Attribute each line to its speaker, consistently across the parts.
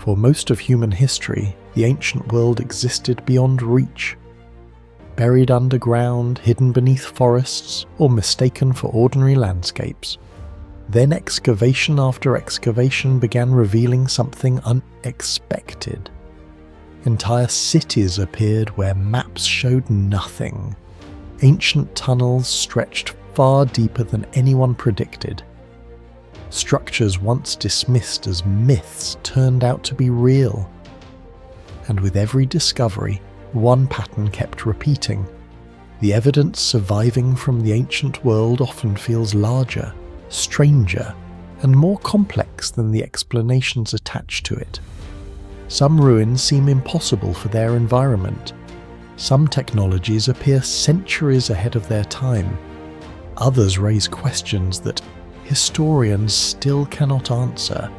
Speaker 1: For most of human history, the ancient world existed beyond reach. Buried underground, hidden beneath forests, or mistaken for ordinary landscapes. Then excavation after excavation began revealing something unexpected. Entire cities appeared where maps showed nothing. Ancient tunnels stretched far deeper than anyone predicted. Structures once dismissed as myths turned out to be real. And with every discovery, one pattern kept repeating. The evidence surviving from the ancient world often feels larger, stranger, and more complex than the explanations attached to it. Some ruins seem impossible for their environment. Some technologies appear centuries ahead of their time. Others raise questions that historians still cannot answer.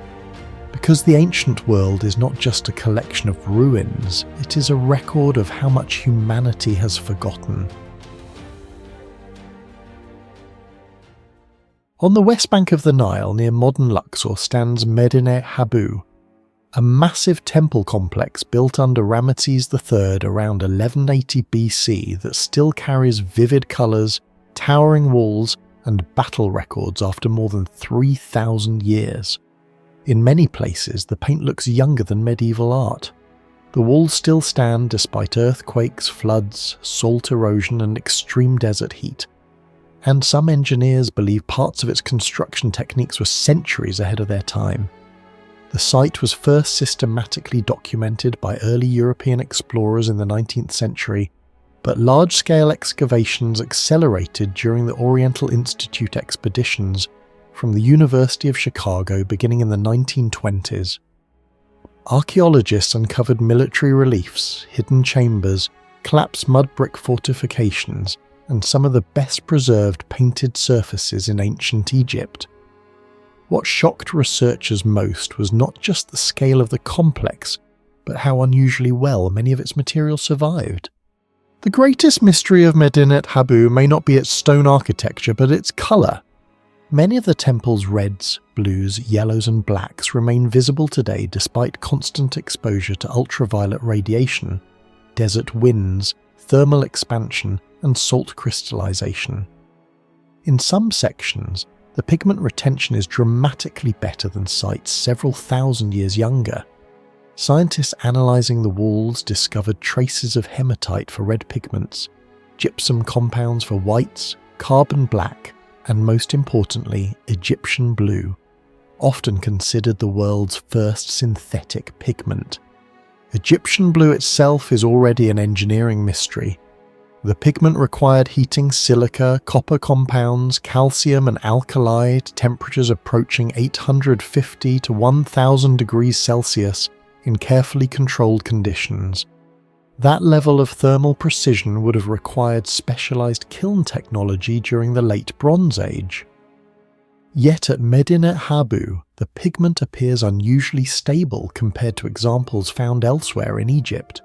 Speaker 1: Because the ancient world is not just a collection of ruins, it is a record of how much humanity has forgotten. On the west bank of the Nile near modern Luxor stands Medinet Habu, a massive temple complex built under Ramesses III around 1180 BC that still carries vivid colours, towering walls, and battle records after more than 3,000 years. In many places, the paint looks younger than medieval art. The walls still stand despite earthquakes, floods, salt erosion, and extreme desert heat. And some engineers believe parts of its construction techniques were centuries ahead of their time. The site was first systematically documented by early European explorers in the 19th century, but large-scale excavations accelerated during the Oriental Institute expeditions from the University of Chicago beginning in the 1920s. Archaeologists uncovered military reliefs, hidden chambers, collapsed mud brick fortifications, and some of the best-preserved painted surfaces in ancient Egypt. What shocked researchers most was not just the scale of the complex, but how unusually well many of its materials survived. The greatest mystery of Medinet Habu may not be its stone architecture, but its colour. Many of the temple's reds, blues, yellows and blacks remain visible today despite constant exposure to ultraviolet radiation, desert winds, thermal expansion and salt crystallization. In some sections, the pigment retention is dramatically better than sites several thousand years younger. Scientists analysing the walls discovered traces of hematite for red pigments, gypsum compounds for whites, carbon black, and most importantly, Egyptian blue, often considered the world's first synthetic pigment. Egyptian blue itself is already an engineering mystery. The pigment required heating silica, copper compounds, calcium and alkali at temperatures approaching 850 to 1000 degrees Celsius in carefully controlled conditions. That level of thermal precision would have required specialized kiln technology during the late Bronze Age. Yet at Medinet Habu, the pigment appears unusually stable compared to examples found elsewhere in Egypt.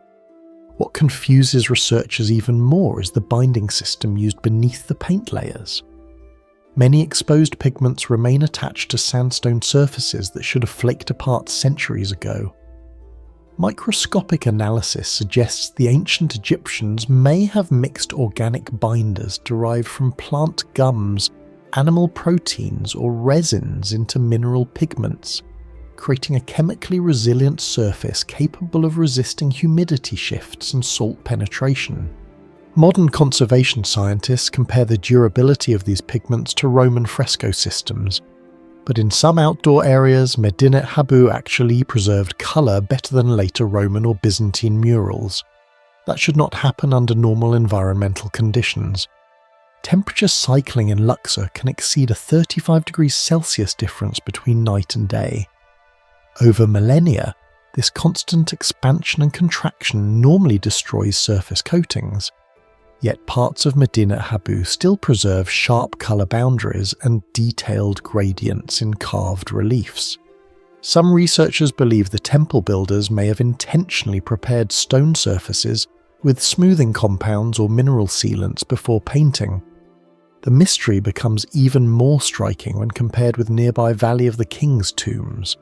Speaker 1: What confuses researchers even more is the binding system used beneath the paint layers. Many exposed pigments remain attached to sandstone surfaces that should have flaked apart centuries ago. Microscopic analysis suggests the ancient Egyptians may have mixed organic binders derived from plant gums, animal proteins or resins into mineral pigments, creating a chemically resilient surface capable of resisting humidity shifts and salt penetration. Modern conservation scientists compare the durability of these pigments to Roman fresco systems, but in some outdoor areas, Medinet Habu actually preserved colour better than later Roman or Byzantine murals. That should not happen under normal environmental conditions. Temperature cycling in Luxor can exceed a 35 degrees Celsius difference between night and day. Over millennia, this constant expansion and contraction normally destroys surface coatings. Yet parts of Medinet Habu still preserve sharp colour boundaries and detailed gradients in carved reliefs. Some researchers believe the temple builders may have intentionally prepared stone surfaces with smoothing compounds or mineral sealants before painting. The mystery becomes even more striking when compared with nearby Valley of the Kings tombs.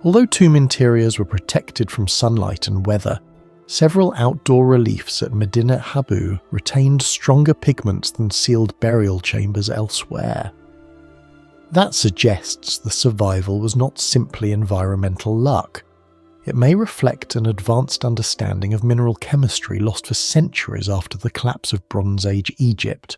Speaker 1: Although tomb interiors were protected from sunlight and weather, several outdoor reliefs at Medinet Habu retained stronger pigments than sealed burial chambers elsewhere. That suggests the survival was not simply environmental luck. It may reflect an advanced understanding of mineral chemistry lost for centuries after the collapse of Bronze Age Egypt.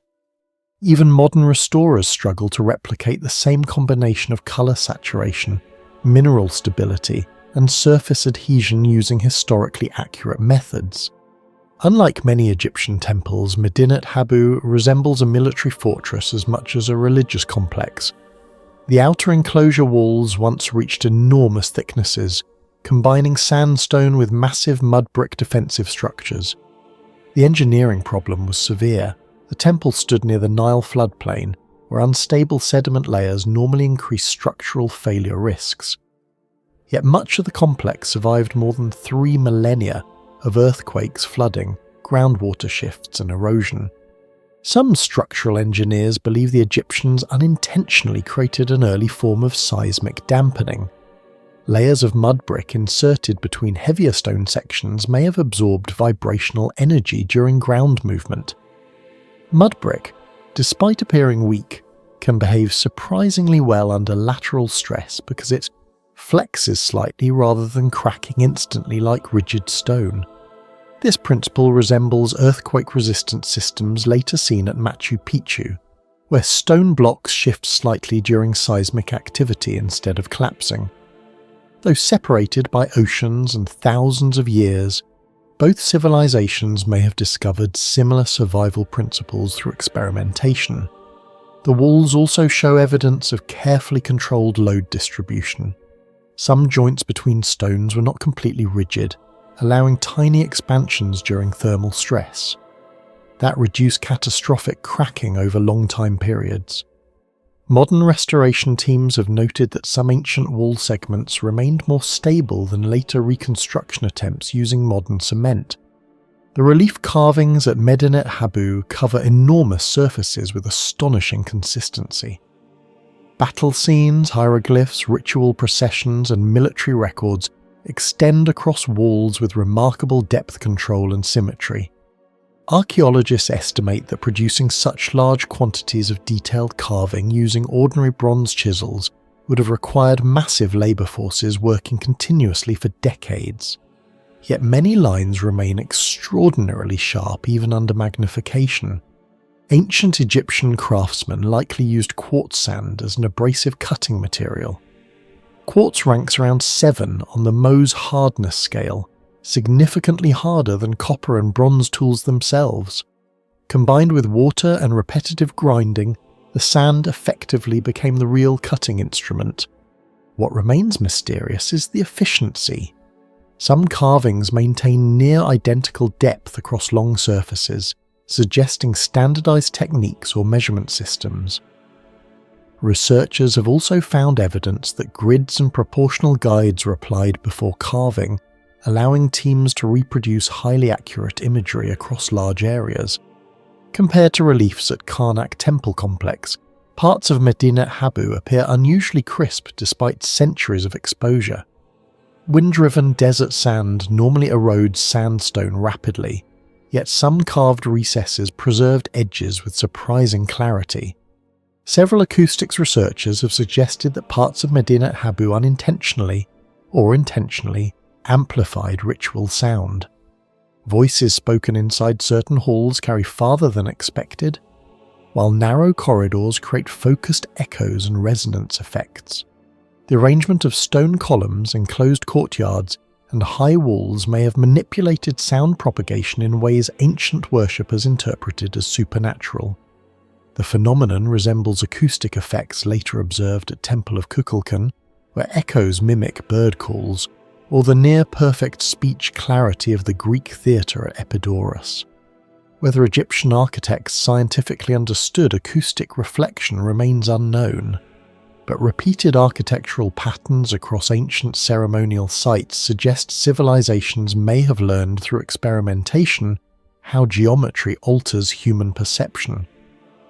Speaker 1: Even modern restorers struggle to replicate the same combination of colour saturation, mineral stability, and surface adhesion using historically accurate methods. Unlike many Egyptian temples, Medinet Habu resembles a military fortress as much as a religious complex. The outer enclosure walls once reached enormous thicknesses, combining sandstone with massive mud brick defensive structures. The engineering problem was severe. The temple stood near the Nile floodplain, where unstable sediment layers normally increase structural failure risks. Yet much of the complex survived more than 3 millennia of earthquakes, flooding, groundwater shifts, and erosion. Some structural engineers believe the Egyptians unintentionally created an early form of seismic dampening. Layers of mud brick inserted between heavier stone sections may have absorbed vibrational energy during ground movement. Mud brick, despite appearing weak, can behave surprisingly well under lateral stress because it flexes slightly rather than cracking instantly like rigid stone. This principle resembles earthquake-resistant systems later seen at Machu Picchu, where stone blocks shift slightly during seismic activity instead of collapsing. Though separated by oceans and thousands of years, both civilizations may have discovered similar survival principles through experimentation. The walls also show evidence of carefully controlled load distribution. Some joints between stones were not completely rigid, allowing tiny expansions during thermal stress. That reduced catastrophic cracking over long time periods. Modern restoration teams have noted that some ancient wall segments remained more stable than later reconstruction attempts using modern cement. The relief carvings at Medinet Habu cover enormous surfaces with astonishing consistency. Battle scenes, hieroglyphs, ritual processions, and military records extend across walls with remarkable depth control and symmetry. Archaeologists estimate that producing such large quantities of detailed carving using ordinary bronze chisels would have required massive labour forces working continuously for decades. Yet many lines remain extraordinarily sharp even under magnification. Ancient Egyptian craftsmen likely used quartz sand as an abrasive cutting material. Quartz ranks around 7 on the Mohs hardness scale, significantly harder than copper and bronze tools themselves. Combined with water and repetitive grinding, the sand effectively became the real cutting instrument. What remains mysterious is the efficiency. Some carvings maintain near identical depth across long surfaces, suggesting standardized techniques or measurement systems. Researchers have also found evidence that grids and proportional guides were applied before carving, allowing teams to reproduce highly accurate imagery across large areas. Compared to reliefs at Karnak Temple Complex, parts of Medinet Habu appear unusually crisp despite centuries of exposure. Wind-driven desert sand normally erodes sandstone rapidly, yet some carved recesses preserved edges with surprising clarity. Several acoustics researchers have suggested that parts of Medinet Habu unintentionally, or intentionally, amplified ritual sound. Voices spoken inside certain halls carry farther than expected, while narrow corridors create focused echoes and resonance effects. The arrangement of stone columns, enclosed courtyards, and high walls may have manipulated sound propagation in ways ancient worshippers interpreted as supernatural. The phenomenon resembles acoustic effects later observed at Temple of Kukulkan, where echoes mimic bird calls, or the near-perfect speech clarity of the Greek theatre at Epidaurus. Whether Egyptian architects scientifically understood acoustic reflection remains unknown, but repeated architectural patterns across ancient ceremonial sites suggest civilizations may have learned through experimentation how geometry alters human perception.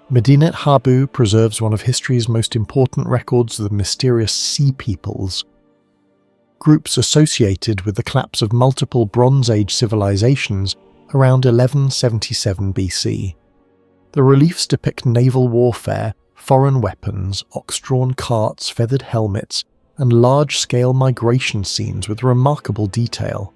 Speaker 1: Medinet Habu preserves one of history's most important records of the mysterious Sea Peoples. groups associated with the collapse of multiple Bronze Age civilizations around 1177 BC. The reliefs depict naval warfare, foreign weapons, ox-drawn carts, feathered helmets, and large-scale migration scenes with remarkable detail.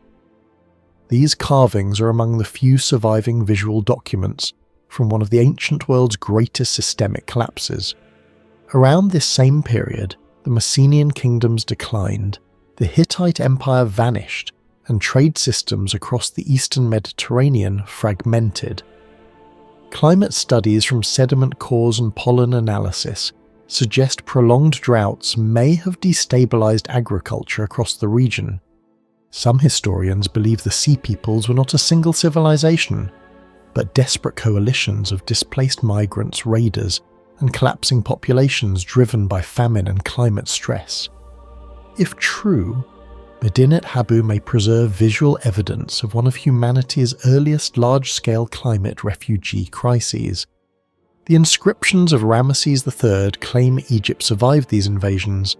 Speaker 1: These carvings are among the few surviving visual documents from one of the ancient world's greatest systemic collapses. Around this same period, the Mycenaean kingdoms declined, the Hittite Empire vanished, and trade systems across the eastern Mediterranean fragmented. Climate studies from sediment cores and pollen analysis suggest prolonged droughts may have destabilized agriculture across the region. Some historians believe the Sea Peoples were not a single civilization, but desperate coalitions of displaced migrants, raiders, and collapsing populations driven by famine and climate stress. If true, Medinet Habu may preserve visual evidence of one of humanity's earliest large-scale climate refugee crises. The inscriptions of Ramesses III claim Egypt survived these invasions,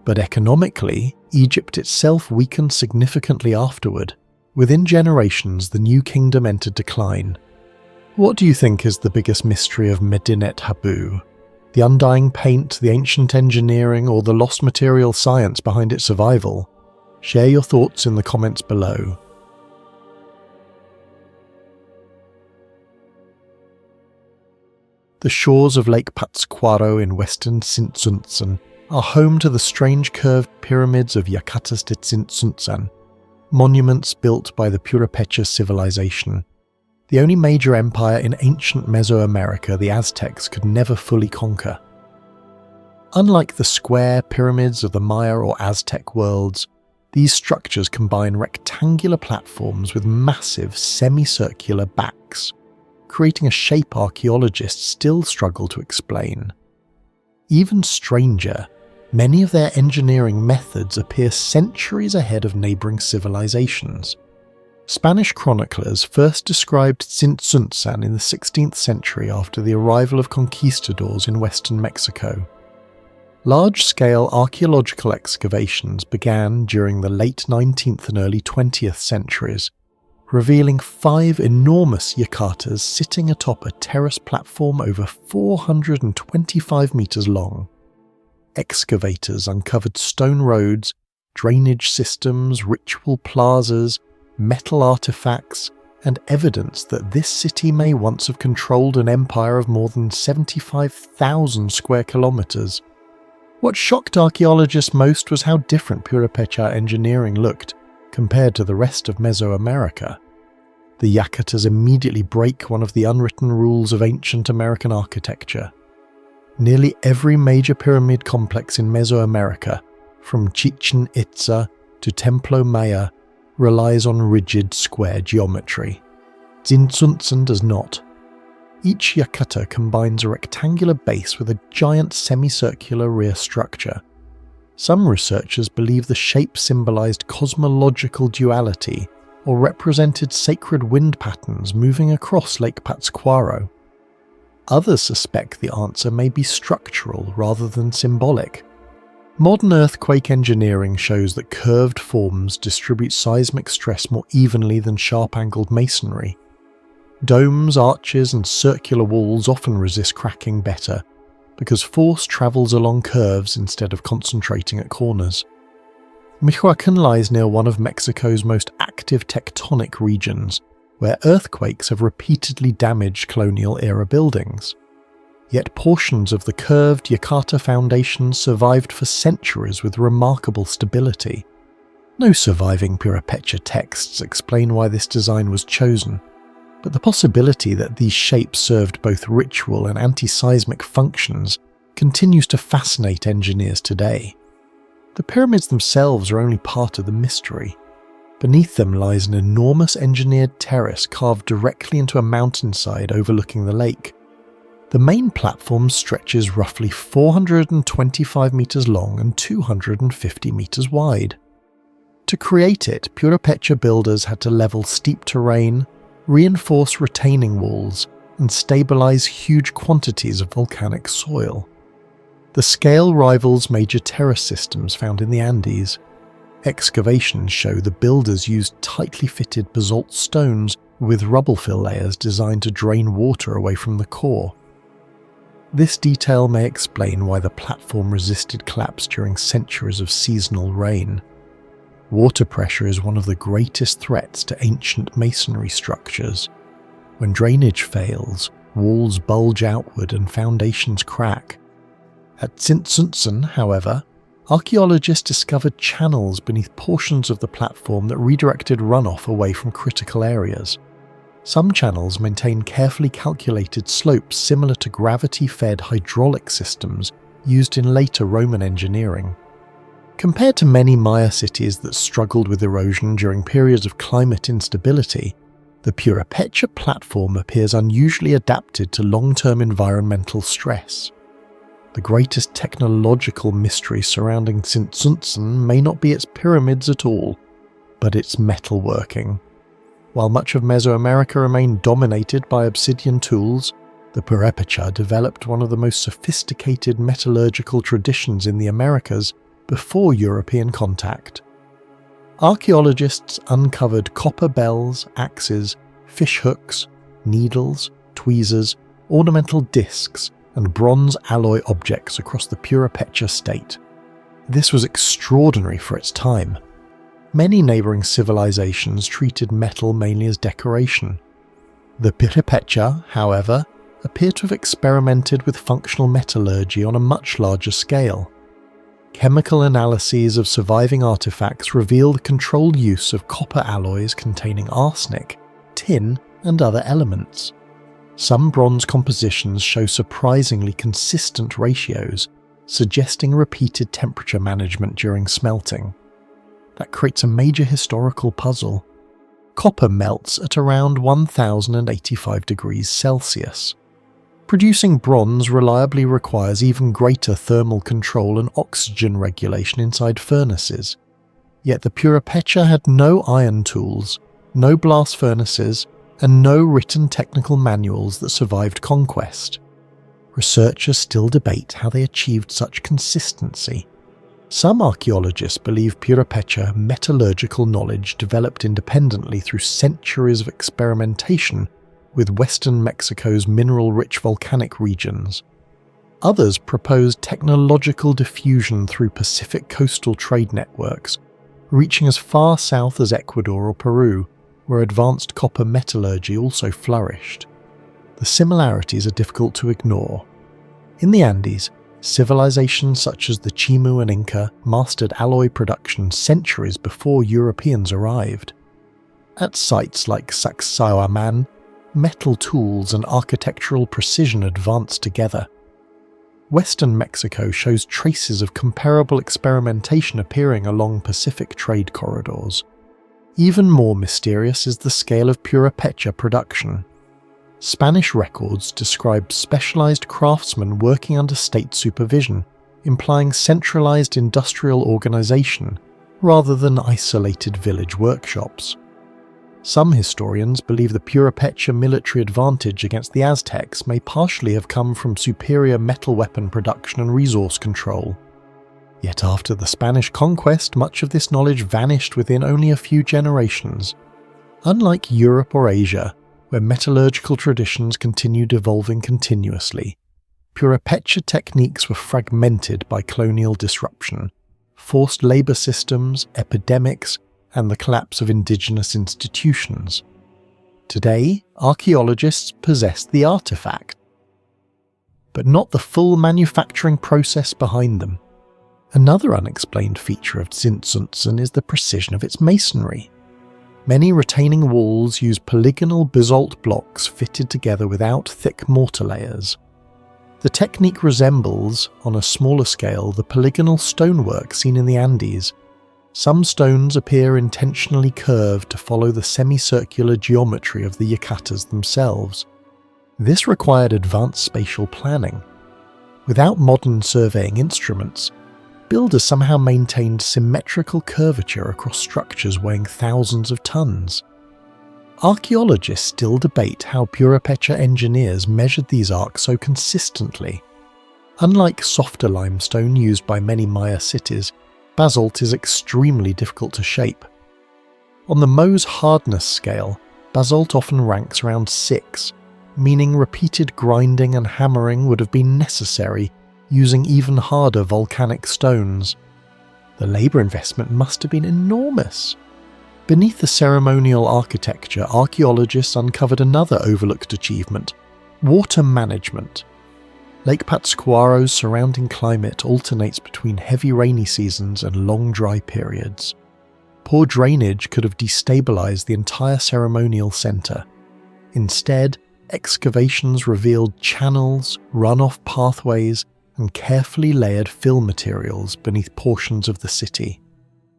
Speaker 1: but economically, Egypt itself weakened significantly afterward. Within generations, the new kingdom entered decline. What do you think is the biggest mystery of Medinet Habu? The undying paint, the ancient engineering, or the lost material science behind its survival? Share your thoughts in the comments below. The shores of Lake Pátzcuaro in western Tzintzuntzan are home to the strange curved pyramids of Yakarta's Tzintzuntzan, monuments built by the Purépecha civilization. The only major empire in ancient Mesoamerica the Aztecs could never fully conquer. Unlike the square pyramids of the Maya or Aztec worlds, these structures combine rectangular platforms with massive semicircular backs, creating a shape archaeologists still struggle to explain. Even stranger, many of their engineering methods appear centuries ahead of neighbouring civilizations. Spanish chroniclers first described Tzintzuntzan in the 16th century after the arrival of conquistadors in western Mexico. Large-scale archaeological excavations began during the late 19th and early 20th centuries, revealing 5 enormous Yakartas sitting atop a terrace platform over 425 metres long. Excavators uncovered stone roads, drainage systems, ritual plazas, metal artifacts, and evidence that this city may once have controlled an empire of more than 75,000 square kilometres. What shocked archaeologists most was how different Purépecha engineering looked compared to the rest of Mesoamerica. The Yakartas immediately break one of the unwritten rules of ancient American architecture. Nearly every major pyramid complex in Mesoamerica, from Chichen Itza to Templo Maya, relies on rigid square geometry. Tzintzuntzan does not. Each Yakarta combines a rectangular base with a giant semicircular rear structure. Some researchers believe the shape symbolized cosmological duality or represented sacred wind patterns moving across Lake Pátzcuaro. Others suspect the answer may be structural rather than symbolic. Modern earthquake engineering shows that curved forms distribute seismic stress more evenly than sharp-angled masonry. Domes, arches, and circular walls often resist cracking better, because force travels along curves instead of concentrating at corners. Michoacán lies near one of Mexico's most active tectonic regions, where earthquakes have repeatedly damaged colonial-era buildings. Yet portions of the curved Yakarta foundations survived for centuries with remarkable stability. No surviving Purépecha texts explain why this design was chosen, but the possibility that these shapes served both ritual and anti-seismic functions continues to fascinate engineers today. The pyramids themselves are only part of the mystery. Beneath them lies an enormous engineered terrace carved directly into a mountainside overlooking the lake. The main platform stretches roughly 425 metres long and 250 metres wide. To create it, Purépecha builders had to level steep terrain, reinforce retaining walls, and stabilise huge quantities of volcanic soil. The scale rivals major terrace systems found in the Andes. Excavations show the builders used tightly fitted basalt stones with rubble fill layers designed to drain water away from the core. This detail may explain why the platform resisted collapse during centuries of seasonal rain. Water pressure is one of the greatest threats to ancient masonry structures. When drainage fails, walls bulge outward and foundations crack. At Tzintzuntzan, however, archaeologists discovered channels beneath portions of the platform that redirected runoff away from critical areas. Some channels maintain carefully calculated slopes similar to gravity-fed hydraulic systems used in later Roman engineering. Compared to many Maya cities that struggled with erosion during periods of climate instability, the Purepecha platform appears unusually adapted to long-term environmental stress. The greatest technological mystery surrounding Tzintzuntzan may not be its pyramids at all, but its metalworking. While much of Mesoamerica remained dominated by obsidian tools, the Purepecha developed one of the most sophisticated metallurgical traditions in the Americas before European contact. Archaeologists uncovered copper bells, axes, fish hooks, needles, tweezers, ornamental discs, and bronze alloy objects across the Purepecha state. This was extraordinary for its time. Many neighbouring civilizations treated metal mainly as decoration. The Purepecha, however, appear to have experimented with functional metallurgy on a much larger scale. Chemical analyses of surviving artifacts reveal the controlled use of copper alloys containing arsenic, tin, and other elements. Some bronze compositions show surprisingly consistent ratios, suggesting repeated temperature management during smelting. That creates a major historical puzzle. Copper melts at around 1085 degrees Celsius. Producing bronze reliably requires even greater thermal control and oxygen regulation inside furnaces. Yet the Purepecha had no iron tools, no blast furnaces, and no written technical manuals that survived conquest. Researchers still debate how they achieved such consistency. Some archaeologists believe Purepecha metallurgical knowledge developed independently through centuries of experimentation with western Mexico's mineral-rich volcanic regions. Others propose technological diffusion through Pacific coastal trade networks, reaching as far south as Ecuador or Peru, where advanced copper metallurgy also flourished. The similarities are difficult to ignore. In the Andes, civilizations such as the Chimu and Inca mastered alloy production centuries before Europeans arrived. At sites like Sacsayhuaman, metal tools and architectural precision advanced together. Western Mexico shows traces of comparable experimentation appearing along Pacific trade corridors. Even more mysterious is the scale of Purepecha production. Spanish records describe specialized craftsmen working under state supervision, implying centralized industrial organization rather than isolated village workshops. Some historians believe the Purepecha military advantage against the Aztecs may partially have come from superior metal weapon production and resource control. Yet after the Spanish conquest, much of this knowledge vanished within only a few generations. Unlike Europe or Asia, where metallurgical traditions continued evolving continuously, Purepecha techniques were fragmented by colonial disruption, forced labour systems, epidemics, and the collapse of indigenous institutions. Today, archaeologists possess the artifact, but not the full manufacturing process behind them. Another unexplained feature of Tzintzuntzan is the precision of its masonry. Many retaining walls use polygonal basalt blocks fitted together without thick mortar layers. The technique resembles, on a smaller scale, the polygonal stonework seen in the Andes. Some stones appear intentionally curved to follow the semicircular geometry of the Yucatas themselves. This required advanced spatial planning. Without modern surveying instruments, builders somehow maintained symmetrical curvature across structures weighing thousands of tons. Archaeologists still debate how Purepecha engineers measured these arcs so consistently. Unlike softer limestone used by many Maya cities, Basalt is extremely difficult to shape. On the Mohs hardness scale, basalt often ranks around 6, meaning repeated grinding and hammering would have been necessary using even harder volcanic stones. The labour investment must have been enormous. Beneath the ceremonial architecture, archaeologists uncovered another overlooked achievement: water management. Lake Pátzcuaro's surrounding climate alternates between heavy rainy seasons and long dry periods. Poor drainage could have destabilised the entire ceremonial centre. Instead, excavations revealed channels, runoff pathways, and carefully layered fill materials beneath portions of the city.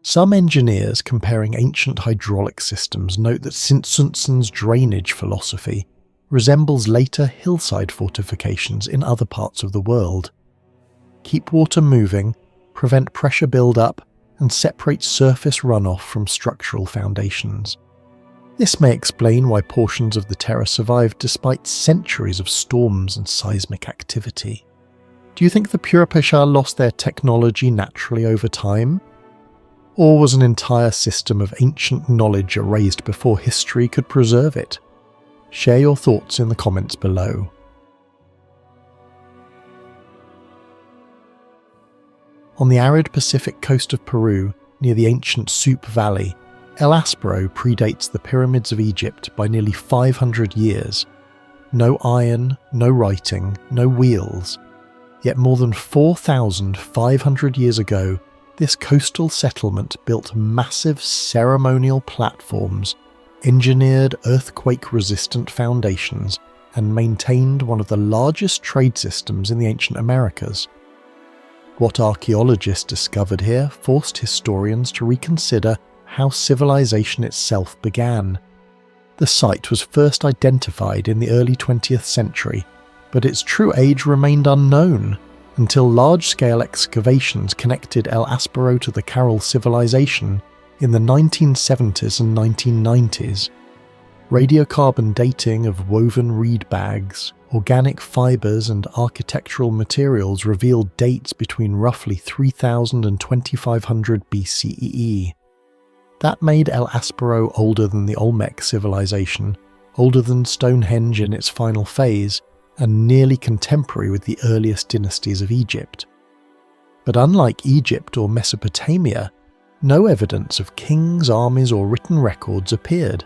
Speaker 1: Some engineers comparing ancient hydraulic systems note that Tzintzuntzan's drainage philosophy resembles later hillside fortifications in other parts of the world. Keep water moving, prevent pressure build-up, and separate surface runoff from structural foundations. This may explain why portions of the terra survived despite centuries of storms and seismic activity. Do you think the Purapeshar lost their technology naturally over time? Or was an entire system of ancient knowledge erased before history could preserve it? Share your thoughts in the comments below. On the arid Pacific coast of Peru, near the ancient Supe Valley, El Aspero predates the pyramids of Egypt by nearly 500 years. No iron, no writing, no wheels. Yet more than 4,500 years ago, this coastal settlement built massive ceremonial platforms, engineered earthquake-resistant foundations, and maintained one of the largest trade systems in the ancient Americas. What archaeologists discovered here forced historians to reconsider how civilization itself began. The site was first identified in the early 20th century, but its true age remained unknown until large-scale excavations connected El Aspero to the Caral civilization in the 1970s and 1990s. Radiocarbon dating of woven reed bags, organic fibres and architectural materials revealed dates between roughly 3000 and 2500 BCE. That made El Aspero older than the Olmec civilization, older than Stonehenge in its final phase, and nearly contemporary with the earliest dynasties of Egypt. But unlike Egypt or Mesopotamia, no evidence of kings, armies or written records appeared.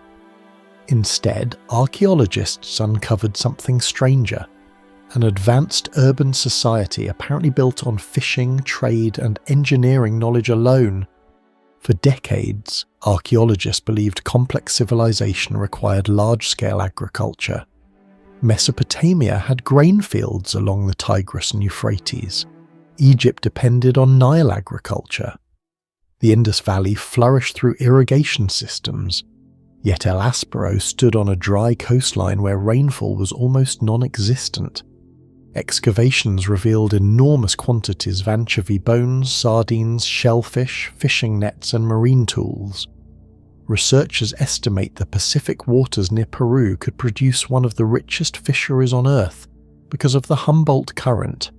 Speaker 1: Instead, archaeologists uncovered something stranger: an advanced urban society apparently built on fishing, trade and engineering knowledge alone. For decades, archaeologists believed complex civilization required large-scale agriculture. Mesopotamia had grain fields along the Tigris and Euphrates. Egypt depended on Nile agriculture. The Indus Valley flourished through irrigation systems. Yet El Aspero stood on a dry coastline where rainfall was almost non-existent. Excavations revealed enormous quantities of anchovy bones, sardines, shellfish, fishing nets and marine tools. Researchers estimate the Pacific waters near Peru could produce one of the richest fisheries on Earth because of the Humboldt Current,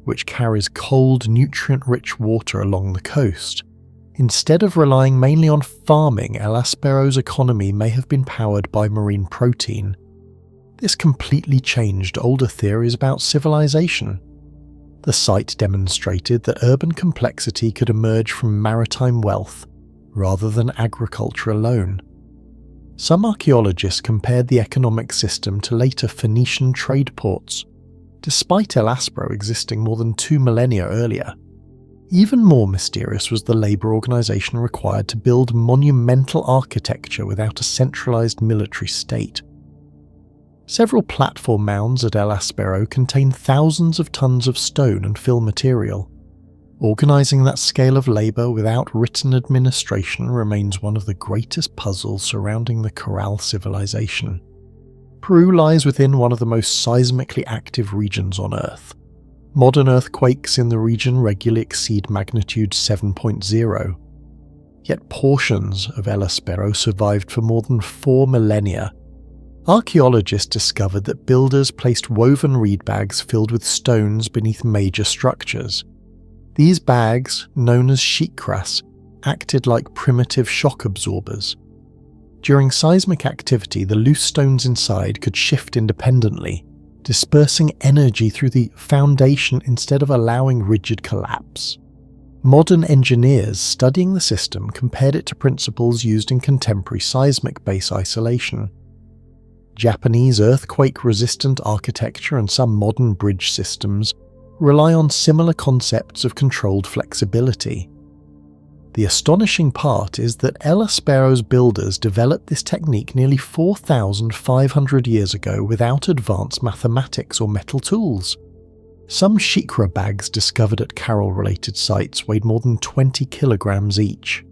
Speaker 1: which carries cold, nutrient-rich water along the coast. Instead of relying mainly on farming, El Aspero's economy may have been powered by marine protein. This completely changed older theories about civilization. The site demonstrated that urban complexity could emerge from maritime wealth, rather than agriculture alone. Some archaeologists compared the economic system to later Phoenician trade ports, despite El Aspero existing more than 2 millennia earlier. Even more mysterious was the labour organisation required to build monumental architecture without a centralised military state. Several platform mounds at El Aspero contain thousands of tons of stone and fill material. Organising that scale of labour without written administration remains one of the greatest puzzles surrounding the Caral civilization. Peru lies within one of the most seismically active regions on Earth. Modern earthquakes in the region regularly exceed magnitude 7.0. Yet portions of El Aspero survived for more than 4 millennia. Archaeologists discovered that builders placed woven reed bags filled with stones beneath major structures. These bags, known as sheetkras, acted like primitive shock absorbers. During seismic activity, the loose stones inside could shift independently, dispersing energy through the foundation instead of allowing rigid collapse. Modern engineers studying the system compared it to principles used in contemporary seismic base isolation. Japanese earthquake-resistant architecture and some modern bridge systems rely on similar concepts of controlled flexibility. The astonishing part is that El Aspero's builders developed this technique nearly 4,500 years ago without advanced mathematics or metal tools. Some sheetkra bags discovered at Caral-related sites weighed more than 20 kilograms each.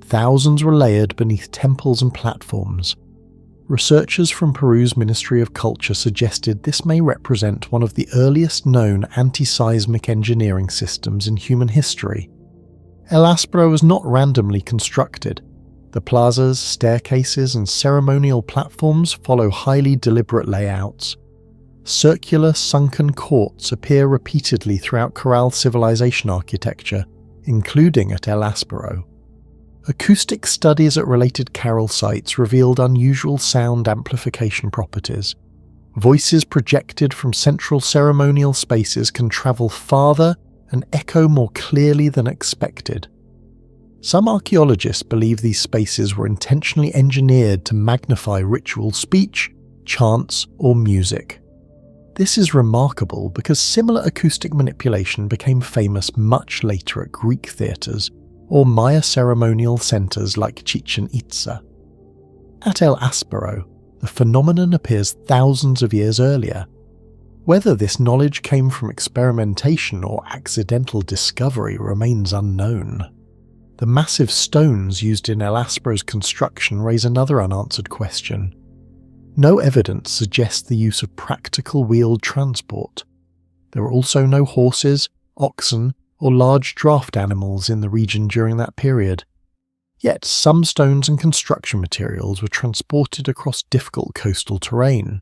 Speaker 1: Thousands were layered beneath temples and platforms. Researchers from Peru's Ministry of Culture suggested this may represent one of the earliest known anti-seismic engineering systems in human history. El Aspero was not randomly constructed. The plazas, staircases, and ceremonial platforms follow highly deliberate layouts. Circular, sunken courts appear repeatedly throughout Caral civilization architecture, including at El Aspero. Acoustic studies at related Caral sites revealed unusual sound amplification properties. Voices projected from central ceremonial spaces can travel farther and echo more clearly than expected. Some archaeologists believe these spaces were intentionally engineered to magnify ritual speech, chants, or music. This is remarkable because similar acoustic manipulation became famous much later at Greek theatres or Maya ceremonial centres like Chichen Itza. At El Aspero, the phenomenon appears thousands of years earlier. Whether this knowledge came from experimentation or accidental discovery remains unknown. The massive stones used in El Aspero's construction raise another unanswered question. No evidence suggests the use of practical wheeled transport. There were also no horses, oxen, or large draft animals in the region during that period. Yet some stones and construction materials were transported across difficult coastal terrain.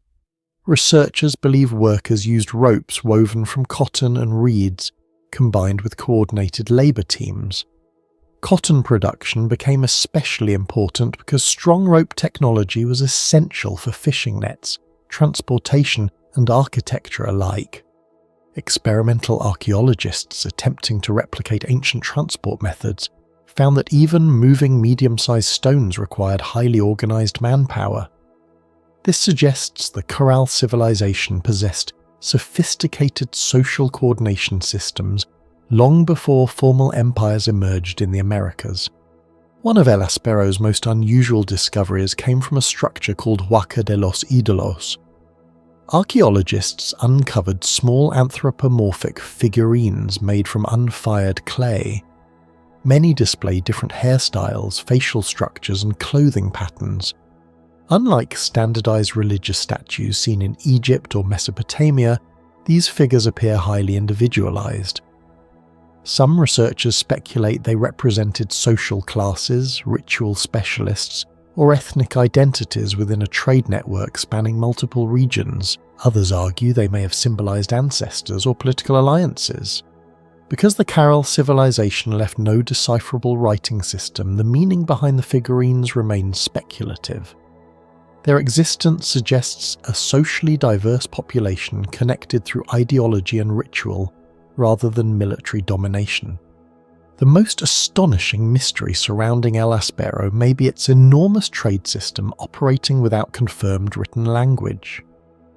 Speaker 1: Researchers believe workers used ropes woven from cotton and reeds, combined with coordinated labour teams. Cotton production became especially important because strong rope technology was essential for fishing nets, transportation, and architecture alike. Experimental archaeologists attempting to replicate ancient transport methods found that even moving medium-sized stones required highly organised manpower. This suggests the Caral civilization possessed sophisticated social coordination systems long before formal empires emerged in the Americas. One of El Aspero's most unusual discoveries came from a structure called Huaca de los Ídolos. Archaeologists uncovered small anthropomorphic figurines made from unfired clay. Many display different hairstyles, facial structures, and clothing patterns. Unlike standardized religious statues seen in Egypt or Mesopotamia, these figures appear highly individualized. Some researchers speculate they represented social classes, ritual specialists, or ethnic identities within a trade network spanning multiple regions. Others argue they may have symbolized ancestors or political alliances. Because the Caral civilization left no decipherable writing system, the meaning behind the figurines remains speculative. Their existence suggests a socially diverse population connected through ideology and ritual, rather than military domination. The most astonishing mystery surrounding El Aspero may be its enormous trade system operating without confirmed written language.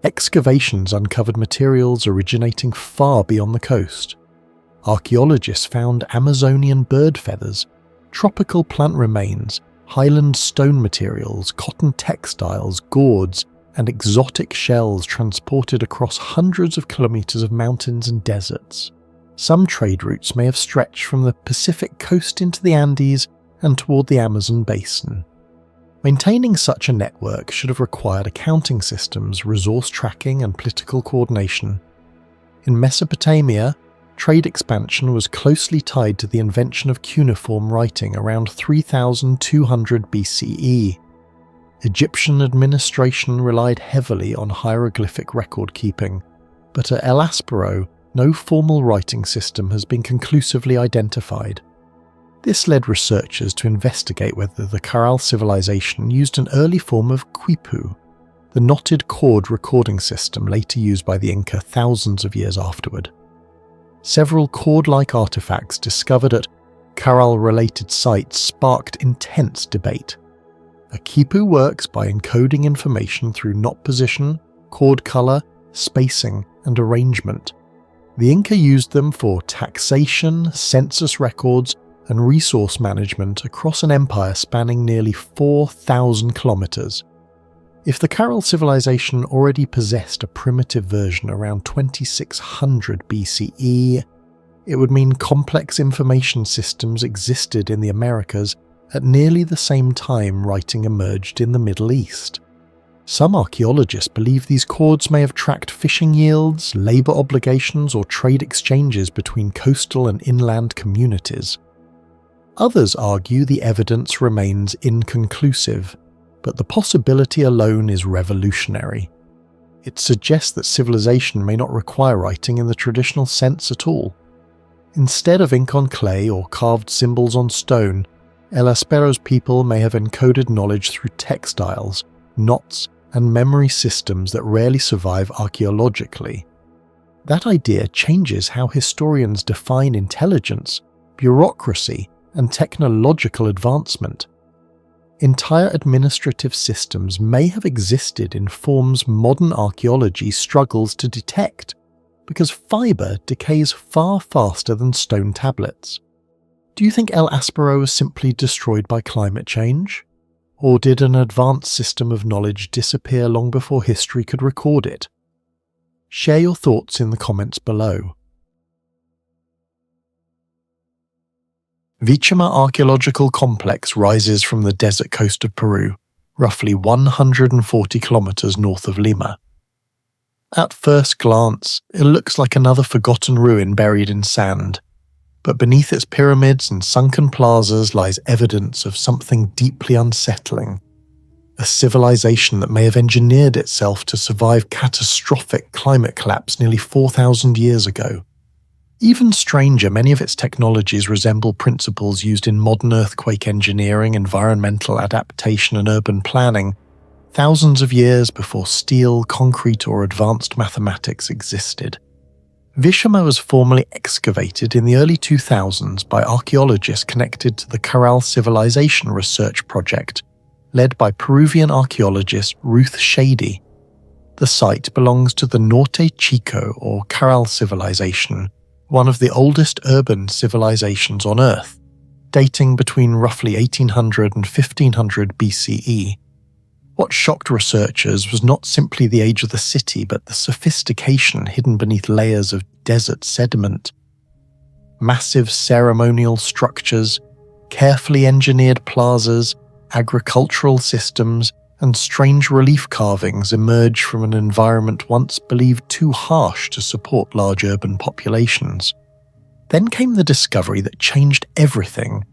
Speaker 1: Excavations uncovered materials originating far beyond the coast. Archaeologists found Amazonian bird feathers, tropical plant remains, highland stone materials, cotton textiles, gourds, and exotic shells transported across hundreds of kilometers of mountains and deserts. Some trade routes may have stretched from the Pacific coast into the Andes and toward the Amazon basin. Maintaining such a network should have required accounting systems, resource tracking, and political coordination. In Mesopotamia, trade expansion was closely tied to the invention of cuneiform writing around 3200 BCE. Egyptian administration relied heavily on hieroglyphic record-keeping, but at El Aspero, no formal writing system has been conclusively identified. This led researchers to investigate whether the Caral civilization used an early form of quipu, the knotted cord recording system later used by the Inca thousands of years afterward. Several cord-like artifacts discovered at Caral-related sites sparked intense debate. A quipu works by encoding information through knot position, cord color, spacing, and arrangement. The Inca used them for taxation, census records, and resource management across an empire spanning nearly 4,000 kilometers. If the Caral civilization already possessed a primitive version around 2600 BCE, it would mean complex information systems existed in the Americas at nearly the same time writing emerged in the Middle East. Some archaeologists believe these cords may have tracked fishing yields, labor obligations, or trade exchanges between coastal and inland communities. Others argue the evidence remains inconclusive, but the possibility alone is revolutionary. It suggests that civilization may not require writing in the traditional sense at all. Instead of ink on clay or carved symbols on stone, El Aspero's people may have encoded knowledge through textiles, knots, and memory systems that rarely survive archaeologically. That idea changes how historians define intelligence, bureaucracy, and technological advancement. Entire administrative systems may have existed in forms modern archaeology struggles to detect, because fibre decays far faster than stone tablets. Do you think El Aspero was simply destroyed by climate change? Or did an advanced system of knowledge disappear long before history could record it? Share your thoughts in the comments below. Vichama Archaeological Complex rises from the desert coast of Peru, roughly 140 kilometers north of Lima. At first glance, it looks like another forgotten ruin buried in sand, but beneath its pyramids and sunken plazas lies evidence of something deeply unsettling. A civilization that may have engineered itself to survive catastrophic climate collapse nearly 4,000 years ago. Even stranger, many of its technologies resemble principles used in modern earthquake engineering, environmental adaptation, and urban planning, thousands of years before steel, concrete, or advanced mathematics existed. Vichama was formerly excavated in the early 2000s by archaeologists connected to the Caral Civilization Research Project, led by Peruvian archaeologist Ruth Shady. The site belongs to the Norte Chico or Caral civilization, one of the oldest urban civilizations on Earth, dating between roughly 1800 and 1500 BCE. What shocked researchers was not simply the age of the city, but the sophistication hidden beneath layers of desert sediment. Massive ceremonial structures, carefully engineered plazas, agricultural systems, and strange relief carvings emerge from an environment once believed too harsh to support large urban populations. Then came the discovery that changed everything: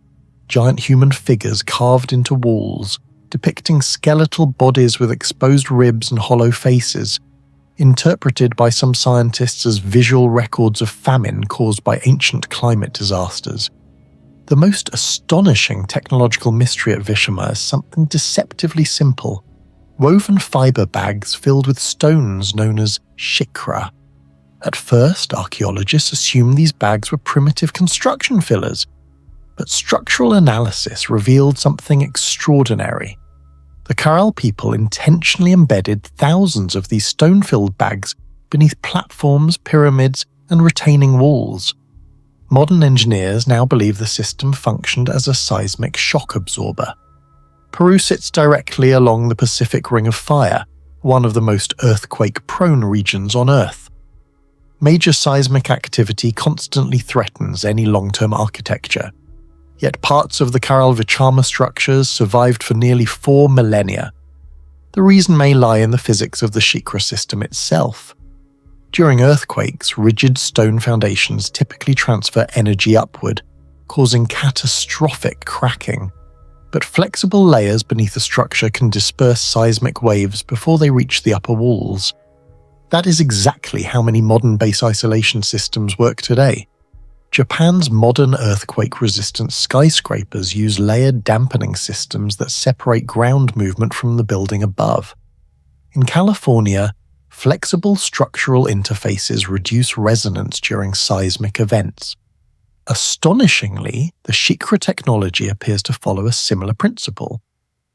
Speaker 1: giant human figures carved into walls, depicting skeletal bodies with exposed ribs and hollow faces, interpreted by some scientists as visual records of famine caused by ancient climate disasters. The most astonishing technological mystery at Vichama is something deceptively simple: woven fibre bags filled with stones known as shikra. At first, archaeologists assumed these bags were primitive construction fillers, but structural analysis revealed something extraordinary. The Caral people intentionally embedded thousands of these stone-filled bags beneath platforms, pyramids, and retaining walls. Modern engineers now believe the system functioned as a seismic shock absorber. Peru sits directly along the Pacific Ring of Fire, one of the most earthquake-prone regions on Earth. Major seismic activity constantly threatens any long-term architecture. Yet parts of the Caral Vichama structures survived for nearly 4 millennia. The reason may lie in the physics of the Shikra system itself. During earthquakes, rigid stone foundations typically transfer energy upward, causing catastrophic cracking. But flexible layers beneath a structure can disperse seismic waves before they reach the upper walls. That is exactly how many modern base isolation systems work today. Japan's modern earthquake-resistant skyscrapers use layered dampening systems that separate ground movement from the building above. In California, flexible structural interfaces reduce resonance during seismic events. Astonishingly, the Shikra technology appears to follow a similar principle,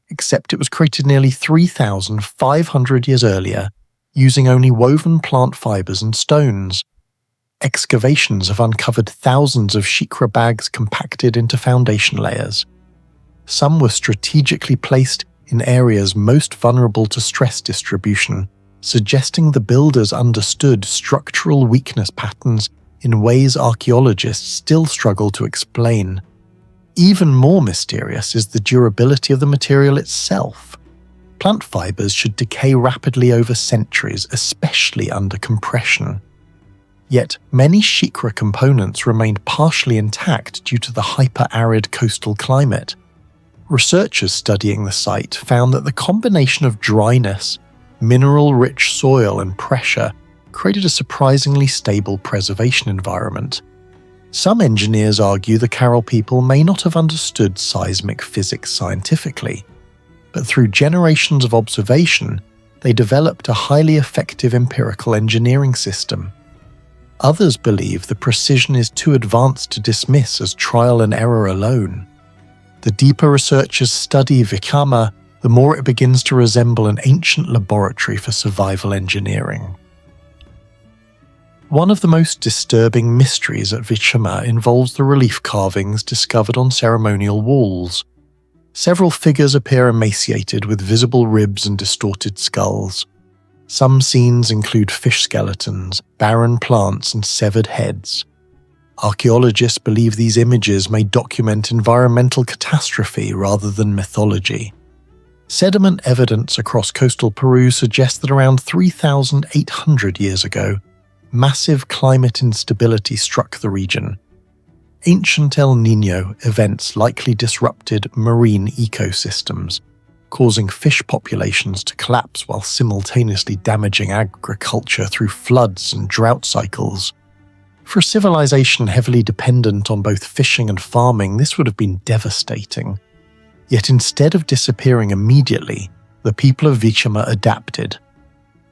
Speaker 1: except it was created nearly 3,500 years earlier using only woven plant fibers and stones. Excavations have uncovered thousands of Shikra bags compacted into foundation layers. Some were strategically placed in areas most vulnerable to stress distribution, suggesting the builders understood structural weakness patterns in ways archaeologists still struggle to explain. Even more mysterious is the durability of the material itself. Plant fibers should decay rapidly over centuries, especially under compression. Yet many Shikra components remained partially intact due to the hyper-arid coastal climate. Researchers studying the site found that the combination of dryness, mineral-rich soil and pressure created a surprisingly stable preservation environment. Some engineers argue the Caral people may not have understood seismic physics scientifically, but through generations of observation, they developed a highly effective empirical engineering system. Others believe the precision is too advanced to dismiss as trial and error alone. The deeper researchers study Vichama, the more it begins to resemble an ancient laboratory for survival engineering. One of the most disturbing mysteries at Vichama involves the relief carvings discovered on ceremonial walls. Several figures appear emaciated with visible ribs and distorted skulls. Some scenes include fish skeletons, barren plants, and severed heads. Archaeologists believe these images may document environmental catastrophe rather than mythology. Sediment evidence across coastal Peru suggests that around 3,800 years ago, massive climate instability struck the region. Ancient El Niño events likely disrupted marine ecosystems, causing fish populations to collapse while simultaneously damaging agriculture through floods and drought cycles. For a civilization heavily dependent on both fishing and farming, this would have been devastating. Yet instead of disappearing immediately, the people of Vichama adapted.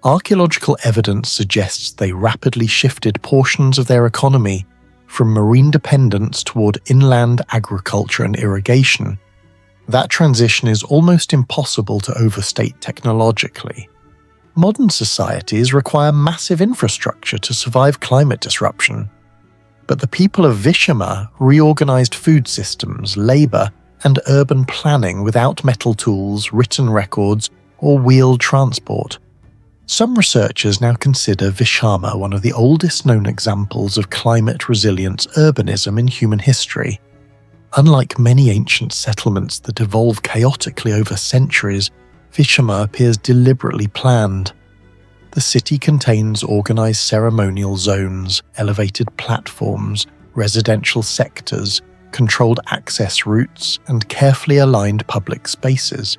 Speaker 1: Archaeological evidence suggests they rapidly shifted portions of their economy from marine dependence toward inland agriculture and irrigation. That transition is almost impossible to overstate technologically. Modern societies require massive infrastructure to survive climate disruption. But the people of Vichama reorganized food systems, labor, and urban planning without metal tools, written records, or wheeled transport. Some researchers now consider Vichama one of the oldest known examples of climate-resilient urbanism in human history. Unlike many ancient settlements that evolve chaotically over centuries, Vichama appears deliberately planned. The city contains organized ceremonial zones, elevated platforms, residential sectors, controlled access routes, and carefully aligned public spaces.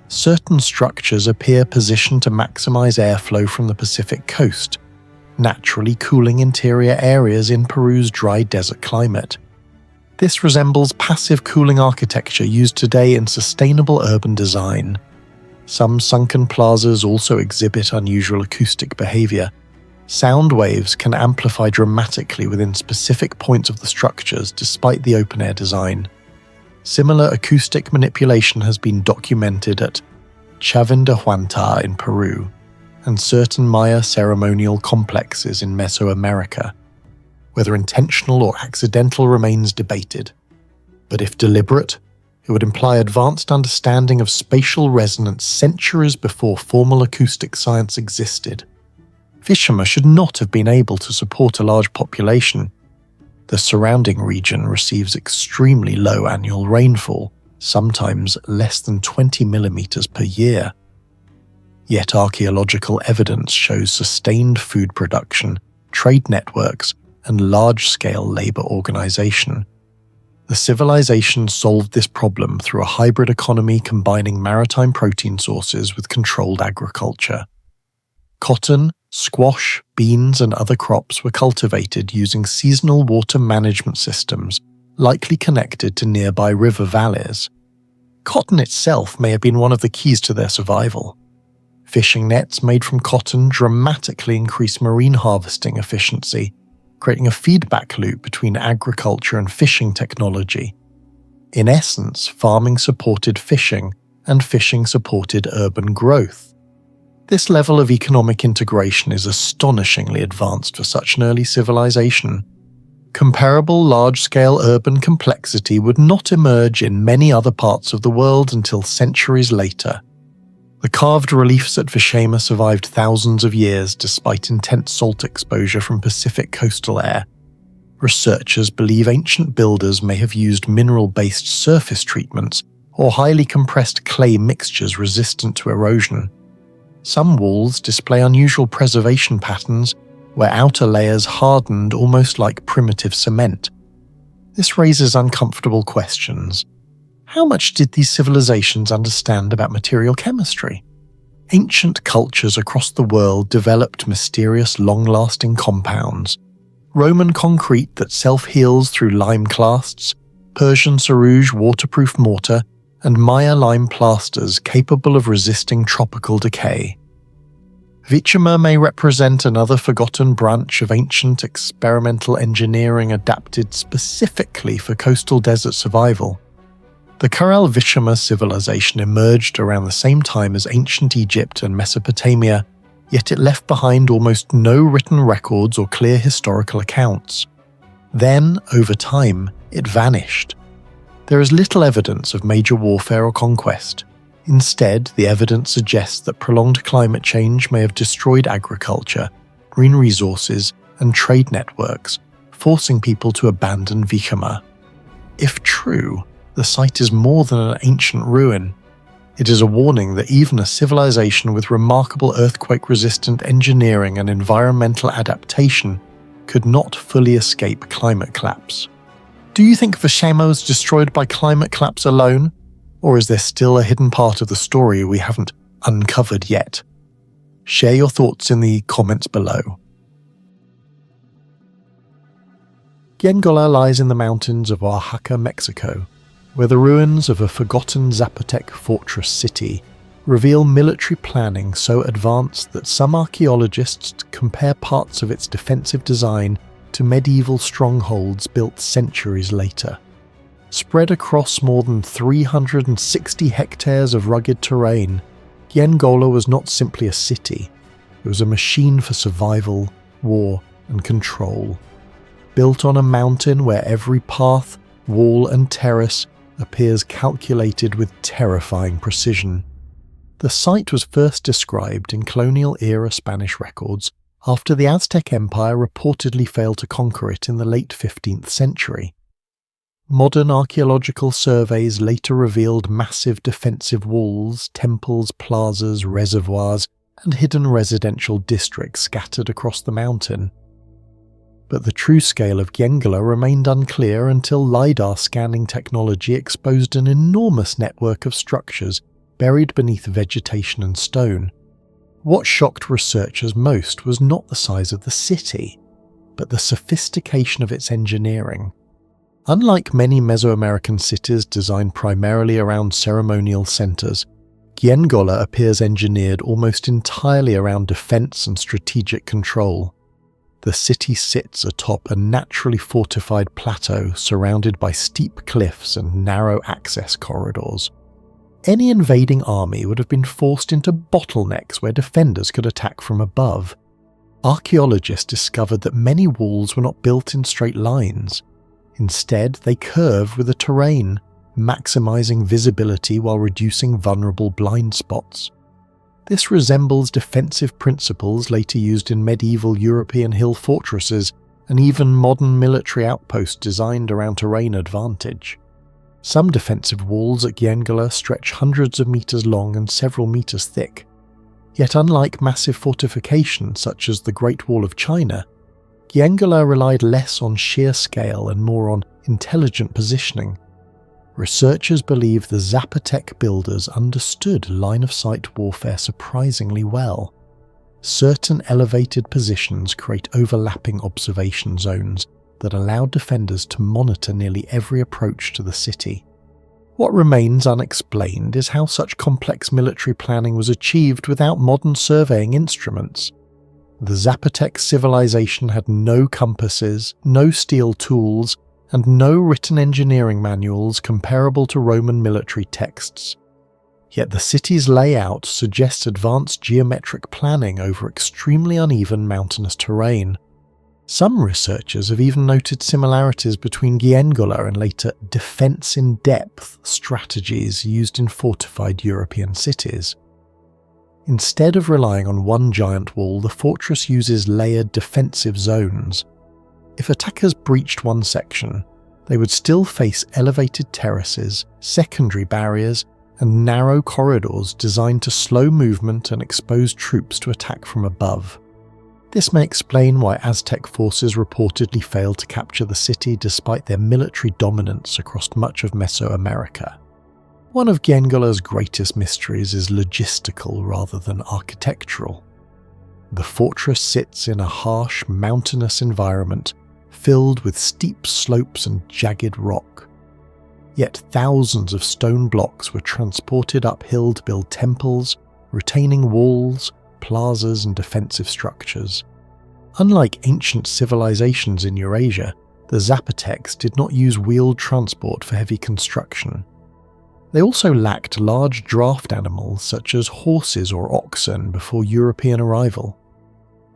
Speaker 1: Certain structures appear positioned to maximize airflow from the Pacific coast, naturally cooling interior areas in Peru's dry desert climate. This resembles passive cooling architecture used today in sustainable urban design. Some sunken plazas also exhibit unusual acoustic behavior. Sound waves can amplify dramatically within specific points of the structures despite the open-air design. Similar acoustic manipulation has been documented at Chavindahuanta in Peru and certain Maya ceremonial complexes in Mesoamerica. Whether intentional or accidental remains debated, but if deliberate, it would imply advanced understanding of spatial resonance centuries before formal acoustic science existed. Vichama should not have been able to support a large population. The surrounding region receives extremely low annual rainfall, sometimes less than 20 millimeters per year. Yet archaeological evidence shows sustained food production, trade networks, and large-scale labor organization. The civilization solved this problem through a hybrid economy combining maritime protein sources with controlled agriculture. Cotton, squash, beans and other crops were cultivated using seasonal water management systems, likely connected to nearby river valleys. Cotton itself may have been one of the keys to their survival. Fishing nets made from cotton dramatically increased marine harvesting efficiency, creating a feedback loop between agriculture and fishing technology. In essence, farming supported fishing, and fishing supported urban growth. This level of economic integration is astonishingly advanced for such an early civilization. Comparable large-scale urban complexity would not emerge in many other parts of the world until centuries later. The carved reliefs at Vichama survived thousands of years despite intense salt exposure from Pacific coastal air. Researchers believe ancient builders may have used mineral-based surface treatments or highly compressed clay mixtures resistant to erosion. Some walls display unusual preservation patterns where outer layers hardened almost like primitive cement. This raises uncomfortable questions. How much did these civilizations understand about material chemistry? Ancient cultures across the world developed mysterious long-lasting compounds. Roman concrete that self-heals through lime clasts, Persian sarouge waterproof mortar, and Maya lime plasters capable of resisting tropical decay. Vichama may represent another forgotten branch of ancient experimental engineering adapted specifically for coastal desert survival. The Caral Vichama civilization emerged around the same time as ancient Egypt and Mesopotamia, yet it left behind almost no written records or clear historical accounts. Then, over time, it vanished. There is little evidence of major warfare or conquest. Instead, the evidence suggests that prolonged climate change may have destroyed agriculture, green resources, and trade networks, forcing people to abandon Vichama. If true, the site is more than an ancient ruin. It is a warning that even a civilization with remarkable earthquake-resistant engineering and environmental adaptation could not fully escape climate collapse. Do you think Vichama was destroyed by climate collapse alone? Or is there still a hidden part of the story we haven't uncovered yet? Share your thoughts in the comments below. Guiengola lies in the mountains of Oaxaca, Mexico, where the ruins of a forgotten Zapotec fortress city reveal military planning so advanced that some archaeologists compare parts of its defensive design to medieval strongholds built centuries later. Spread across more than 360 hectares of rugged terrain, Guiengola was not simply a city, it was a machine for survival, war, and control. Built on a mountain where every path, wall, and terrace appears calculated with terrifying precision. The site was first described in colonial-era Spanish records after the Aztec Empire reportedly failed to conquer it in the late 15th century. Modern archaeological surveys later revealed massive defensive walls, temples, plazas, reservoirs, and hidden residential districts scattered across the mountain. But the true scale of Guiengola remained unclear until LiDAR scanning technology exposed an enormous network of structures buried beneath vegetation and stone. What shocked researchers most was not the size of the city, but the sophistication of its engineering. Unlike many Mesoamerican cities designed primarily around ceremonial centers, Guiengola appears engineered almost entirely around defense and strategic control. The city sits atop a naturally fortified plateau surrounded by steep cliffs and narrow access corridors. Any invading army would have been forced into bottlenecks where defenders could attack from above. Archaeologists discovered that many walls were not built in straight lines. Instead, they curve with the terrain, maximizing visibility while reducing vulnerable blind spots. This resembles defensive principles later used in medieval European hill fortresses and even modern military outposts designed around terrain advantage. Some defensive walls at Guiengola stretch hundreds of meters long and several meters thick. Yet unlike massive fortifications such as the Great Wall of China, Guiengola relied less on sheer scale and more on intelligent positioning. Researchers believe the Zapotec builders understood line-of-sight warfare surprisingly well. certain elevated positions create overlapping observation zones that allowed defenders to monitor nearly every approach to the city. What remains unexplained is how such complex military planning was achieved without modern surveying instruments. The Zapotec civilization had no compasses, no steel tools, and no written engineering manuals comparable to Roman military texts. Yet the city's layout suggests advanced geometric planning over extremely uneven mountainous terrain. Some researchers have even noted similarities between Guiengola and later defense-in-depth strategies used in fortified European cities. Instead of relying on one giant wall, the fortress uses layered defensive zones. If attackers breached one section, they would still face elevated terraces, secondary barriers, and narrow corridors designed to slow movement and expose troops to attack from above. This may explain why Aztec forces reportedly failed to capture the city despite their military dominance across much of Mesoamerica. One of Guiengola's greatest mysteries is logistical rather than architectural. The fortress sits in a harsh, mountainous environment filled with steep slopes and jagged rock. Yet thousands of stone blocks were transported uphill to build temples, retaining walls, plazas and defensive structures. Unlike ancient civilizations in Eurasia, the Zapotecs did not use wheeled transport for heavy construction. They also lacked large draft animals such as horses or oxen before European arrival.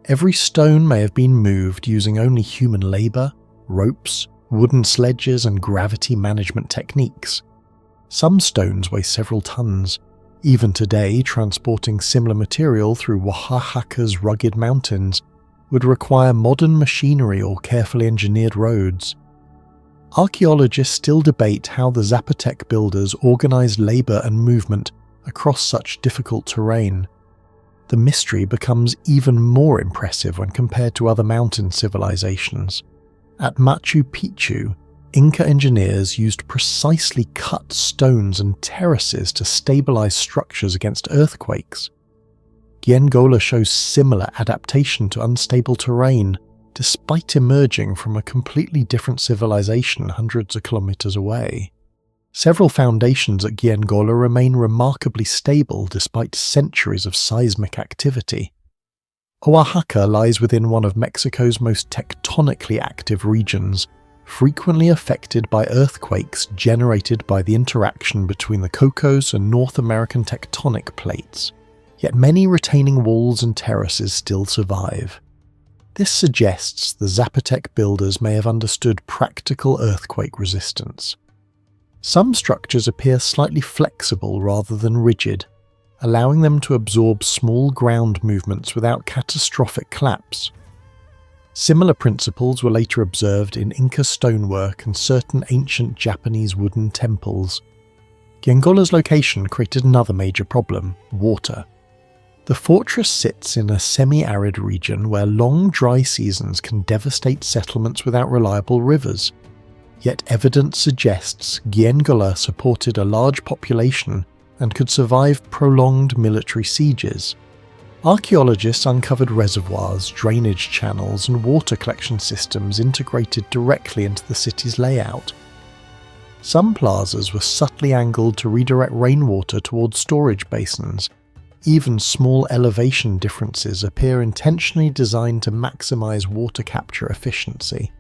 Speaker 1: Every stone may have been moved using only human labour, ropes, wooden sledges and gravity management techniques. Some stones weigh several tons. Even today, transporting similar material through Oaxaca's rugged mountains would require modern machinery or carefully engineered roads. Archaeologists still debate how the Zapotec builders organized labor and movement across such difficult terrain. The mystery becomes even more impressive when compared to other mountain civilizations. At Machu Picchu, Inca engineers used precisely cut stones and terraces to stabilize structures against earthquakes. Guiengola shows similar adaptation to unstable terrain, despite emerging from a completely different civilization hundreds of kilometers away. Several foundations at Guiengola remain remarkably stable despite centuries of seismic activity. Oaxaca lies within one of Mexico's most tectonically active regions, frequently affected by earthquakes generated by the interaction between the Cocos and North American tectonic plates. Yet many retaining walls and terraces still survive. This suggests the Zapotec builders may have understood practical earthquake resistance. Some structures appear slightly flexible rather than rigid, allowing them to absorb small ground movements without catastrophic collapse. Similar principles were later observed in Inca stonework and certain ancient Japanese wooden temples. Guiengola's location created another major problem: water. The fortress sits in a semi-arid region where long dry seasons can devastate settlements without reliable rivers. Yet evidence suggests Guiengola supported a large population and could survive prolonged military sieges. Archaeologists uncovered reservoirs, drainage channels, and water collection systems integrated directly into the city's layout. Some plazas were subtly angled to redirect rainwater towards storage basins. Even small elevation differences appear intentionally designed to maximize water capture efficiency.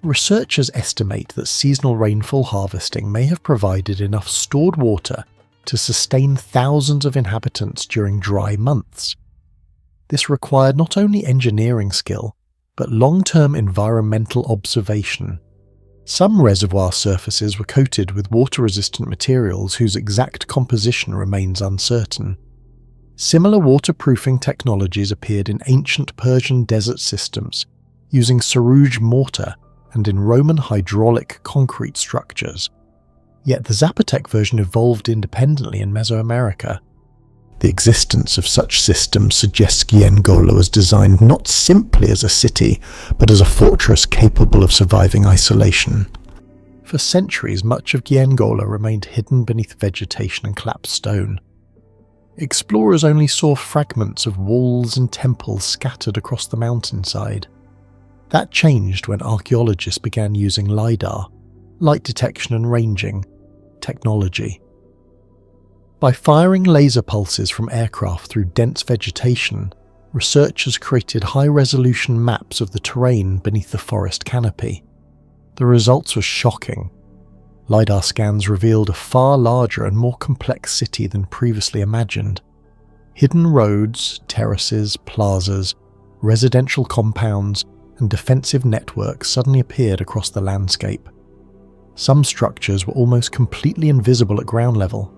Speaker 1: Researchers estimate that seasonal rainfall harvesting may have provided enough stored water to sustain thousands of inhabitants during dry months. This required not only engineering skill, but long-term environmental observation. Some reservoir surfaces were coated with water-resistant materials whose exact composition remains uncertain. Similar waterproofing technologies appeared in ancient Persian desert systems, using sarouge mortar, and in Roman hydraulic concrete structures. Yet the Zapotec version evolved independently in Mesoamerica. The existence of such systems suggests Guiengola was designed not simply as a city, but as a fortress capable of surviving isolation. For centuries, much of Guiengola remained hidden beneath vegetation and collapsed stone. explorers only saw fragments of walls and temples scattered across the mountainside. That changed when archaeologists began using LiDAR, light detection and ranging, technology. By firing laser pulses from aircraft through dense vegetation, researchers created high-resolution maps of the terrain beneath the forest canopy. The results were shocking. LiDAR scans revealed a far larger and more complex city than previously imagined. Hidden roads, terraces, plazas, residential compounds, and defensive networks suddenly appeared across the landscape. Some structures were almost completely invisible at ground level.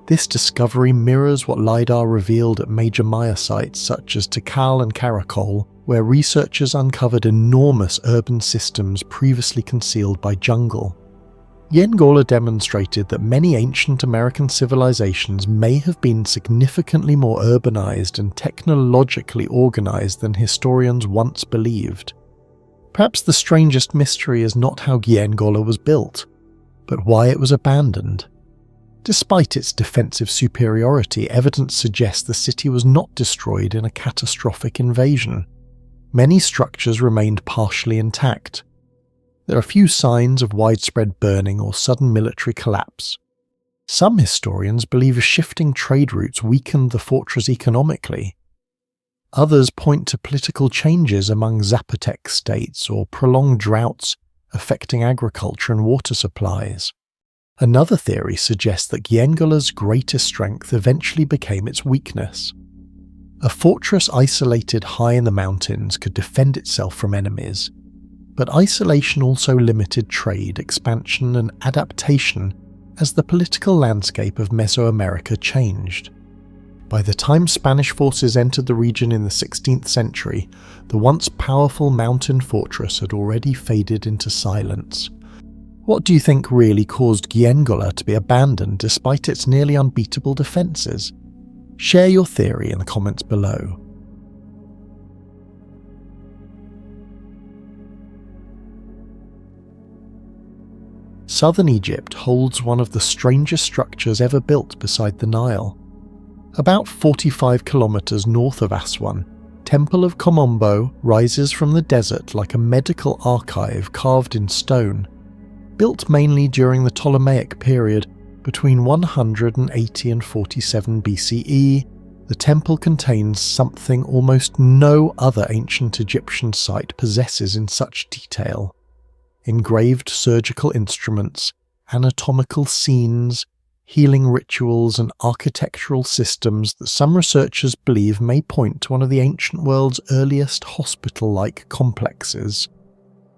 Speaker 1: This discovery mirrors what LiDAR revealed at major Maya sites such as Caral and Caral, where researchers uncovered enormous urban systems previously concealed by jungle. Guiengola demonstrated that many ancient American civilizations may have been significantly more urbanized and technologically organized than historians once believed. Perhaps the strangest mystery is not how Guiengola was built, but why it was abandoned. Despite its defensive superiority, evidence suggests the city was not destroyed in a catastrophic invasion. Many structures remained partially intact. There are few signs of widespread burning or sudden military collapse. Some historians believe shifting trade routes weakened the fortress economically. Others point to political changes among Zapotec states or prolonged droughts affecting agriculture and water supplies. Another theory suggests that Guiengola's greatest strength eventually became its weakness. A fortress isolated high in the mountains could defend itself from enemies, but isolation also limited trade, expansion, and adaptation as the political landscape of Mesoamerica changed. By the time Spanish forces entered the region in the 16th century, the once powerful mountain fortress had already faded into silence. What do you think really caused Guiengola to be abandoned despite its nearly unbeatable defences? Share your theory in the comments below. Southern Egypt holds one of the strangest structures ever built beside the Nile. About 45 kilometers north of Aswan, Temple of Kom Ombo rises from the desert like a medical archive carved in stone. Built mainly during the Ptolemaic period between 180 and 47 BCE, the temple contains something almost no other ancient Egyptian site possesses in such detail. Engraved surgical instruments, anatomical scenes, healing rituals and architectural systems that some researchers believe may point to one of the ancient world's earliest hospital-like complexes.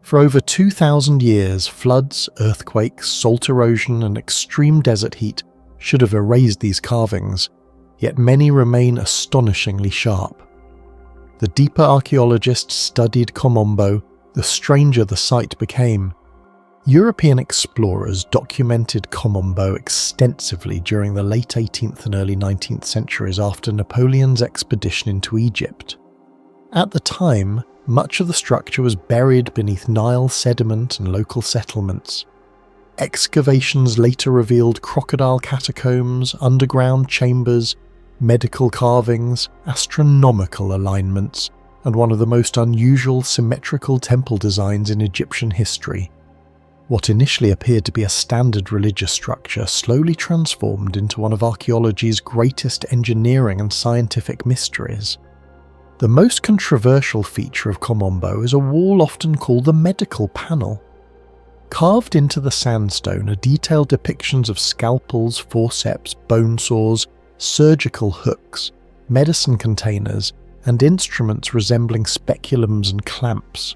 Speaker 1: For over 2,000 years, floods, earthquakes, salt erosion and extreme desert heat should have erased these carvings, yet many remain astonishingly sharp. The deeper archaeologists studied Kom Ombo, the stranger the site became. European explorers documented Kom Ombo extensively during the late 18th and early 19th centuries after Napoleon's expedition into Egypt. At the time, much of the structure was buried beneath Nile sediment and local settlements. Excavations later revealed crocodile catacombs, underground chambers, medical carvings, astronomical alignments, and one of the most unusual symmetrical temple designs in Egyptian history. What initially appeared to be a standard religious structure slowly transformed into one of archaeology's greatest engineering and scientific mysteries. The most controversial feature of Kom Ombo is a wall often called the medical panel. Carved into the sandstone are detailed depictions of scalpels, forceps, bone saws, surgical hooks, medicine containers, and instruments resembling speculums and clamps.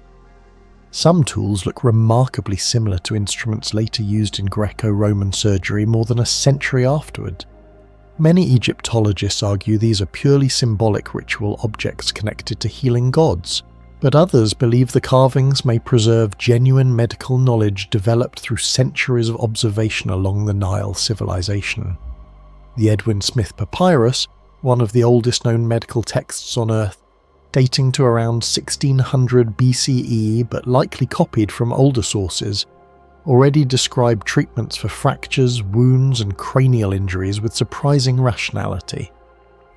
Speaker 1: Some tools look remarkably similar to instruments later used in Greco-Roman surgery more than a century afterward. Many Egyptologists argue these are purely symbolic ritual objects connected to healing gods, but others believe the carvings may preserve genuine medical knowledge developed through centuries of observation along the Nile civilization. The Edwin Smith Papyrus, one of the oldest known medical texts on Earth, dating to around 1600 BCE but likely copied from older sources, already described treatments for fractures, wounds and cranial injuries with surprising rationality.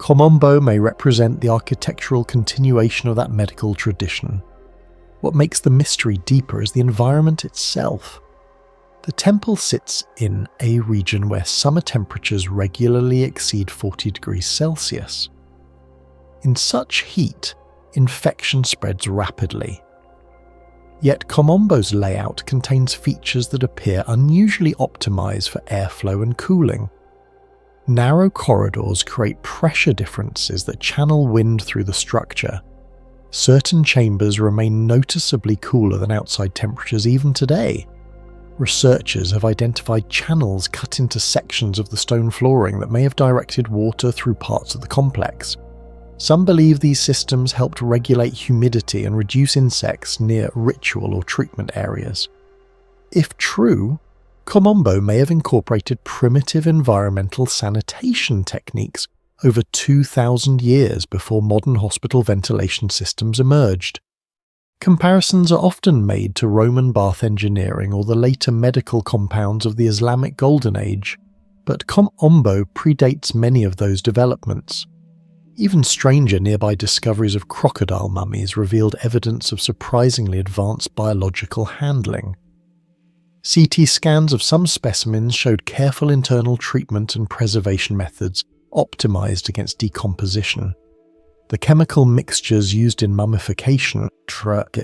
Speaker 1: Kom Ombo may represent the architectural continuation of that medical tradition. What makes the mystery deeper is the environment itself. The temple sits in a region where summer temperatures regularly exceed 40 degrees Celsius. In such heat, infection spreads rapidly. Yet Kom Ombo's layout contains features that appear unusually optimized for airflow and cooling. Narrow corridors create pressure differences that channel wind through the structure. Certain chambers remain noticeably cooler than outside temperatures even today. Researchers have identified channels cut into sections of the stone flooring that may have directed water through parts of the complex. Some believe these systems helped regulate humidity and reduce insects near ritual or treatment areas. If true, Kom Ombo may have incorporated primitive environmental sanitation techniques over 2,000 years before modern hospital ventilation systems emerged. Comparisons are often made to Roman bath engineering or the later medical compounds of the Islamic Golden Age, but Kom Ombo predates many of those developments. Even stranger nearby discoveries of crocodile mummies revealed evidence of surprisingly advanced biological handling. CT scans of some specimens showed careful internal treatment and preservation methods optimized against decomposition. The chemical mixtures used in mummification,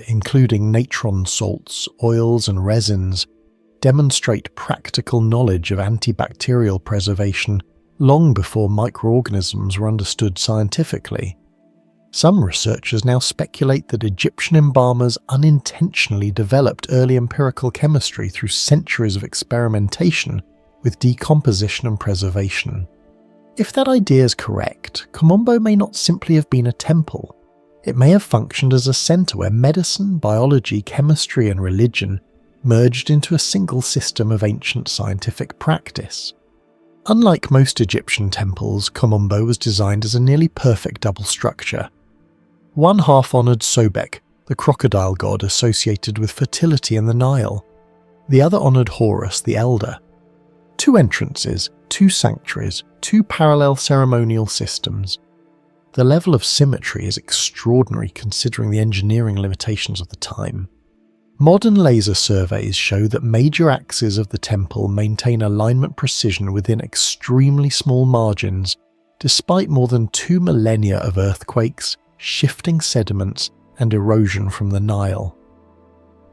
Speaker 1: including natron salts, oils and resins, demonstrate practical knowledge of antibacterial preservation long before microorganisms were understood scientifically. Some researchers now speculate that Egyptian embalmers unintentionally developed early empirical chemistry through centuries of experimentation with decomposition and preservation. If that idea is correct, Kom Ombo may not simply have been a temple. It may have functioned as a centre where medicine, biology, chemistry and religion merged into a single system of ancient scientific practice. Unlike most Egyptian temples, Kom Ombo was designed as a nearly perfect double structure. One half honoured Sobek, the crocodile god associated with fertility in the Nile. The other honoured Horus, the elder. 2 entrances, 2 sanctuaries, 2 parallel ceremonial systems. The level of symmetry is extraordinary considering the engineering limitations of the time. Modern laser surveys show that major axes of the temple maintain alignment precision within extremely small margins, despite more than 2 millennia of earthquakes, shifting sediments, and erosion from the Nile.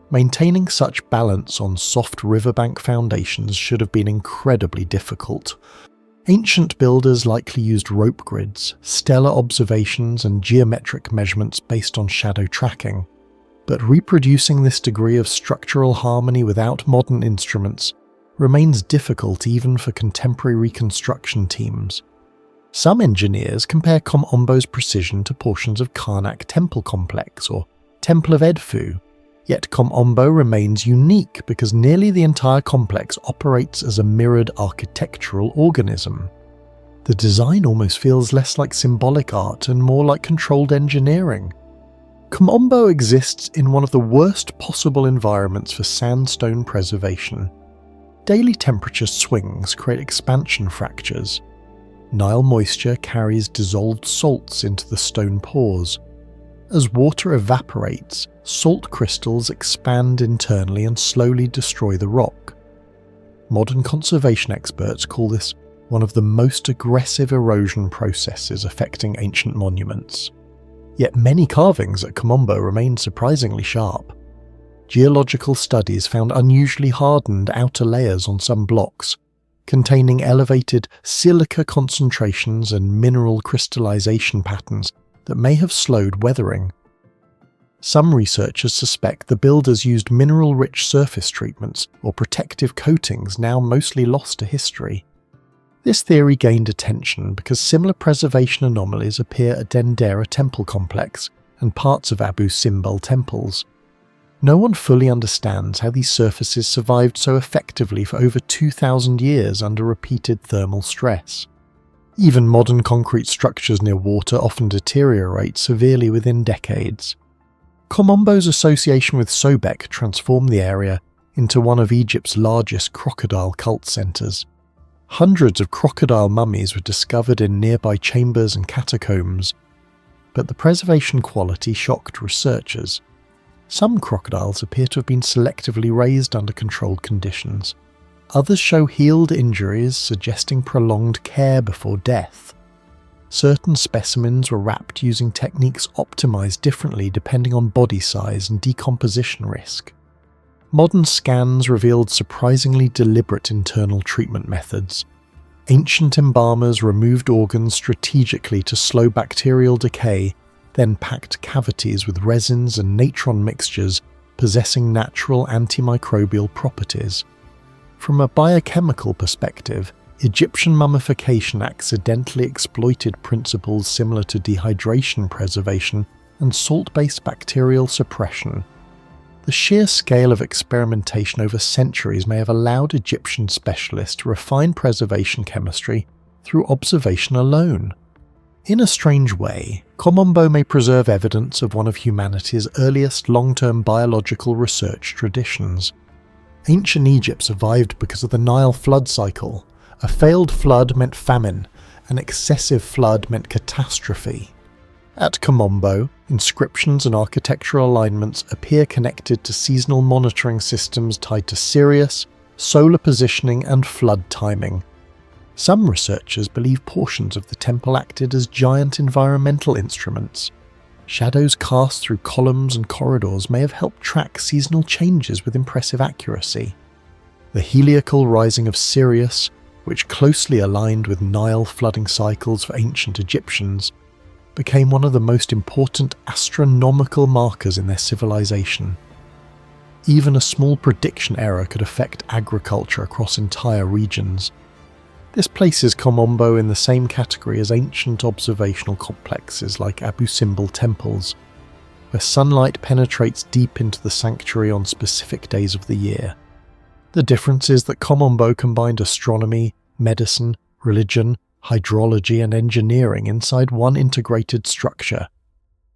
Speaker 1: Maintaining such balance on soft riverbank foundations should have been incredibly difficult. Ancient builders likely used rope grids, stellar observations, and geometric measurements based on shadow tracking. But reproducing this degree of structural harmony without modern instruments remains difficult even for contemporary reconstruction teams. Some engineers compare Kom Ombo's precision to portions of Karnak Temple Complex or Temple of Edfu, yet Kom Ombo remains unique because nearly the entire complex operates as a mirrored architectural organism. The design almost feels less like symbolic art and more like controlled engineering. Kom Ombo exists in one of the worst possible environments for sandstone preservation. Daily temperature swings create expansion fractures. Nile moisture carries dissolved salts into the stone pores. As water evaporates, salt crystals expand internally and slowly destroy the rock. Modern conservation experts call this one of the most aggressive erosion processes affecting ancient monuments. Yet many carvings at Kom Ombo remain surprisingly sharp. Geological studies found unusually hardened outer layers on some blocks, containing elevated silica concentrations and mineral crystallization patterns that may have slowed weathering. Some researchers suspect the builders used mineral-rich surface treatments or protective coatings now mostly lost to history. This theory gained attention because similar preservation anomalies appear at Dendera Temple Complex and parts of Abu Simbel temples. No one fully understands how these surfaces survived so effectively for over 2,000 years under repeated thermal stress. Even modern concrete structures near water often deteriorate severely within decades. Kom Ombo's association with Sobek transformed the area into one of Egypt's largest crocodile cult centres. Hundreds of crocodile mummies were discovered in nearby chambers and catacombs, but the preservation quality shocked researchers. Some crocodiles appear to have been selectively raised under controlled conditions. Others show healed injuries, suggesting prolonged care before death. Certain specimens were wrapped using techniques optimized differently depending on body size and decomposition risk. Modern scans revealed surprisingly deliberate internal treatment methods. Ancient embalmers removed organs strategically to slow bacterial decay, then packed cavities with resins and natron mixtures possessing natural antimicrobial properties. From a biochemical perspective, Egyptian mummification accidentally exploited principles similar to dehydration preservation and salt-based bacterial suppression. The sheer scale of experimentation over centuries may have allowed Egyptian specialists to refine preservation chemistry through observation alone. In a strange way, Kom Ombo may preserve evidence of one of humanity's earliest long-term biological research traditions. Ancient Egypt survived because of the Nile flood cycle. A failed flood meant famine, an excessive flood meant catastrophe. At Kom Ombo, inscriptions and architectural alignments appear connected to seasonal monitoring systems tied to Sirius, solar positioning and flood timing. Some researchers believe portions of the temple acted as giant environmental instruments. Shadows cast through columns and corridors may have helped track seasonal changes with impressive accuracy. The heliacal rising of Sirius, which closely aligned with Nile flooding cycles for ancient Egyptians, became one of the most important astronomical markers in their civilization. Even a small prediction error could affect agriculture across entire regions. This places Kom Ombo in the same category as ancient observational complexes like Abu Simbel temples, where sunlight penetrates deep into the sanctuary on specific days of the year. The difference is that Kom Ombo combined astronomy, medicine, religion, hydrology and engineering inside one integrated structure.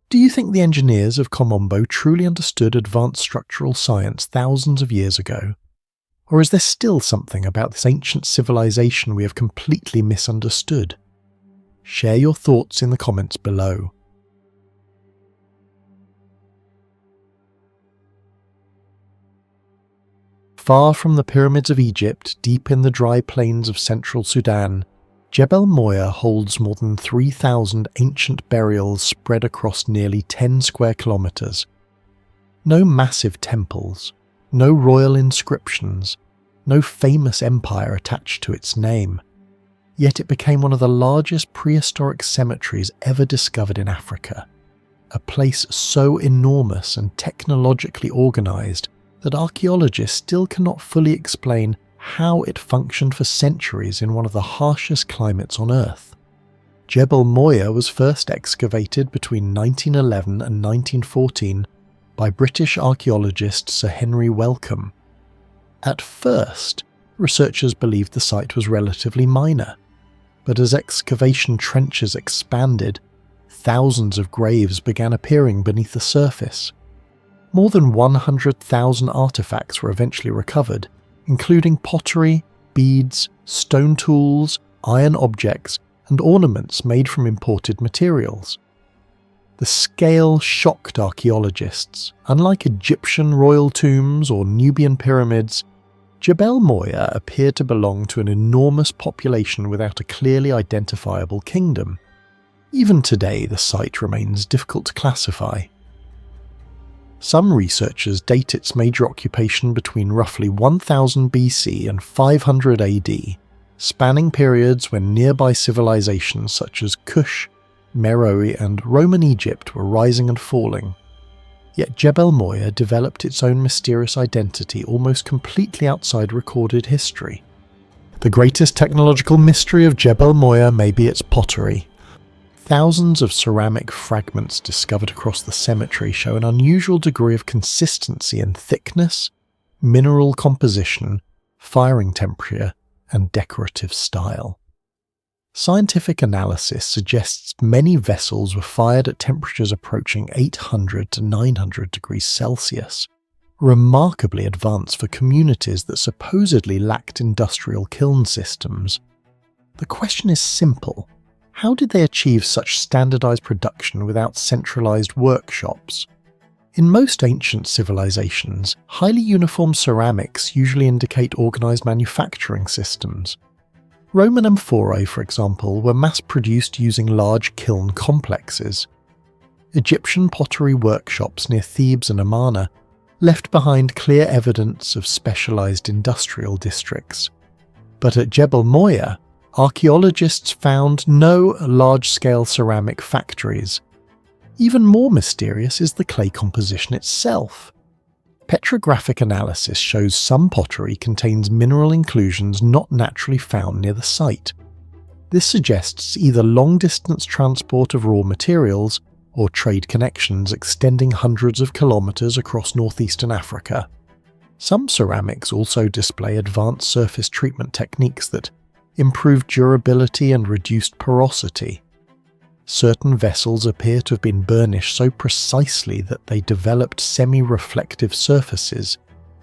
Speaker 1: Do you think the engineers of Kom Ombo truly understood advanced structural science thousands of years ago? Or is there still something about this ancient civilization we have completely misunderstood? Share your thoughts in the comments below. Far from the pyramids of Egypt, deep in the dry plains of central Sudan, Jebel Moya holds more than 3,000 ancient burials spread across nearly 10 square kilometers. No massive temples, no royal inscriptions, no famous empire attached to its name. Yet it became one of the largest prehistoric cemeteries ever discovered in Africa. A place so enormous and technologically organized that archaeologists still cannot fully explain how it functioned for centuries in one of the harshest climates on Earth. Jebel Moya was first excavated between 1911 and 1914 by British archaeologist Sir Henry Wellcome. At first, researchers believed the site was relatively minor, but as excavation trenches expanded, thousands of graves began appearing beneath the surface. More than 100,000 artifacts were eventually recovered, including pottery, beads, stone tools, iron objects, and ornaments made from imported materials. The scale shocked archaeologists. Unlike Egyptian royal tombs or Nubian pyramids, Jebel Moya appeared to belong to an enormous population without a clearly identifiable kingdom. Even today, the site remains difficult to classify. Some researchers date its major occupation between roughly 1000 BC and 500 AD, spanning periods when nearby civilizations such as Kush, Meroe and Roman Egypt were rising and falling. Yet Jebel Moya developed its own mysterious identity almost completely outside recorded history. The greatest technological mystery of Jebel Moya may be its pottery. Thousands of ceramic fragments discovered across the cemetery show an unusual degree of consistency in thickness, mineral composition, firing temperature, and decorative style. Scientific analysis suggests many vessels were fired at temperatures approaching 800 to 900 degrees Celsius, remarkably advanced for communities that supposedly lacked industrial kiln systems. The question is simple. How did they achieve such standardized production without centralized workshops? In most ancient civilizations, highly uniform ceramics usually indicate organized manufacturing systems. Roman amphorae, for example, were mass-produced using large kiln complexes. Egyptian pottery workshops near Thebes and Amarna left behind clear evidence of specialized industrial districts. But at Jebel Moya, archaeologists found no large-scale ceramic factories. Even more mysterious is the clay composition itself. Petrographic analysis shows some pottery contains mineral inclusions not naturally found near the site. This suggests either long-distance transport of raw materials or trade connections extending hundreds of kilometers across northeastern Africa. Some ceramics also display advanced surface treatment techniques that improve durability and reduced porosity. Certain vessels appear to have been burnished so precisely that they developed semi-reflective surfaces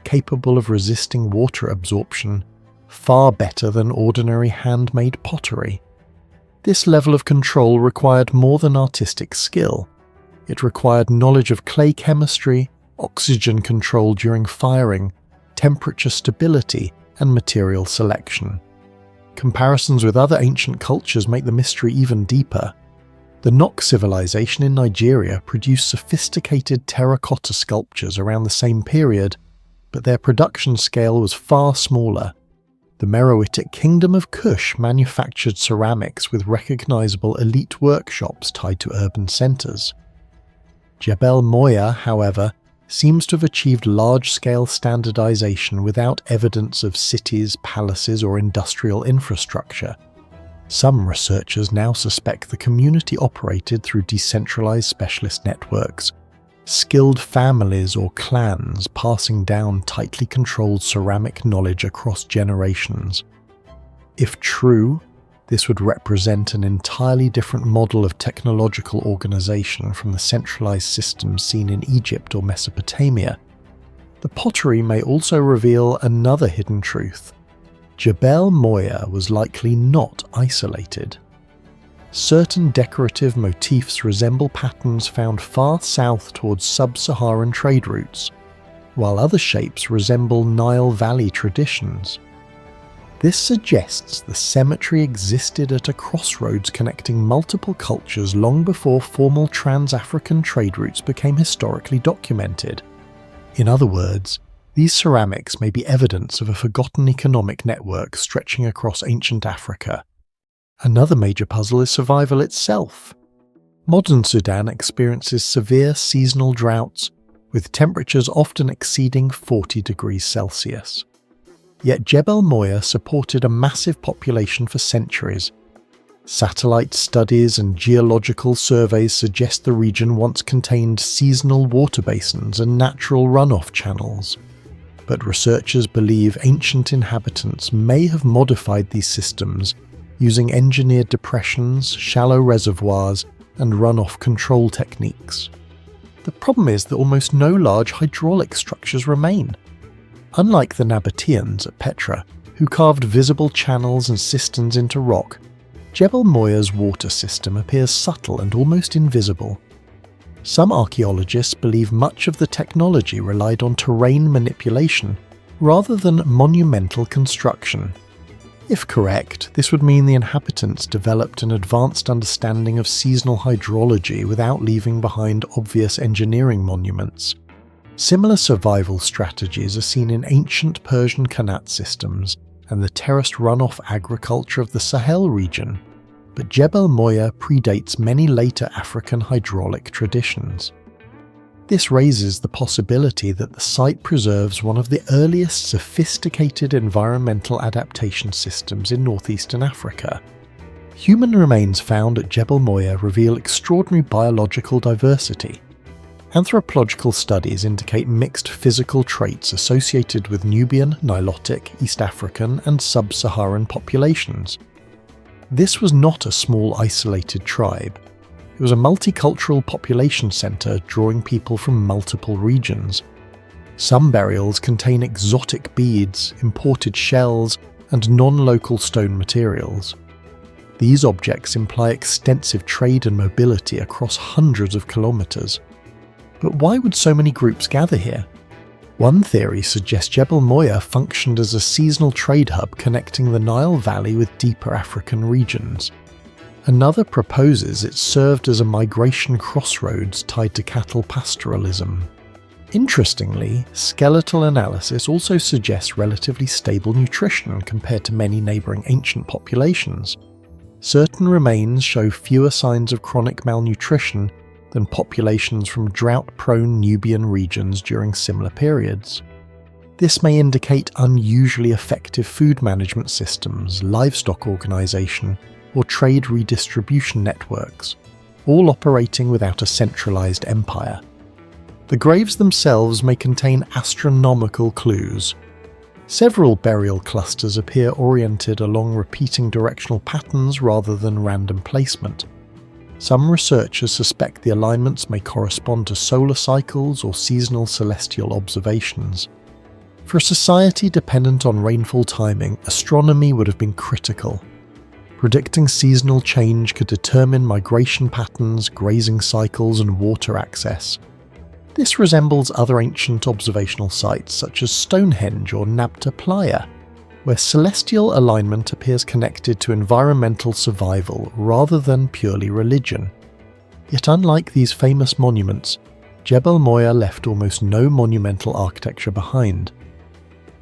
Speaker 1: capable of resisting water absorption far better than ordinary handmade pottery. This level of control required more than artistic skill. It required knowledge of clay chemistry, oxygen control during firing, temperature stability, and material selection. Comparisons with other ancient cultures make the mystery even deeper. The Nok civilization in Nigeria produced sophisticated terracotta sculptures around the same period, but their production scale was far smaller. The Meroitic kingdom of Kush manufactured ceramics with recognizable elite workshops tied to urban centers. Jebel Moya, however, seems to have achieved large-scale standardization without evidence of cities, palaces, or industrial infrastructure. Some researchers now suspect the community operated through decentralized specialist networks, skilled families or clans passing down tightly controlled ceramic knowledge across generations. If true, this would represent an entirely different model of technological organization from the centralized systems seen in Egypt or Mesopotamia. The pottery may also reveal another hidden truth. Jebel Moya was likely not isolated. Certain decorative motifs resemble patterns found far south towards sub-Saharan trade routes, while other shapes resemble Nile Valley traditions. This suggests the cemetery existed at a crossroads connecting multiple cultures long before formal trans-African trade routes became historically documented. In other words, these ceramics may be evidence of a forgotten economic network stretching across ancient Africa. Another major puzzle is survival itself. Modern Sudan experiences severe seasonal droughts, with temperatures often exceeding 40 degrees Celsius. Yet Jebel Moya supported a massive population for centuries. Satellite studies and geological surveys suggest the region once contained seasonal water basins and natural runoff channels. But researchers believe ancient inhabitants may have modified these systems using engineered depressions, shallow reservoirs, and runoff control techniques. The problem is that almost no large hydraulic structures remain. Unlike the Nabateans at Petra, who carved visible channels and cisterns into rock, Jebel Moya's water system appears subtle and almost invisible. Some archaeologists believe much of the technology relied on terrain manipulation rather than monumental construction. If correct, this would mean the inhabitants developed an advanced understanding of seasonal hydrology without leaving behind obvious engineering monuments. Similar survival strategies are seen in ancient Persian Qanat systems and the terraced runoff agriculture of the Sahel region, but Jebel Moya predates many later African hydraulic traditions. This raises the possibility that the site preserves one of the earliest sophisticated environmental adaptation systems in northeastern Africa. Human remains found at Jebel Moya reveal extraordinary biological diversity. Anthropological studies indicate mixed physical traits associated with Nubian, Nilotic, East African, and sub-Saharan populations. This was not a small isolated tribe. It was a multicultural population centre drawing people from multiple regions. Some burials contain exotic beads, imported shells, and non-local stone materials. These objects imply extensive trade and mobility across hundreds of kilometers. But why would so many groups gather here? One theory suggests Jebel Moya functioned as a seasonal trade hub connecting the Nile Valley with deeper African regions. Another proposes it served as a migration crossroads tied to cattle pastoralism. Interestingly, skeletal analysis also suggests relatively stable nutrition compared to many neighbouring ancient populations. Certain remains show fewer signs of chronic malnutrition than populations from drought-prone Nubian regions during similar periods. This may indicate unusually effective food management systems, livestock organisation, or trade redistribution networks, all operating without a centralised empire. The graves themselves may contain astronomical clues. Several burial clusters appear oriented along repeating directional patterns rather than random placement. Some researchers suspect the alignments may correspond to solar cycles or seasonal celestial observations. For a society dependent on rainfall timing, astronomy would have been critical. Predicting seasonal change could determine migration patterns, grazing cycles, and water access. This resembles other ancient observational sites such as Stonehenge or Nabta Playa, where celestial alignment appears connected to environmental survival rather than purely religion. Yet unlike these famous monuments, Jebel Moya left almost no monumental architecture behind.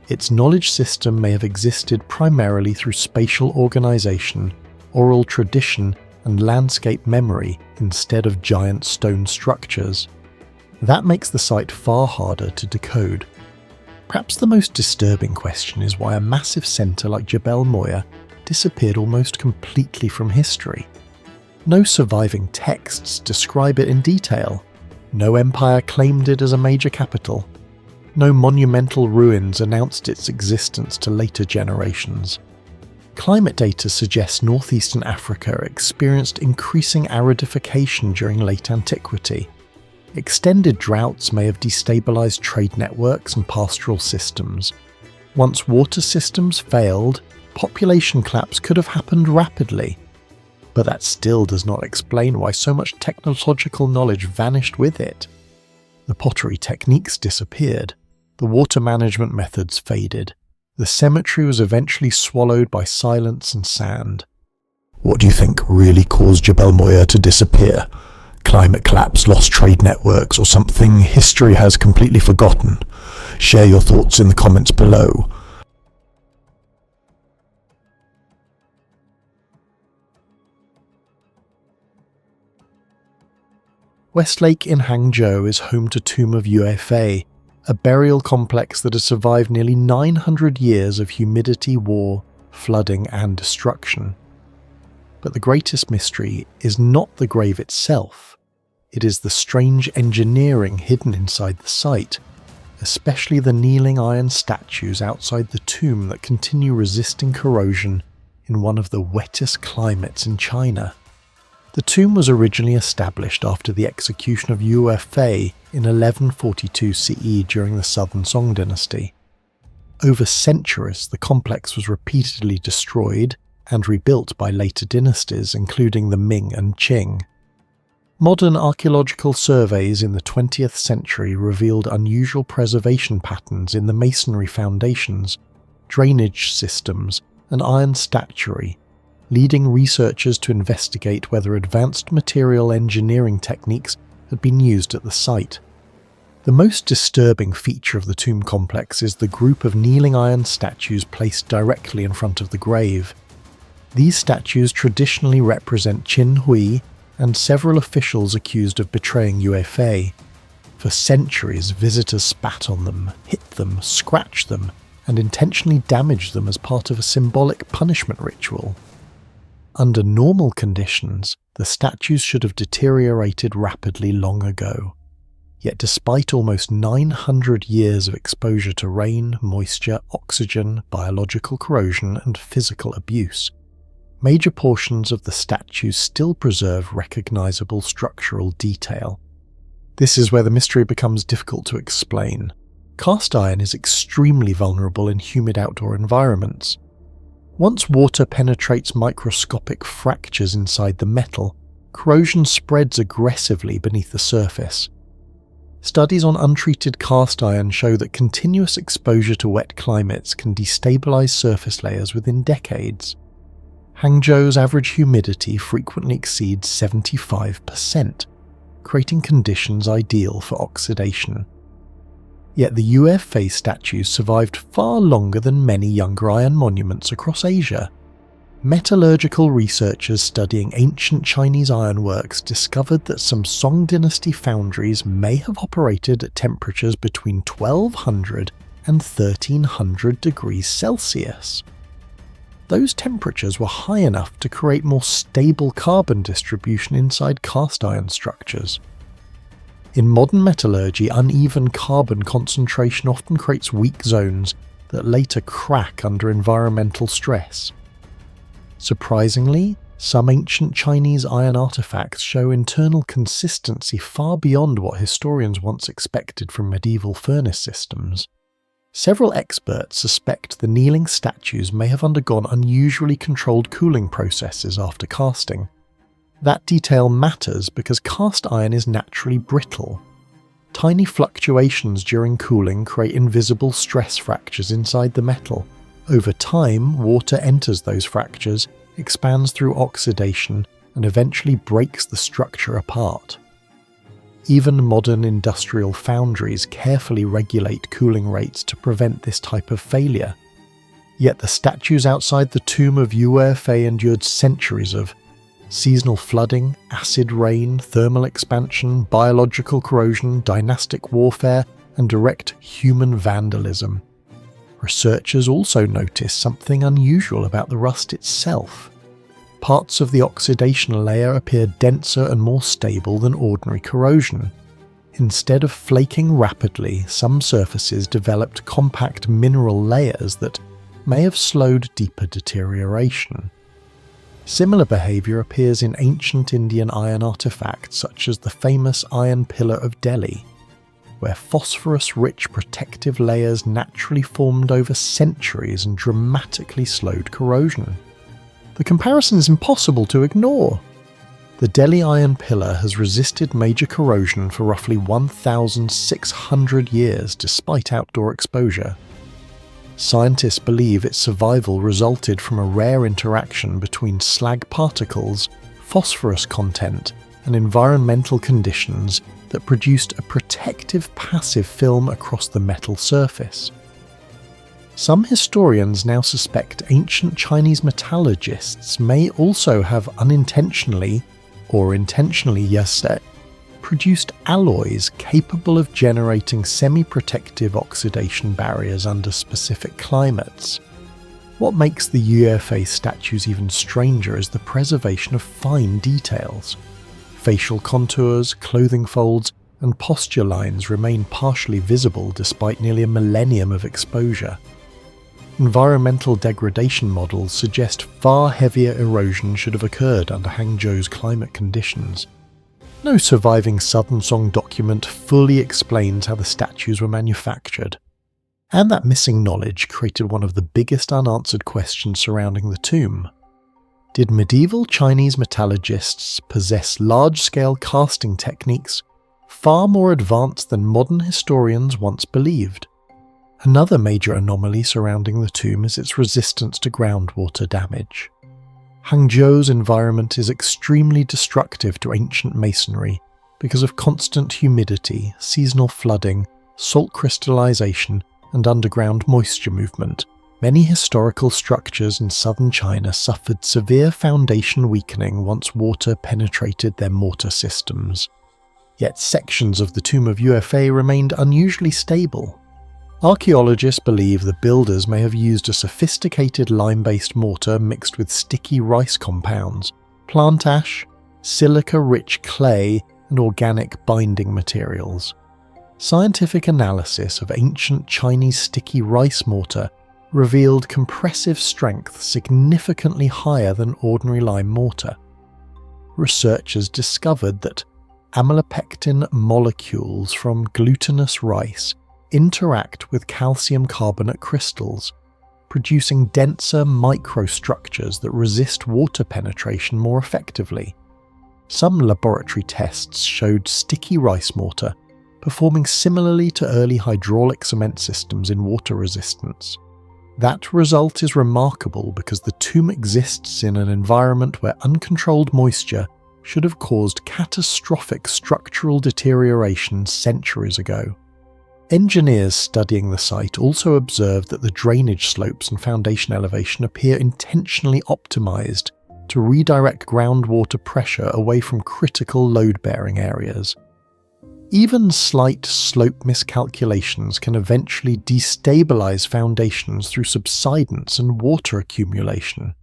Speaker 1: Its knowledge system may have existed primarily through spatial organisation, oral tradition, and landscape memory instead of giant stone structures. That makes the site far harder to decode. Perhaps the most disturbing question is why a massive centre like Jebel Moya disappeared almost completely from history. No surviving texts describe it in detail. No empire claimed it as a major capital. No monumental ruins announced its existence to later generations. Climate data suggests northeastern Africa experienced increasing aridification during late antiquity. Extended droughts may have destabilized trade networks and pastoral systems. Once water systems failed, population collapse could have happened rapidly. But that still does not explain why so much technological knowledge vanished with it. The pottery techniques disappeared. The water management methods faded. The cemetery was eventually swallowed by silence and sand. What do you think really caused Jebel Moya to disappear? Climate collapse, lost trade networks, or something history has completely forgotten? Share your thoughts in the comments below. Westlake in Hangzhou is home to Tomb of Yuefei, a burial complex that has survived nearly 900 years of humidity, war, flooding, and destruction. But the greatest mystery is not the grave itself. It is the strange engineering hidden inside the site, especially the kneeling iron statues outside the tomb that continue resisting corrosion in one of the wettest climates in China. The tomb was originally established after the execution of Yuefei in 1142 CE during the Southern Song Dynasty. Over centuries, the complex was repeatedly destroyed and rebuilt by later dynasties, including the Ming and Qing. Modern archaeological surveys in the 20th century revealed unusual preservation patterns in the masonry foundations, drainage systems, and iron statuary, leading researchers to investigate whether advanced material engineering techniques had been used at the site. The most disturbing feature of the tomb complex is the group of kneeling iron statues placed directly in front of the grave. These statues traditionally represent Qin Hui and several officials accused of betraying Yuefei. For centuries, visitors spat on them, hit them, scratched them, and intentionally damaged them as part of a symbolic punishment ritual. Under normal conditions, the statues should have deteriorated rapidly long ago. Yet despite almost 900 years of exposure to rain, moisture, oxygen, biological corrosion, and physical abuse, major portions of the statues still preserve recognizable structural detail. This is where the mystery becomes difficult to explain. Cast iron is extremely vulnerable in humid outdoor environments. Once water penetrates microscopic fractures inside the metal, corrosion spreads aggressively beneath the surface. Studies on untreated cast iron show that continuous exposure to wet climates can destabilize surface layers within decades. Hangzhou's average humidity frequently exceeds 75%, creating conditions ideal for oxidation. Yet the UFA statues survived far longer than many younger iron monuments across Asia. Metallurgical researchers studying ancient Chinese ironworks discovered that some Song Dynasty foundries may have operated at temperatures between 1200 and 1300 degrees Celsius. Those temperatures were high enough to create more stable carbon distribution inside cast iron structures. In modern metallurgy, uneven carbon concentration often creates weak zones that later crack under environmental stress. Surprisingly, some ancient Chinese iron artifacts show internal consistency far beyond what historians once expected from medieval furnace systems. Several experts suspect the kneeling statues may have undergone unusually controlled cooling processes after casting. That detail matters because cast iron is naturally brittle. Tiny fluctuations during cooling create invisible stress fractures inside the metal. Over time, water enters those fractures, expands through oxidation, and eventually breaks the structure apart. Even modern industrial foundries carefully regulate cooling rates to prevent this type of failure. Yet the statues outside the tomb of Yuefei endured centuries of seasonal flooding, acid rain, thermal expansion, biological corrosion, dynastic warfare, and direct human vandalism. Researchers also noticed something unusual about the rust itself. Parts of the oxidation layer appear denser and more stable than ordinary corrosion. Instead of flaking rapidly, some surfaces developed compact mineral layers that may have slowed deeper deterioration. Similar behaviour appears in ancient Indian iron artefacts such as the famous Iron Pillar of Delhi, where phosphorus-rich protective layers naturally formed over centuries and dramatically slowed corrosion. The comparison is impossible to ignore. The Delhi Iron Pillar has resisted major corrosion for roughly 1,600 years despite outdoor exposure. Scientists believe its survival resulted from a rare interaction between slag particles, phosphorus content, and environmental conditions that produced a protective passive film across the metal surface. Some historians now suspect ancient Chinese metallurgists may also have unintentionally, or intentionally produced alloys capable of generating semi-protective oxidation barriers under specific climates. What makes the UFA statues even stranger is the preservation of fine details. Facial contours, clothing folds, and posture lines remain partially visible despite nearly a millennium of exposure. Environmental degradation models suggest far heavier erosion should have occurred under Hangzhou's climate conditions. No surviving Southern Song document fully explains how the statues were manufactured, and that missing knowledge created one of the biggest unanswered questions surrounding the tomb. Did medieval Chinese metallurgists possess large-scale casting techniques far more advanced than modern historians once believed? Another major anomaly surrounding the tomb is its resistance to groundwater damage. Hangzhou's environment is extremely destructive to ancient masonry because of constant humidity, seasonal flooding, salt crystallization, and underground moisture movement. Many historical structures in southern China suffered severe foundation weakening once water penetrated their mortar systems. Yet sections of the tomb of UFA remained unusually stable. Archaeologists believe the builders may have used a sophisticated lime-based mortar mixed with sticky rice compounds, plant ash, silica-rich clay, and organic binding materials. Scientific analysis of ancient Chinese sticky rice mortar revealed compressive strength significantly higher than ordinary lime mortar. Researchers discovered that amylopectin molecules from glutinous rice interact with calcium carbonate crystals, producing denser microstructures that resist water penetration more effectively. Some laboratory tests showed sticky rice mortar performing similarly to early hydraulic cement systems in water resistance. That result is remarkable because the tomb exists in an environment where uncontrolled moisture should have caused catastrophic structural deterioration centuries ago. Engineers studying the site also observed that the drainage slopes and foundation elevation appear intentionally optimized to redirect groundwater pressure away from critical load-bearing areas. Even slight slope miscalculations can eventually destabilize foundations through subsidence and water accumulation.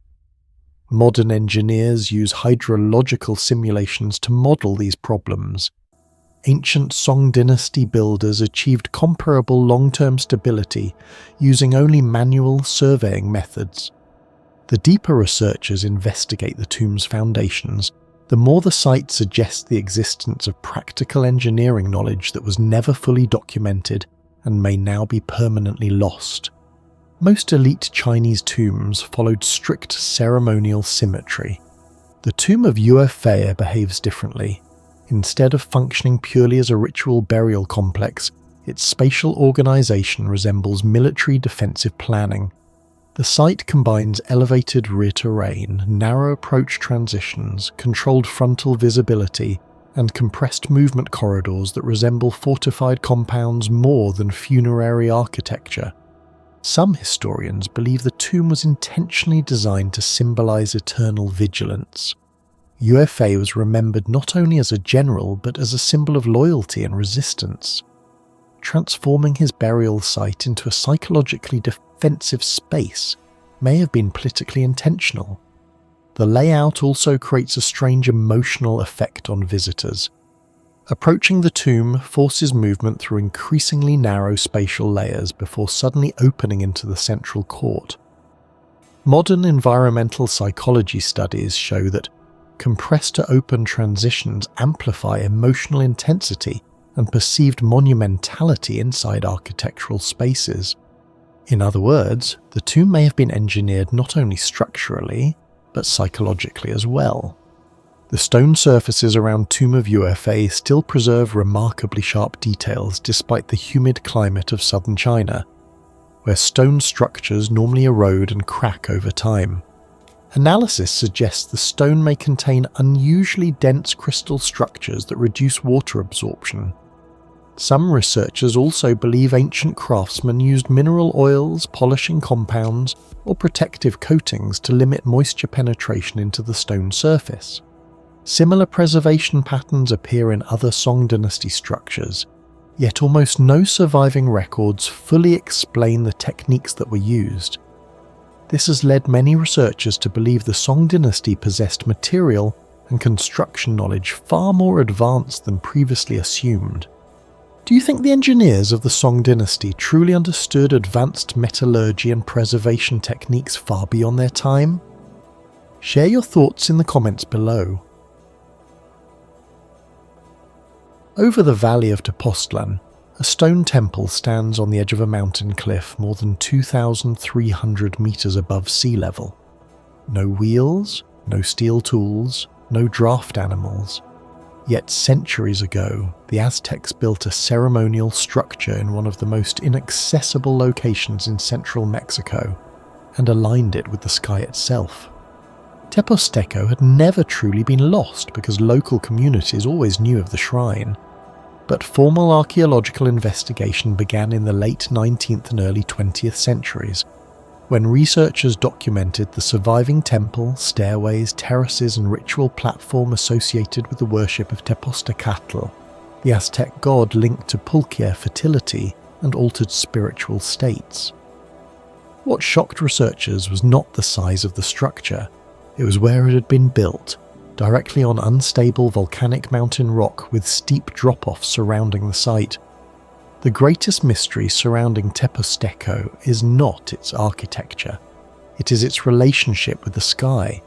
Speaker 1: Modern engineers use hydrological simulations to model these problems. Ancient Song Dynasty builders achieved comparable long-term stability using only manual surveying methods. The deeper researchers investigate the tomb's foundations, the more the site suggests the existence of practical engineering knowledge that was never fully documented and may now be permanently lost. Most elite Chinese tombs followed strict ceremonial symmetry. The tomb of Vihear behaves differently. Instead of functioning purely as a ritual burial complex, its spatial organization resembles military defensive planning. The site combines elevated rear terrain, narrow approach transitions, controlled frontal visibility, and compressed movement corridors that resemble fortified compounds more than funerary architecture. Some historians believe the tomb was intentionally designed to symbolize eternal vigilance. Vihear was remembered not only as a general but as a symbol of loyalty and resistance. Transforming his burial site into a psychologically defensive space may have been politically intentional. The layout also creates a strange emotional effect on visitors. Approaching the tomb forces movement through increasingly narrow spatial layers before suddenly opening into the central court. Modern environmental psychology studies show that compressed to open transitions amplify emotional intensity and perceived monumentality inside architectural spaces. In other words, the tomb may have been engineered not only structurally, but psychologically as well. The stone surfaces around Tomb of Vihear still preserve remarkably sharp details despite the humid climate of southern China, where stone structures normally erode and crack over time. Analysis suggests the stone may contain unusually dense crystal structures that reduce water absorption. Some researchers also believe ancient craftsmen used mineral oils, polishing compounds, or protective coatings to limit moisture penetration into the stone surface. Similar preservation patterns appear in other Song Dynasty structures, yet almost no surviving records fully explain the techniques that were used. This has led many researchers to believe the Song Dynasty possessed material and construction knowledge far more advanced than previously assumed. Do you think the engineers of the Song Dynasty truly understood advanced metallurgy and preservation techniques far beyond their time? Share your thoughts in the comments below. Over the valley of Tepoztlán, a stone temple stands on the edge of a mountain cliff more than 2,300 meters above sea level. No wheels, no steel tools, no draft animals. Yet centuries ago, the Aztecs built a ceremonial structure in one of the most inaccessible locations in central Mexico and aligned it with the sky itself. Tepoztlán had never truly been lost because local communities always knew of the shrine. But formal archaeological investigation began in the late 19th and early 20th centuries, when researchers documented the surviving temple, stairways, terraces and ritual platform associated with the worship of Tepoztlán, the Aztec god linked to Pulquia fertility and altered spiritual states. What shocked researchers was not the size of the structure, it was where it had been built, directly on unstable volcanic mountain rock with steep drop-offs surrounding the site. The greatest mystery surrounding Tepoztlán is not its architecture, it is its relationship with the sky.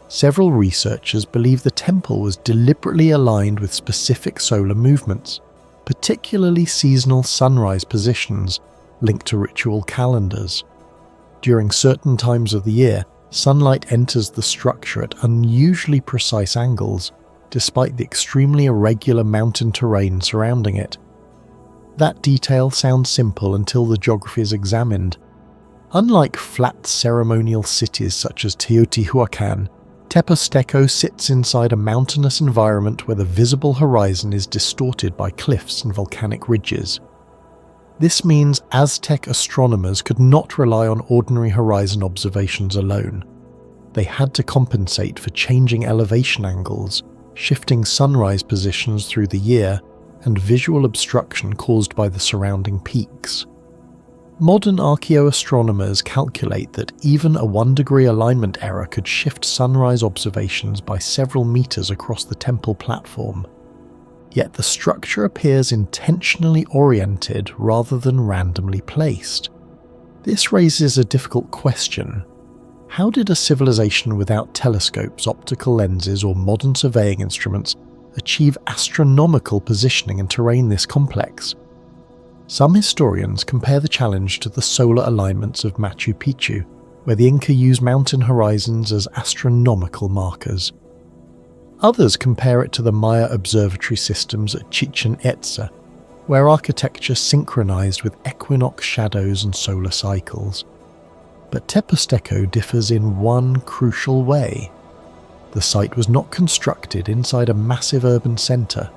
Speaker 1: Several researchers believe the temple was deliberately aligned with specific solar movements, particularly seasonal sunrise positions linked to ritual calendars. During certain times of the year, sunlight enters the structure at unusually precise angles, despite the extremely irregular mountain terrain surrounding it. That detail sounds simple until the geography is examined. Unlike flat ceremonial cities such as Teotihuacan, Tepoztlán sits inside a mountainous environment where the visible horizon is distorted by cliffs and volcanic ridges. This means Aztec astronomers could not rely on ordinary horizon observations alone. They had to compensate for changing elevation angles, shifting sunrise positions through the year, and visual obstruction caused by the surrounding peaks. Modern archaeoastronomers calculate that even a 1-degree alignment error could shift sunrise observations by several meters across the temple platform. Yet the structure appears intentionally oriented rather than randomly placed. This raises a difficult question. How did a civilization without telescopes, optical lenses, or modern surveying instruments achieve astronomical positioning and terrain this complex? Some historians compare the challenge to the solar alignments of Machu Picchu, where the Inca used mountain horizons as astronomical markers. Others compare it to the Maya observatory systems at Chichen Itza, where architecture synchronized with equinox shadows and solar cycles. But Tepoztlán differs in one crucial way. The site was not constructed inside a massive urban center.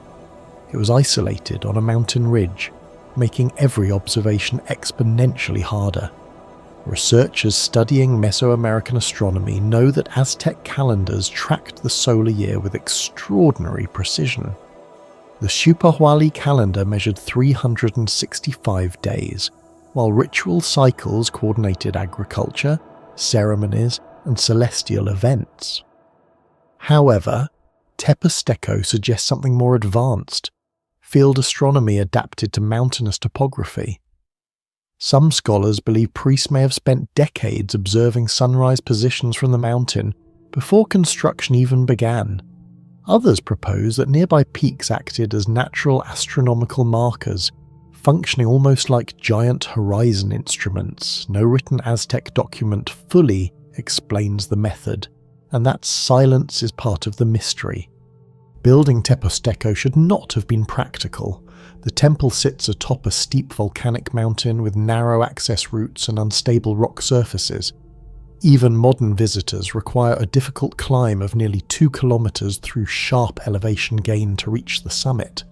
Speaker 1: It was isolated on a mountain ridge, making every observation exponentially harder. Researchers studying Mesoamerican astronomy know that Aztec calendars tracked the solar year with extraordinary precision. The Xiuhpohualli calendar measured 365 days, while ritual cycles coordinated agriculture, ceremonies, and celestial events. However, Tepoztlán suggests something more advanced: field astronomy adapted to mountainous topography. Some scholars believe priests may have spent decades observing sunrise positions from the mountain before construction even began. Others propose that nearby peaks acted as natural astronomical markers, functioning almost like giant horizon instruments. No written Aztec document fully explains the method, and that silence is part of the mystery. Building Tepoztlán should not have been practical. The temple sits atop a steep volcanic mountain with narrow access routes and unstable rock surfaces. Even modern visitors require a difficult climb of nearly 2 kilometers through sharp elevation gain to reach the summit.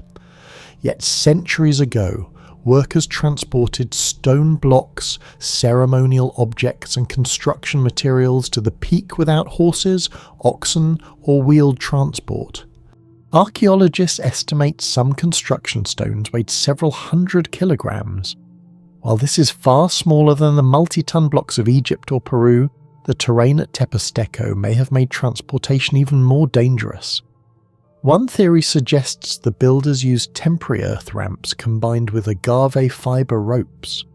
Speaker 1: Yet centuries ago, workers transported stone blocks, ceremonial objects, and construction materials to the peak without horses, oxen, or wheeled transport. Archaeologists estimate some construction stones weighed several hundred kilograms. While this is far smaller than the multi-ton blocks of Egypt or Peru, the terrain at Tepoztlán may have made transportation even more dangerous. One theory suggests the builders used temporary earth ramps combined with agave fiber ropes.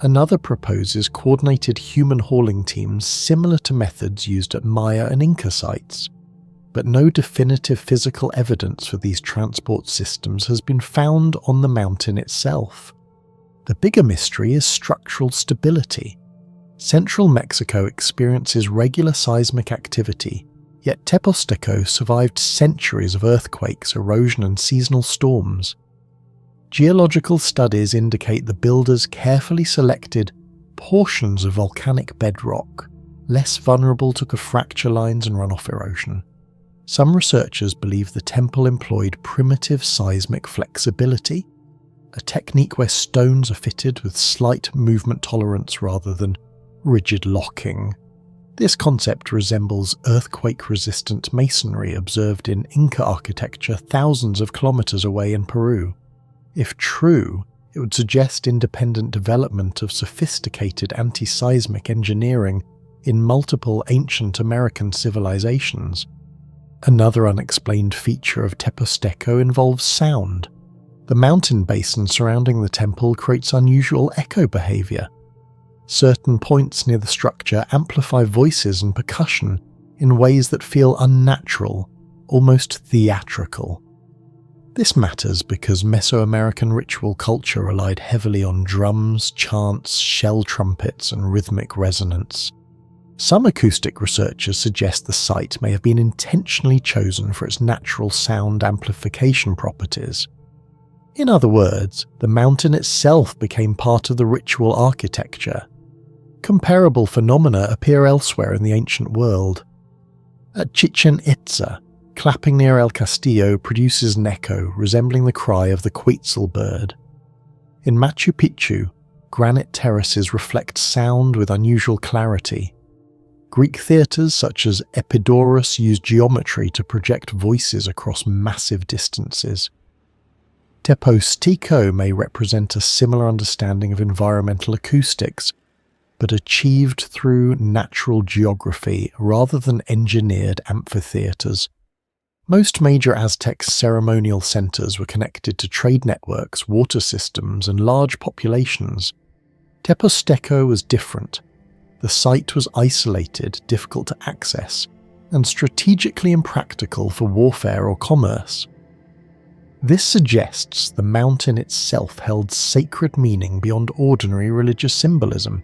Speaker 1: Another proposes coordinated human hauling teams similar to methods used at Maya and Inca sites. But no definitive physical evidence for these transport systems has been found on the mountain itself. The bigger mystery is structural stability. Central Mexico experiences regular seismic activity, yet Tepoztlán survived centuries of earthquakes, erosion, and seasonal storms. Geological studies indicate the builders carefully selected portions of volcanic bedrock, less vulnerable to fracture lines and runoff erosion. Some researchers believe the temple employed primitive seismic flexibility, a technique where stones are fitted with slight movement tolerance rather than rigid locking. This concept resembles earthquake-resistant masonry observed in Inca architecture thousands of kilometers away in Peru. If true, it would suggest independent development of sophisticated anti-seismic engineering in multiple ancient American civilizations. Another unexplained feature of Tepoztlán involves sound. The mountain basin surrounding the temple creates unusual echo behavior. Certain points near the structure amplify voices and percussion in ways that feel unnatural, almost theatrical. This matters because Mesoamerican ritual culture relied heavily on drums, chants, shell trumpets, and rhythmic resonance. Some acoustic researchers suggest the site may have been intentionally chosen for its natural sound amplification properties. In other words, the mountain itself became part of the ritual architecture. Comparable phenomena appear elsewhere in the ancient world. At Chichen Itza, clapping near El Castillo produces an echo resembling the cry of the Quetzal bird. In Machu Picchu, granite terraces reflect sound with unusual clarity. Greek theatres such as Epidaurus use geometry to project voices across massive distances. Tepoztlán may represent a similar understanding of environmental acoustics, but achieved through natural geography rather than engineered amphitheatres. Most major Aztec ceremonial centres were connected to trade networks, water systems, and large populations. Tepoztlán was different. The site was isolated, difficult to access, and strategically impractical for warfare or commerce. This suggests the mountain itself held sacred meaning beyond ordinary religious symbolism.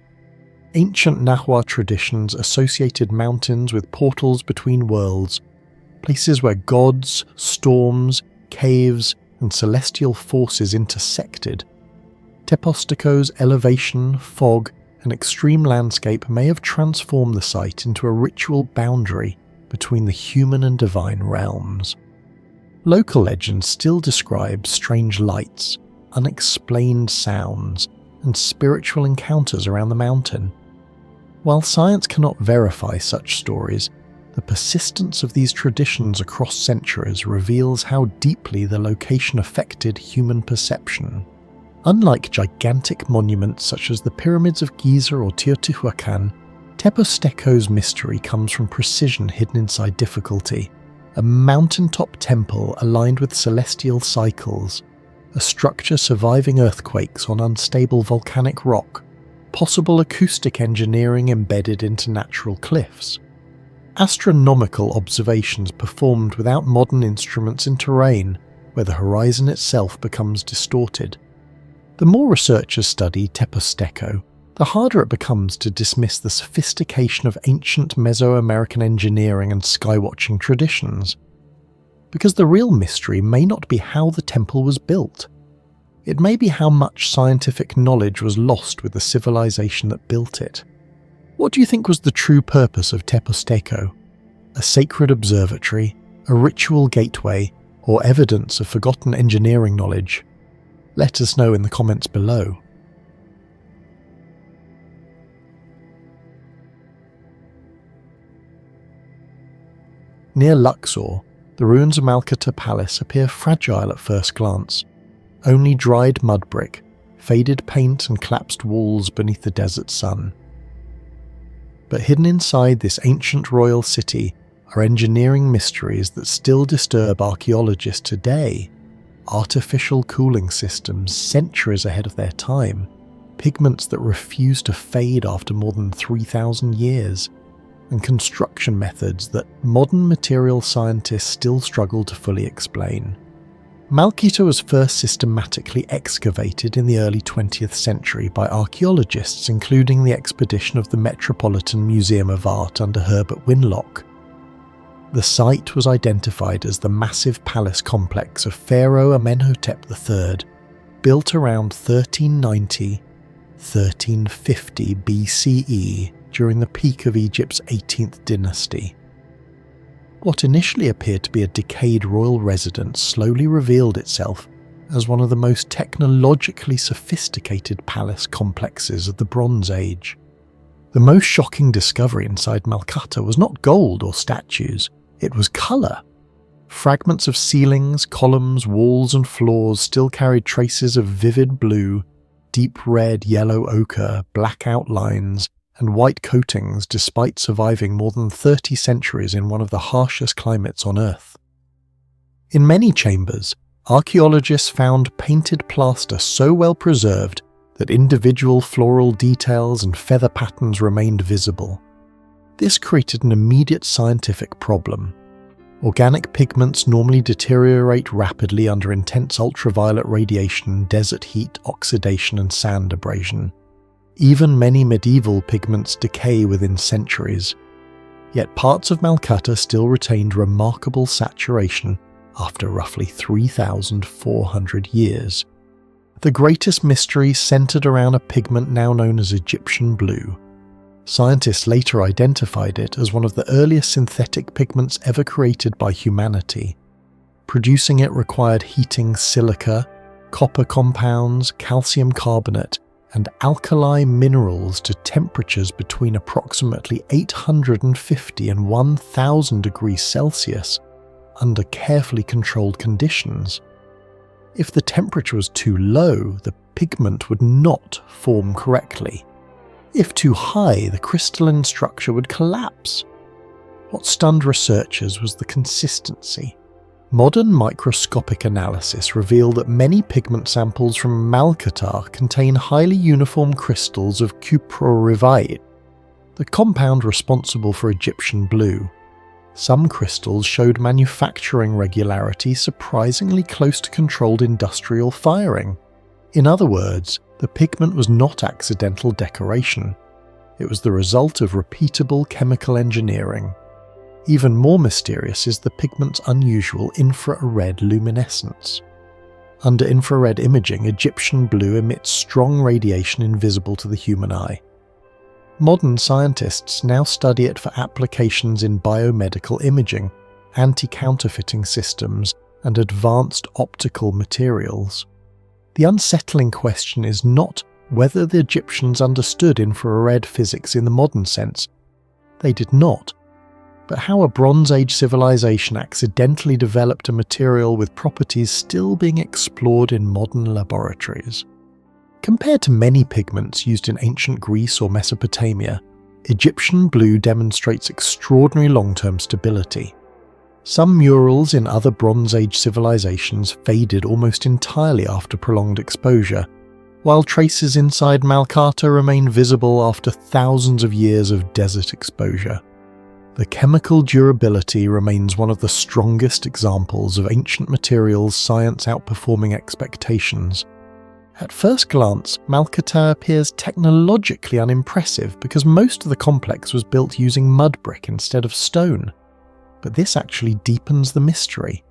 Speaker 1: Ancient Nahua traditions associated mountains with portals between worlds, places where gods, storms, caves, and celestial forces intersected. Tepoztlaán's elevation, fog, and extreme landscape may have transformed the site into a ritual boundary between the human and divine realms. Local legends still describe strange lights, unexplained sounds, and spiritual encounters around the mountain. While science cannot verify such stories, the persistence of these traditions across centuries reveals how deeply the location affected human perception. Unlike gigantic monuments such as the pyramids of Giza or Teotihuacan, Tepoztlaán's mystery comes from precision hidden inside difficulty. A mountaintop temple aligned with celestial cycles, a structure surviving earthquakes on unstable volcanic rock, possible acoustic engineering embedded into natural cliffs. Astronomical observations performed without modern instruments in terrain, where the horizon itself becomes distorted. The more researchers study Tepoztlán, the harder it becomes to dismiss the sophistication of ancient Mesoamerican engineering and skywatching traditions. Because the real mystery may not be how the temple was built. It may be how much scientific knowledge was lost with the civilization that built it. What do you think was the true purpose of Tepoztlán? A sacred observatory, a ritual gateway, or evidence of forgotten engineering knowledge? Let us know in the comments below. Near Luxor, the ruins of Malkata Palace appear fragile at first glance. Only dried mud brick, faded paint and collapsed walls beneath the desert sun. But hidden inside this ancient royal city are engineering mysteries that still disturb archaeologists today. Artificial cooling systems centuries ahead of their time, pigments that refuse to fade after more than 3,000 years, and construction methods that modern material scientists still struggle to fully explain. Malkata was first systematically excavated in the early 20th century by archaeologists, including the expedition of the Metropolitan Museum of Art under Herbert Winlock. The site was identified as the massive palace complex of Pharaoh Amenhotep III, built around 1390–1350 BCE during the peak of Egypt's 18th dynasty. What initially appeared to be a decayed royal residence slowly revealed itself as one of the most technologically sophisticated palace complexes of the Bronze Age. The most shocking discovery inside Malkata was not gold or statues, it was colour. Fragments of ceilings, columns, walls and floors still carried traces of vivid blue, deep red, yellow ochre, black outlines, and white coatings despite surviving more than 30 centuries in one of the harshest climates on Earth. In many chambers, archaeologists found painted plaster so well preserved that individual floral details and feather patterns remained visible. This created an immediate scientific problem. Organic pigments normally deteriorate rapidly under intense ultraviolet radiation, desert heat, oxidation and sand abrasion. Even many medieval pigments decay within centuries. Yet parts of Malkata still retained remarkable saturation after roughly 3,400 years. The greatest mystery centered around a pigment now known as Egyptian blue. Scientists later identified it as one of the earliest synthetic pigments ever created by humanity. Producing it required heating silica, copper compounds, calcium carbonate, and alkali minerals to temperatures between approximately 850 and 1000 degrees Celsius under carefully controlled conditions. If the temperature was too low, the pigment would not form correctly. If too high, the crystalline structure would collapse. What stunned researchers was the consistency. Modern microscopic analysis revealed that many pigment samples from Malkata contain highly uniform crystals of cuproivite, the compound responsible for Egyptian blue. Some crystals showed manufacturing regularity surprisingly close to controlled industrial firing. In other words, the pigment was not accidental decoration. It was the result of repeatable chemical engineering. Even more mysterious is the pigment's unusual infrared luminescence. Under infrared imaging, Egyptian blue emits strong radiation invisible to the human eye. Modern scientists now study it for applications in biomedical imaging, anti-counterfeiting systems, and advanced optical materials. The unsettling question is not whether the Egyptians understood infrared physics in the modern sense. They did not. But how a Bronze Age civilization accidentally developed a material with properties still being explored in modern laboratories. Compared to many pigments used in ancient Greece or Mesopotamia, Egyptian blue demonstrates extraordinary long-term stability. Some murals in other Bronze Age civilizations faded almost entirely after prolonged exposure, while traces inside Malkata remain visible after thousands of years of desert exposure. The chemical durability remains one of the strongest examples of ancient materials science outperforming expectations. At first glance, Malkata appears technologically unimpressive because most of the complex was built using mud brick instead of stone. But this actually deepens the mystery.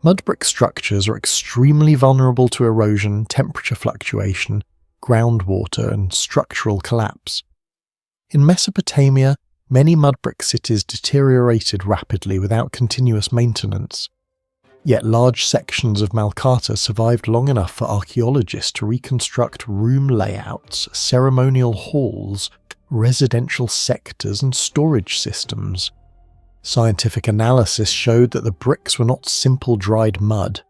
Speaker 1: Mud brick structures are extremely vulnerable to erosion, temperature fluctuation, groundwater, and structural collapse. In Mesopotamia, many mud brick cities deteriorated rapidly without continuous maintenance. Yet large sections of Malkata survived long enough for archaeologists to reconstruct room layouts, ceremonial halls, residential sectors, and storage systems. Scientific analysis showed that the bricks were not simple dried mud.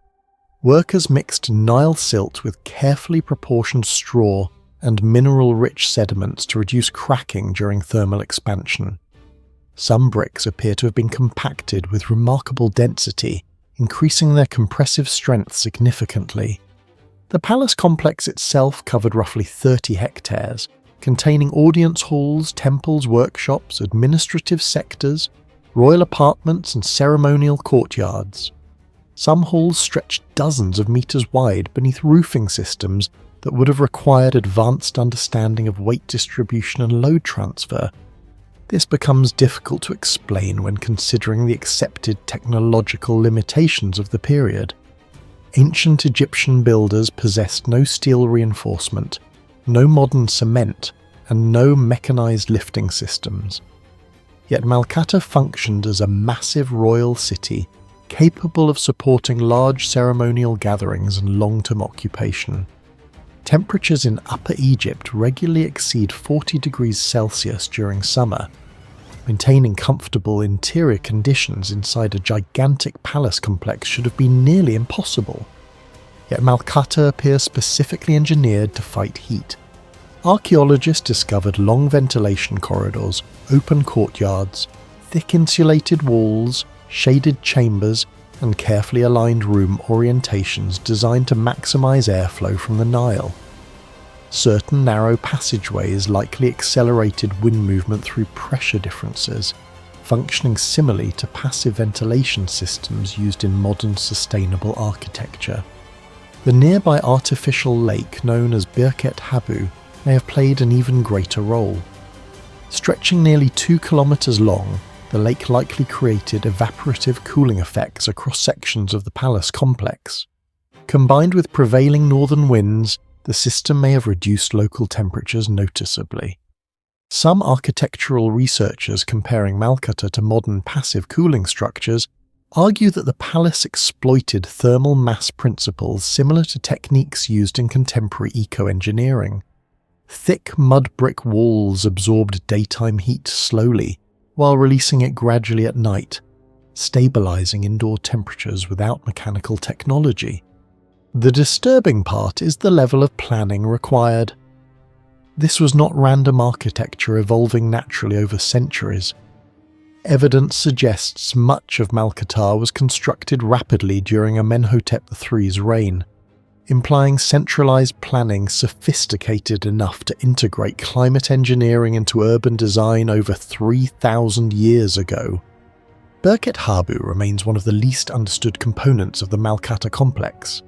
Speaker 1: Workers mixed Nile silt with carefully proportioned straw and mineral-rich sediments to reduce cracking during thermal expansion. Some bricks appear to have been compacted with remarkable density, increasing their compressive strength significantly. The palace complex itself covered roughly 30 hectares, containing audience halls, temples, workshops, administrative sectors, royal apartments and ceremonial courtyards. Some halls stretched dozens of meters wide beneath roofing systems that would have required advanced understanding of weight distribution and load transfer. This becomes difficult to explain when considering the accepted technological limitations of the period. Ancient Egyptian builders possessed no steel reinforcement, no modern cement, and no mechanized lifting systems. Yet Malkata functioned as a massive royal city capable of supporting large ceremonial gatherings and long-term occupation. Temperatures in Upper Egypt regularly exceed 40 degrees Celsius during summer. Maintaining comfortable interior conditions inside a gigantic palace complex should have been nearly impossible. Yet Malkata appears specifically engineered to fight heat. Archaeologists discovered long ventilation corridors, open courtyards, thick insulated walls, shaded chambers, and carefully aligned room orientations designed to maximize airflow from the Nile. Certain narrow passageways likely accelerated wind movement through pressure differences, functioning similarly to passive ventilation systems used in modern sustainable architecture. The nearby artificial lake known as Birket Habu may have played an even greater role. Stretching nearly 2 kilometers long, the lake likely created evaporative cooling effects across sections of the palace complex. Combined with prevailing northern winds, the system may have reduced local temperatures noticeably. Some architectural researchers comparing Malkata to modern passive cooling structures argue that the palace exploited thermal mass principles similar to techniques used in contemporary eco-engineering. Thick mud brick walls absorbed daytime heat slowly, while releasing it gradually at night, stabilizing indoor temperatures without mechanical technology. The disturbing part is the level of planning required. This was not random architecture evolving naturally over centuries. Evidence suggests much of Malkata was constructed rapidly during Amenhotep III's reign, implying centralized planning sophisticated enough to integrate climate engineering into urban design over 3,000 years ago. Birket Habu remains one of the least understood components of the Malkata complex.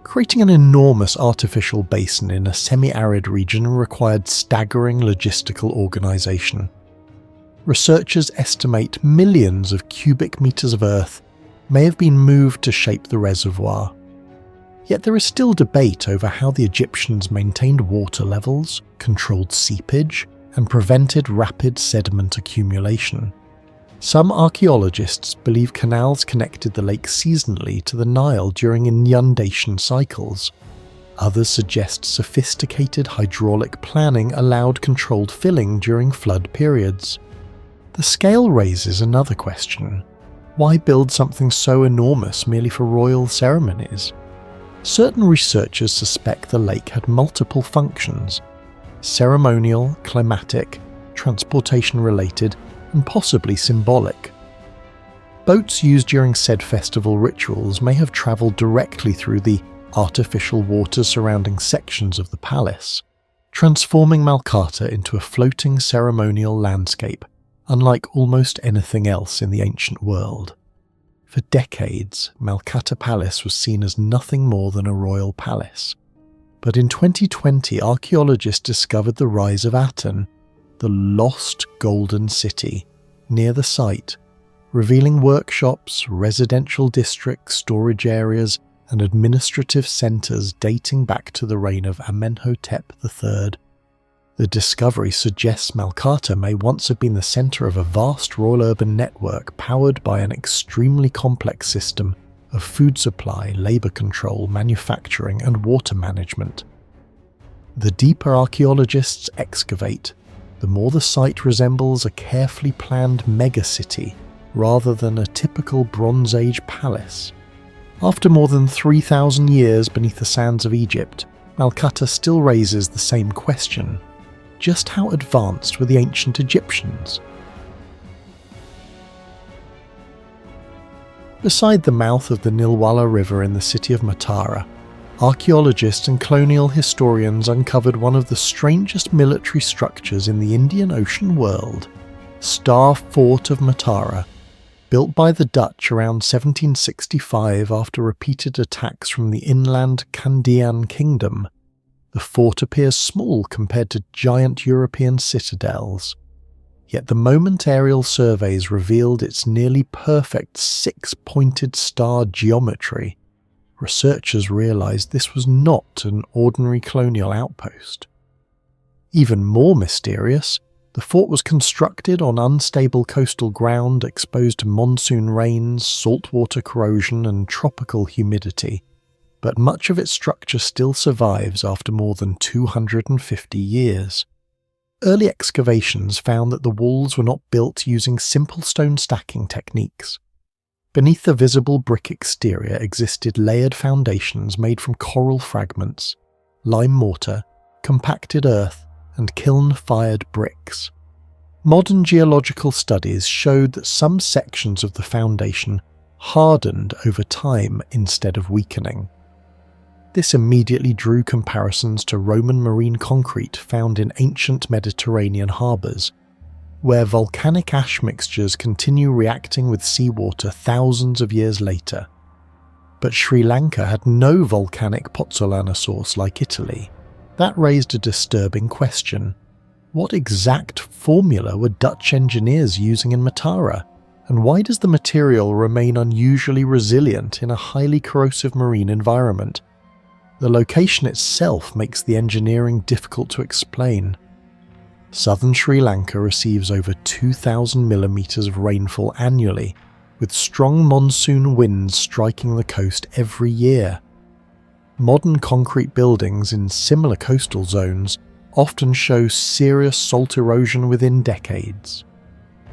Speaker 1: Creating an enormous artificial basin in a semi-arid region required staggering logistical organization. Researchers estimate millions of cubic meters of earth may have been moved to shape the reservoir. Yet there is still debate over how the Egyptians maintained water levels, controlled seepage, and prevented rapid sediment accumulation. Some archaeologists believe canals connected the lake seasonally to the Nile during inundation cycles. Others suggest sophisticated hydraulic planning allowed controlled filling during flood periods. The scale raises another question. Why build something so enormous merely for royal ceremonies? Certain researchers suspect the lake had multiple functions: ceremonial, climatic, transportation-related, and possibly symbolic. Boats used during said festival rituals may have travelled directly through the artificial waters surrounding sections of the palace, transforming Malkata into a floating ceremonial landscape, unlike almost anything else in the ancient world. For decades, Malkata Palace was seen as nothing more than a royal palace. But in 2020, archaeologists discovered the rise of Aten, the lost golden city, near the site, revealing workshops, residential districts, storage areas, and administrative centres dating back to the reign of Amenhotep III. The discovery suggests Malkata may once have been the centre of a vast royal urban network powered by an extremely complex system of food supply, labour control, manufacturing, and water management. The deeper archaeologists excavate, the more the site resembles a carefully planned megacity rather than a typical Bronze Age palace. After more than 3,000 years beneath the sands of Egypt, Malkata still raises the same question. Just how advanced were the ancient Egyptians? Beside the mouth of the Nilwala River in the city of Matara, archaeologists and colonial historians uncovered one of the strangest military structures in the Indian Ocean world, Star Fort of Matara. Built by the Dutch around 1765 after repeated attacks from the inland Kandyan kingdom, the fort appears small compared to giant European citadels. Yet the moment aerial surveys revealed its nearly perfect six-pointed star geometry, researchers realized this was not an ordinary colonial outpost. Even more mysterious, the fort was constructed on unstable coastal ground exposed to monsoon rains, saltwater corrosion, and tropical humidity, but much of its structure still survives after more than 250 years. Early excavations found that the walls were not built using simple stone stacking techniques. Beneath the visible brick exterior existed layered foundations made from coral fragments, lime mortar, compacted earth, and kiln-fired bricks. Modern geological studies showed that some sections of the foundation hardened over time instead of weakening. This immediately drew comparisons to Roman marine concrete found in ancient Mediterranean harbours. where volcanic ash mixtures continue reacting with seawater thousands of years later. But Sri Lanka had no volcanic pozzolana source like Italy. That raised a disturbing question. What exact formula were Dutch engineers using in Matara? And why does the material remain unusually resilient in a highly corrosive marine environment? The location itself makes the engineering difficult to explain. Southern Sri Lanka receives over 2,000 millimeters of rainfall annually, with strong monsoon winds striking the coast every year. Modern concrete buildings in similar coastal zones often show serious salt erosion within decades.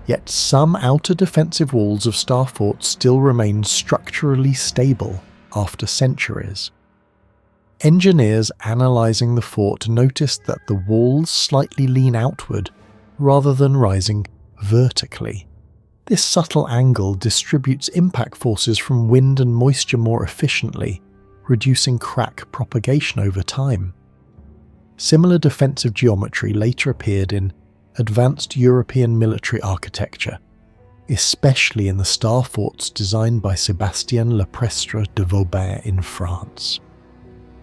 Speaker 1: Yet some outer defensive walls of Star Fort still remain structurally stable after centuries. Engineers analysing the fort noticed that the walls slightly lean outward rather than rising vertically. This subtle angle distributes impact forces from wind and moisture more efficiently, reducing crack propagation over time. Similar defensive geometry later appeared in advanced European military architecture, especially in the star forts designed by Sébastien Leprestre de Vauban in France.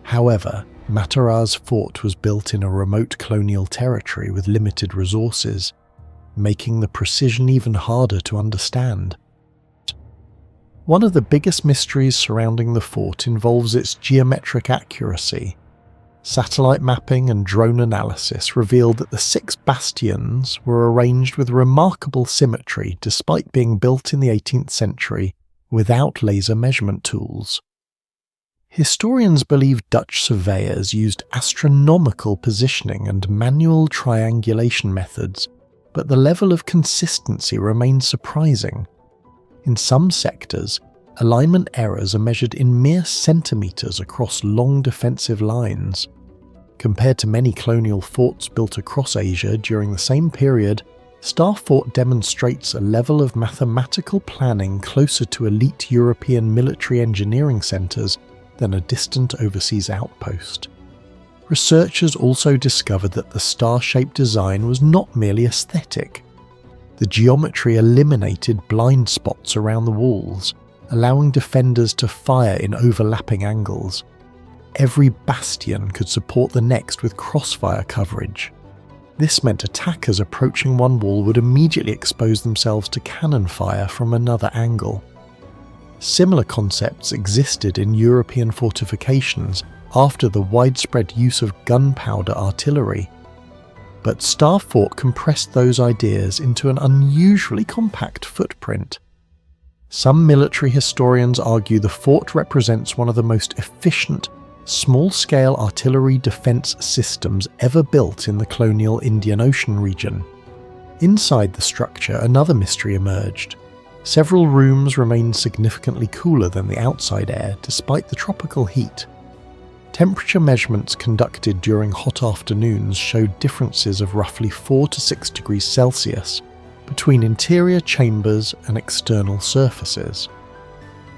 Speaker 1: However, Matara's fort was built in a remote colonial territory with limited resources, making the precision even harder to understand. One of the biggest mysteries surrounding the fort involves its geometric accuracy. Satellite mapping and drone analysis revealed that the 6 bastions were arranged with remarkable symmetry despite being built in the 18th century without laser measurement tools. Historians believe Dutch surveyors used astronomical positioning and manual triangulation methods, but the level of consistency remains surprising. In some sectors, alignment errors are measured in mere centimetres across long defensive lines. Compared to many colonial forts built across Asia during the same period, Star Fort demonstrates a level of mathematical planning closer to elite European military engineering centres than a distant overseas outpost. Researchers also discovered that the star-shaped design was not merely aesthetic. The geometry eliminated blind spots around the walls, allowing defenders to fire in overlapping angles. Every bastion could support the next with crossfire coverage. This meant attackers approaching one wall would immediately expose themselves to cannon fire from another angle. Similar concepts existed in European fortifications after the widespread use of gunpowder artillery. But Star Fort compressed those ideas into an unusually compact footprint. Some military historians argue the fort represents one of the most efficient, small-scale artillery defence systems ever built in the colonial Indian Ocean region. Inside the structure, another mystery emerged. Several rooms remained significantly cooler than the outside air, despite the tropical heat. Temperature measurements conducted during hot afternoons showed differences of roughly 4 to 6 degrees Celsius between interior chambers and external surfaces.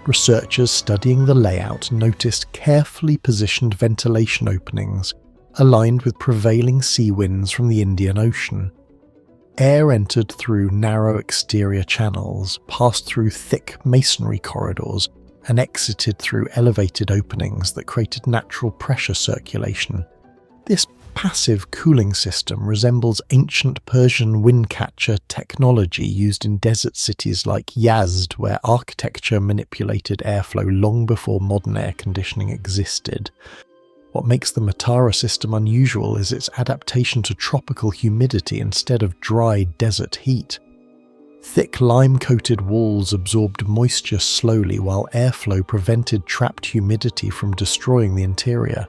Speaker 1: Researchers studying the layout noticed carefully positioned ventilation openings aligned with prevailing sea winds from the Indian Ocean. Air entered through narrow exterior channels, passed through thick masonry corridors, and exited through elevated openings that created natural pressure circulation. This passive cooling system resembles ancient Persian windcatcher technology used in desert cities like Yazd, where architecture manipulated airflow long before modern air conditioning existed. What makes the Matara system unusual is its adaptation to tropical humidity instead of dry desert heat. Thick lime-coated walls absorbed moisture slowly while airflow prevented trapped humidity from destroying the interior.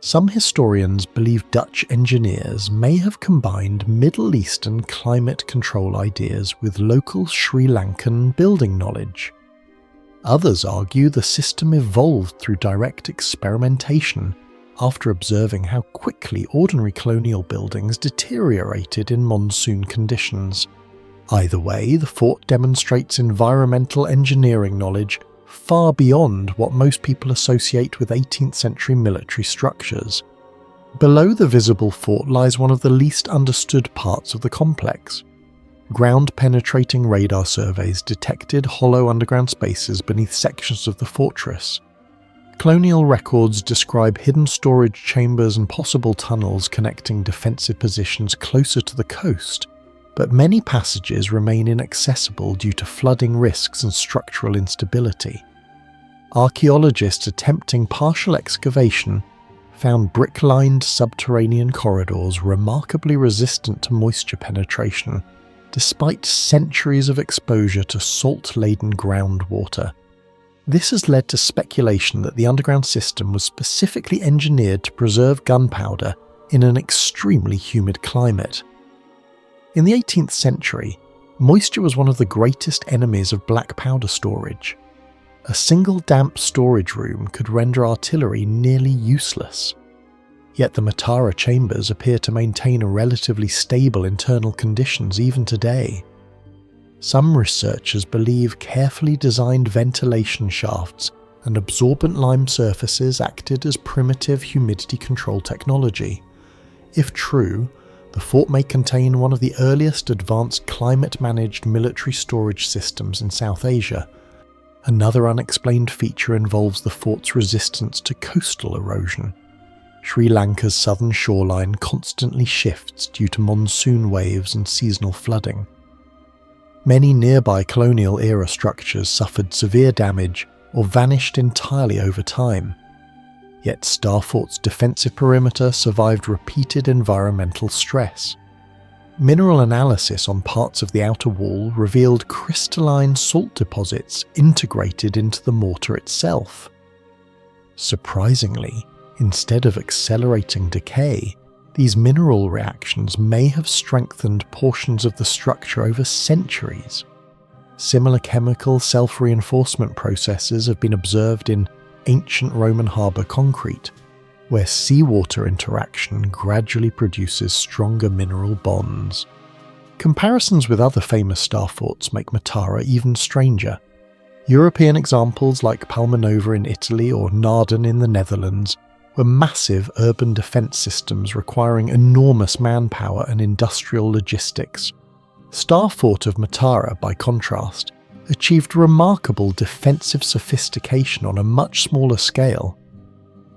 Speaker 1: Some historians believe Dutch engineers may have combined Middle Eastern climate control ideas with local Sri Lankan building knowledge. Others argue the system evolved through direct experimentation after observing how quickly ordinary colonial buildings deteriorated in monsoon conditions. Either way, the fort demonstrates environmental engineering knowledge far beyond what most people associate with 18th century military structures. Below the visible fort lies one of the least understood parts of the complex, ground-penetrating radar surveys detected hollow underground spaces beneath sections of the fortress. Colonial records describe hidden storage chambers and possible tunnels connecting defensive positions closer to the coast, but many passages remain inaccessible due to flooding risks and structural instability. Archaeologists attempting partial excavation found brick-lined subterranean corridors remarkably resistant to moisture penetration, despite centuries of exposure to salt-laden groundwater. This has led to speculation that the underground system was specifically engineered to preserve gunpowder in an extremely humid climate. In the 18th century, moisture was one of the greatest enemies of black powder storage. A single damp storage room could render artillery nearly useless. Yet the Matara chambers appear to maintain a relatively stable internal conditions even today. Some researchers believe carefully designed ventilation shafts and absorbent lime surfaces acted as primitive humidity control technology. If true, the fort may contain one of the earliest advanced climate-managed military storage systems in South Asia. Another unexplained feature involves the fort's resistance to coastal erosion. Sri Lanka's southern shoreline constantly shifts due to monsoon waves and seasonal flooding. Many nearby colonial-era structures suffered severe damage or vanished entirely over time. Yet Star Fort's defensive perimeter survived repeated environmental stress. Mineral analysis on parts of the outer wall revealed crystalline salt deposits integrated into the mortar itself. Surprisingly, instead of accelerating decay, these mineral reactions may have strengthened portions of the structure over centuries. Similar chemical self-reinforcement processes have been observed in ancient Roman harbour concrete, where seawater interaction gradually produces stronger mineral bonds. Comparisons with other famous star forts make Matara even stranger. European examples like Palmanova in Italy or Naarden in the Netherlands were massive urban defence systems requiring enormous manpower and industrial logistics. Star Fort of Matara, by contrast, achieved remarkable defensive sophistication on a much smaller scale.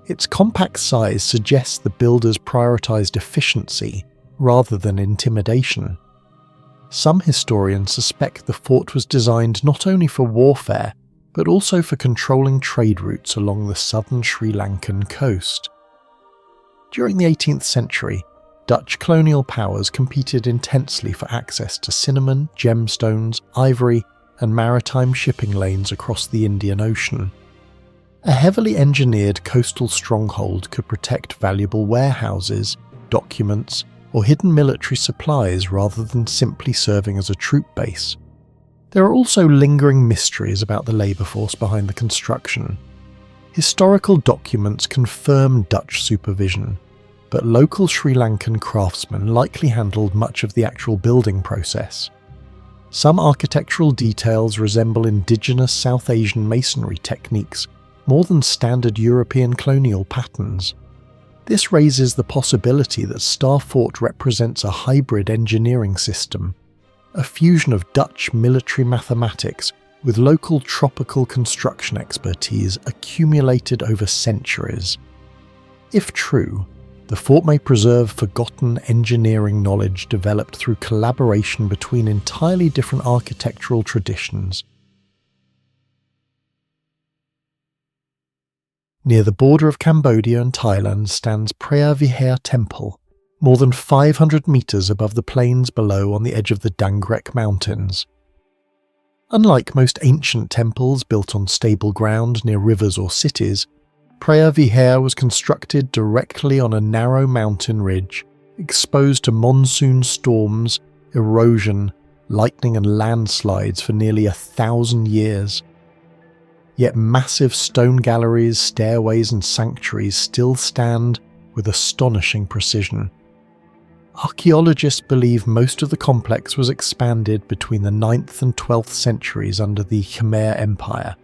Speaker 1: Its compact size suggests the builders prioritised efficiency rather than intimidation. Some historians suspect the fort was designed not only for warfare, but also for controlling trade routes along the southern Sri Lankan coast. During the 18th century, Dutch colonial powers competed intensely for access to cinnamon, gemstones, ivory, and maritime shipping lanes across the Indian Ocean. A heavily engineered coastal stronghold could protect valuable warehouses, documents, or hidden military supplies rather than simply serving as a troop base. There are also lingering mysteries about the labour force behind the construction. Historical documents confirm Dutch supervision, but local Sri Lankan craftsmen likely handled much of the actual building process. Some architectural details resemble indigenous South Asian masonry techniques more than standard European colonial patterns. This raises the possibility that Star Fort represents a hybrid engineering system, a fusion of Dutch military mathematics with local tropical construction expertise accumulated over centuries. If true, the fort may preserve forgotten engineering knowledge developed through collaboration between entirely different architectural traditions. Near the border of Cambodia and Thailand stands Preah Vihear Temple, more than 500 metres above the plains below on the edge of the Dangrek Mountains. Unlike most ancient temples built on stable ground near rivers or cities, Preah Vihear was constructed directly on a narrow mountain ridge, exposed to monsoon storms, erosion, lightning and landslides for nearly 1,000 years. Yet massive stone galleries, stairways and sanctuaries still stand with astonishing precision. Archaeologists believe most of the complex was expanded between the 9th and 12th centuries under the Khmer Empire,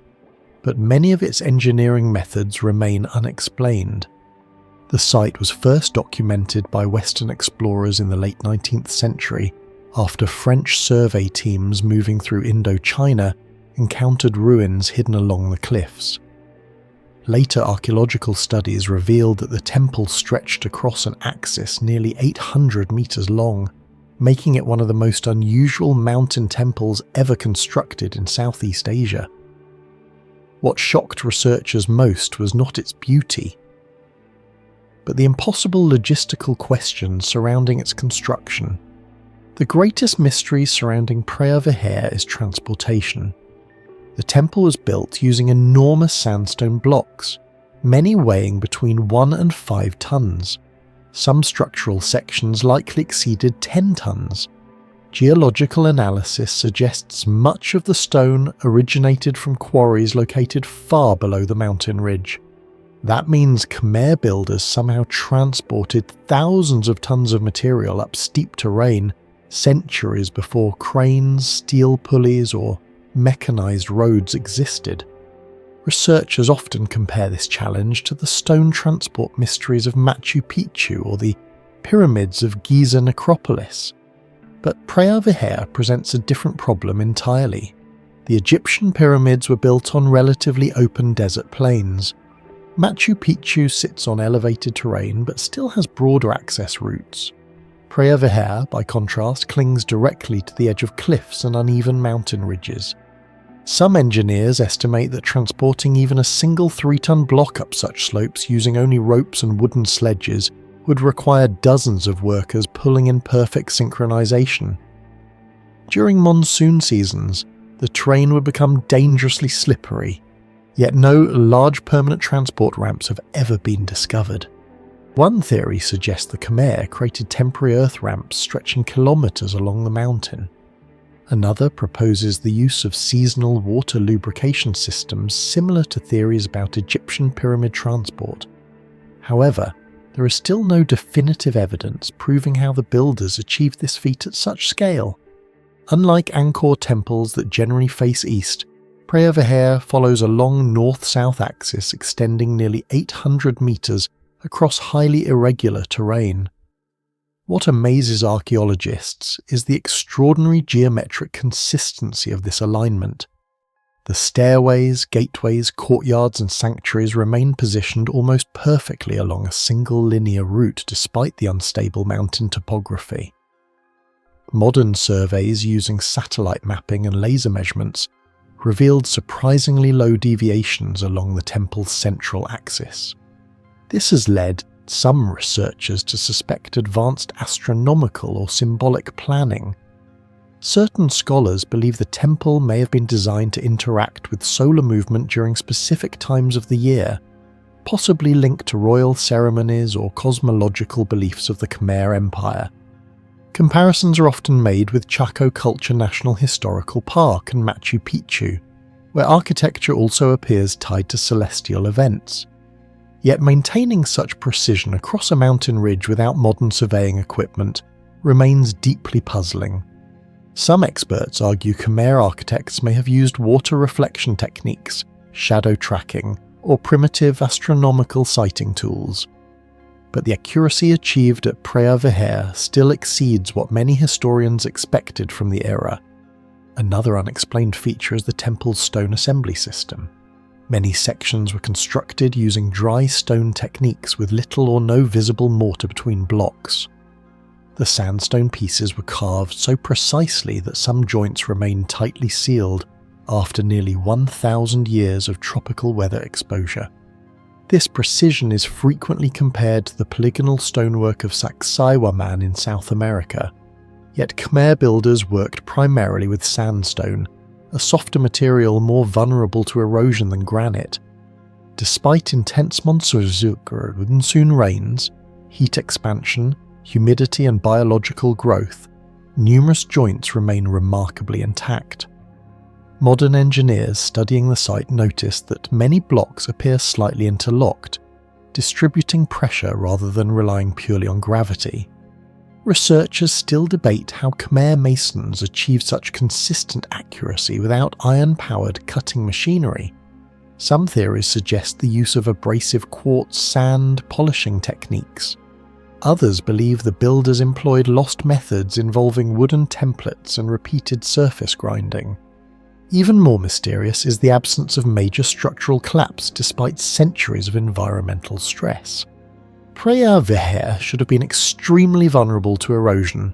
Speaker 1: but many of its engineering methods remain unexplained. The site was first documented by Western explorers in the late 19th century after French survey teams moving through Indochina encountered ruins hidden along the cliffs. Later archaeological studies revealed that the temple stretched across an axis nearly 800 meters long, making it one of the most unusual mountain temples ever constructed in Southeast Asia. What shocked researchers most was not its beauty, but the impossible logistical questions surrounding its construction. The greatest mystery surrounding Preah Vihear is transportation. The temple was built using enormous sandstone blocks, many weighing between 1 and 5 tons. Some structural sections likely exceeded 10 tons. Geological analysis suggests much of the stone originated from quarries located far below the mountain ridge. That means Khmer builders somehow transported thousands of tons of material up steep terrain centuries before cranes, steel pulleys, or mechanized roads existed. Researchers often compare this challenge to the stone transport mysteries of Machu Picchu or the pyramids of Giza necropolis. But Preah Vihear presents a different problem entirely. The Egyptian pyramids were built on relatively open desert plains. Machu Picchu sits on elevated terrain but still has broader access routes. Preah Vihear, by contrast, clings directly to the edge of cliffs and uneven mountain ridges. Some engineers estimate that transporting even a single 3-ton block up such slopes using only ropes and wooden sledges would require dozens of workers pulling in perfect synchronization. During monsoon seasons, the terrain would become dangerously slippery, yet no large permanent transport ramps have ever been discovered. One theory suggests the Khmer created temporary earth ramps stretching kilometers along the mountain. Another proposes the use of seasonal water lubrication systems similar to theories about Egyptian pyramid transport. However, there is still no definitive evidence proving how the builders achieved this feat at such scale. Unlike Angkor temples that generally face east, Preah Vihear follows a long north-south axis extending nearly 800 meters across highly irregular terrain. What amazes archaeologists is the extraordinary geometric consistency of this alignment. The stairways, gateways, courtyards and sanctuaries remain positioned almost perfectly along a single linear route despite the unstable mountain topography. Modern surveys using satellite mapping and laser measurements revealed surprisingly low deviations along the temple's central axis. This has led some researchers to suspect advanced astronomical or symbolic planning. Certain scholars believe the temple may have been designed to interact with solar movement during specific times of the year, possibly linked to royal ceremonies or cosmological beliefs of the Khmer Empire. Comparisons are often made with Chaco Culture National Historical Park and Machu Picchu, where architecture also appears tied to celestial events. Yet maintaining such precision across a mountain ridge without modern surveying equipment remains deeply puzzling. Some experts argue Khmer architects may have used water reflection techniques, shadow tracking, or primitive astronomical sighting tools. But the accuracy achieved at Preah Vihear still exceeds what many historians expected from the era. Another unexplained feature is the temple's stone assembly system. Many sections were constructed using dry stone techniques with little or no visible mortar between blocks. The sandstone pieces were carved so precisely that some joints remained tightly sealed after nearly 1,000 years of tropical weather exposure. This precision is frequently compared to the polygonal stonework of Sacsayhuaman in South America, yet Khmer builders worked primarily with sandstone, a softer material more vulnerable to erosion than granite. Despite intense monsoon rains, heat expansion, humidity and biological growth, numerous joints remain remarkably intact. Modern engineers studying the site noticed that many blocks appear slightly interlocked, distributing pressure rather than relying purely on gravity. Researchers still debate how Khmer masons achieved such consistent accuracy without iron-powered cutting machinery. Some theories suggest the use of abrasive quartz sand polishing techniques. Others believe the builders employed lost methods involving wooden templates and repeated surface grinding. Even more mysterious is the absence of major structural collapse despite centuries of environmental stress. Preah Vihear should have been extremely vulnerable to erosion.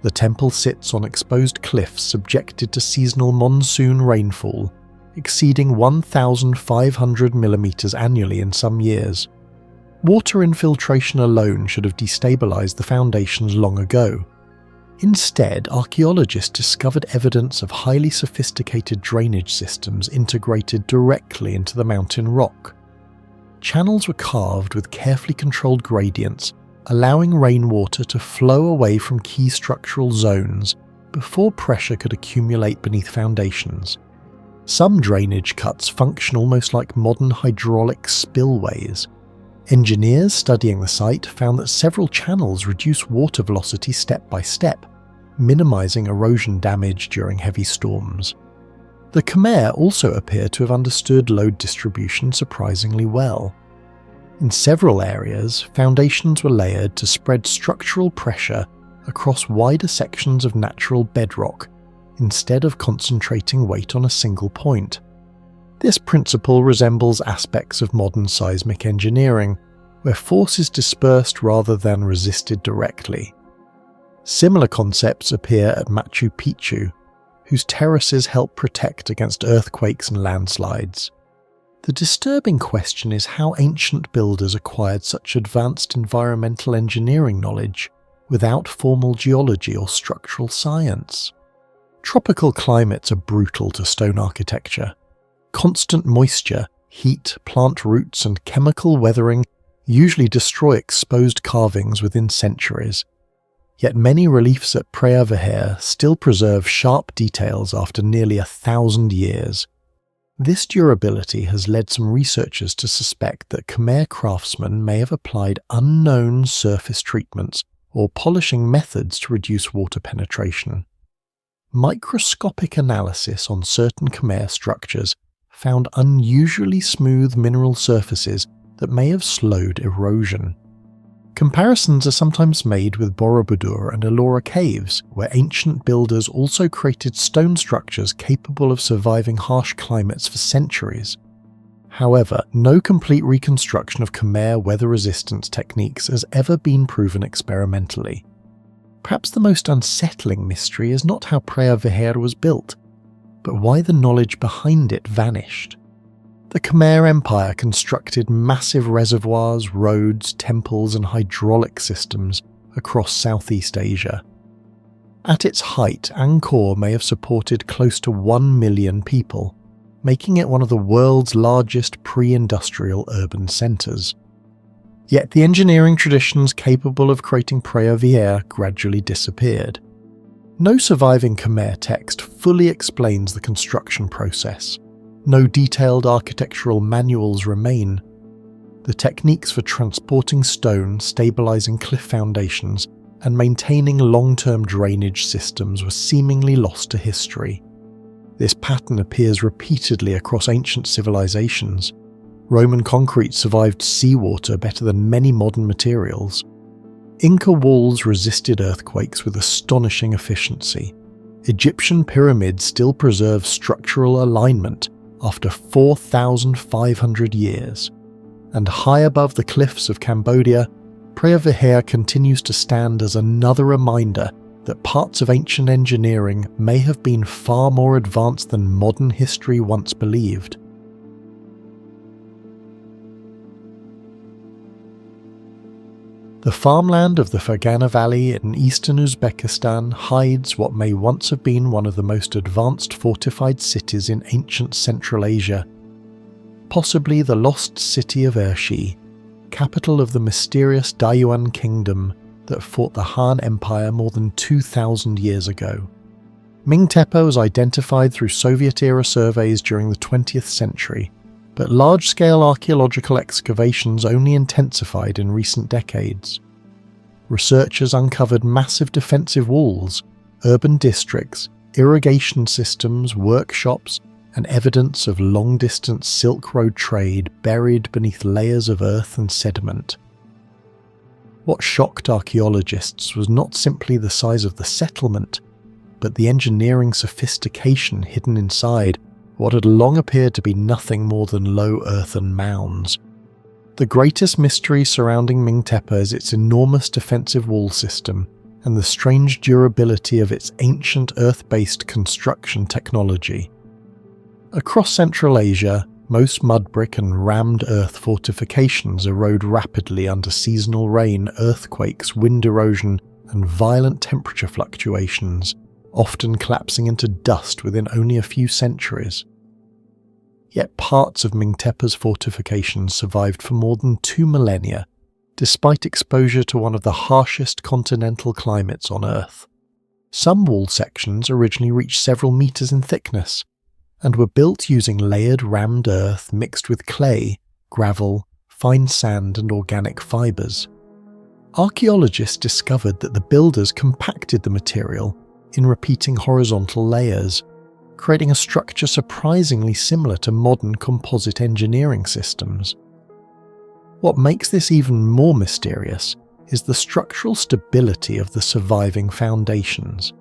Speaker 1: The temple sits on exposed cliffs subjected to seasonal monsoon rainfall, exceeding 1,500 millimeters annually in some years. Water infiltration alone should have destabilized the foundations long ago. Instead, archaeologists discovered evidence of highly sophisticated drainage systems integrated directly into the mountain rock. Channels were carved with carefully controlled gradients, allowing rainwater to flow away from key structural zones before pressure could accumulate beneath foundations. Some drainage cuts function almost like modern hydraulic spillways. Engineers studying the site found that several channels reduce water velocity step by step, minimizing erosion damage during heavy storms. The Khmer also appear to have understood load distribution surprisingly well. In several areas, foundations were layered to spread structural pressure across wider sections of natural bedrock, instead of concentrating weight on a single point. This principle resembles aspects of modern seismic engineering, where force is dispersed rather than resisted directly. Similar concepts appear at Machu Picchu, whose terraces help protect against earthquakes and landslides. The disturbing question is how ancient builders acquired such advanced environmental engineering knowledge without formal geology or structural science. Tropical climates are brutal to stone architecture. Constant moisture, heat, plant roots, and chemical weathering usually destroy exposed carvings within centuries. Yet many reliefs at Preah Vihear still preserve sharp details after nearly 1,000 years. This durability has led some researchers to suspect that Khmer craftsmen may have applied unknown surface treatments or polishing methods to reduce water penetration. Microscopic analysis on certain Khmer structures found unusually smooth mineral surfaces that may have slowed erosion. Comparisons are sometimes made with Borobudur and Ellora caves, where ancient builders also created stone structures capable of surviving harsh climates for centuries. However, no complete reconstruction of Khmer weather resistance techniques has ever been proven experimentally. Perhaps the most unsettling mystery is not how Preah Vihear was built, but why the knowledge behind it vanished. The Khmer Empire constructed massive reservoirs, roads, temples, and hydraulic systems across Southeast Asia. At its height, Angkor may have supported close to 1 million people, making it one of the world's largest pre-industrial urban centres. Yet the engineering traditions capable of creating Preah Vihear gradually disappeared. No surviving Khmer text fully explains the construction process. No detailed architectural manuals remain. The techniques for transporting stone, stabilizing cliff foundations, and maintaining long-term drainage systems were seemingly lost to history. This pattern appears repeatedly across ancient civilizations. Roman concrete survived seawater better than many modern materials. Inca walls resisted earthquakes with astonishing efficiency. Egyptian pyramids still preserve structural alignment after 4,500 years. And high above the cliffs of Cambodia, Preah Vihear continues to stand as another reminder that parts of ancient engineering may have been far more advanced than modern history once believed. The farmland of the Fargana Valley in eastern Uzbekistan hides what may once have been one of the most advanced fortified cities in ancient Central Asia, possibly the lost city of Urshi, capital of the mysterious Dayuan kingdom that fought the Han Empire more than 2,000 years ago. Ming Tepe was identified through Soviet-era surveys during the 20th century, but large-scale archaeological excavations only intensified in recent decades. Researchers uncovered massive defensive walls, urban districts, irrigation systems, workshops, and evidence of long-distance Silk Road trade buried beneath layers of earth and sediment. What shocked archaeologists was not simply the size of the settlement, but the engineering sophistication hidden inside what had long appeared to be nothing more than low earthen mounds. The greatest mystery surrounding Ming Tepe is its enormous defensive wall system and the strange durability of its ancient earth-based construction technology. Across Central Asia, most mud brick and rammed earth fortifications erode rapidly under seasonal rain, earthquakes, wind erosion, and violent temperature fluctuations, often collapsing into dust within only a few centuries. Yet parts of Ming Tepe's fortifications survived for more than 2 millennia, despite exposure to one of the harshest continental climates on Earth. Some wall sections originally reached several meters in thickness, and were built using layered rammed earth mixed with clay, gravel, fine sand and organic fibres. Archaeologists discovered that the builders compacted the material in repeating horizontal layers, creating a structure surprisingly similar to modern composite engineering systems. What makes this even more mysterious is the structural stability of the surviving foundations.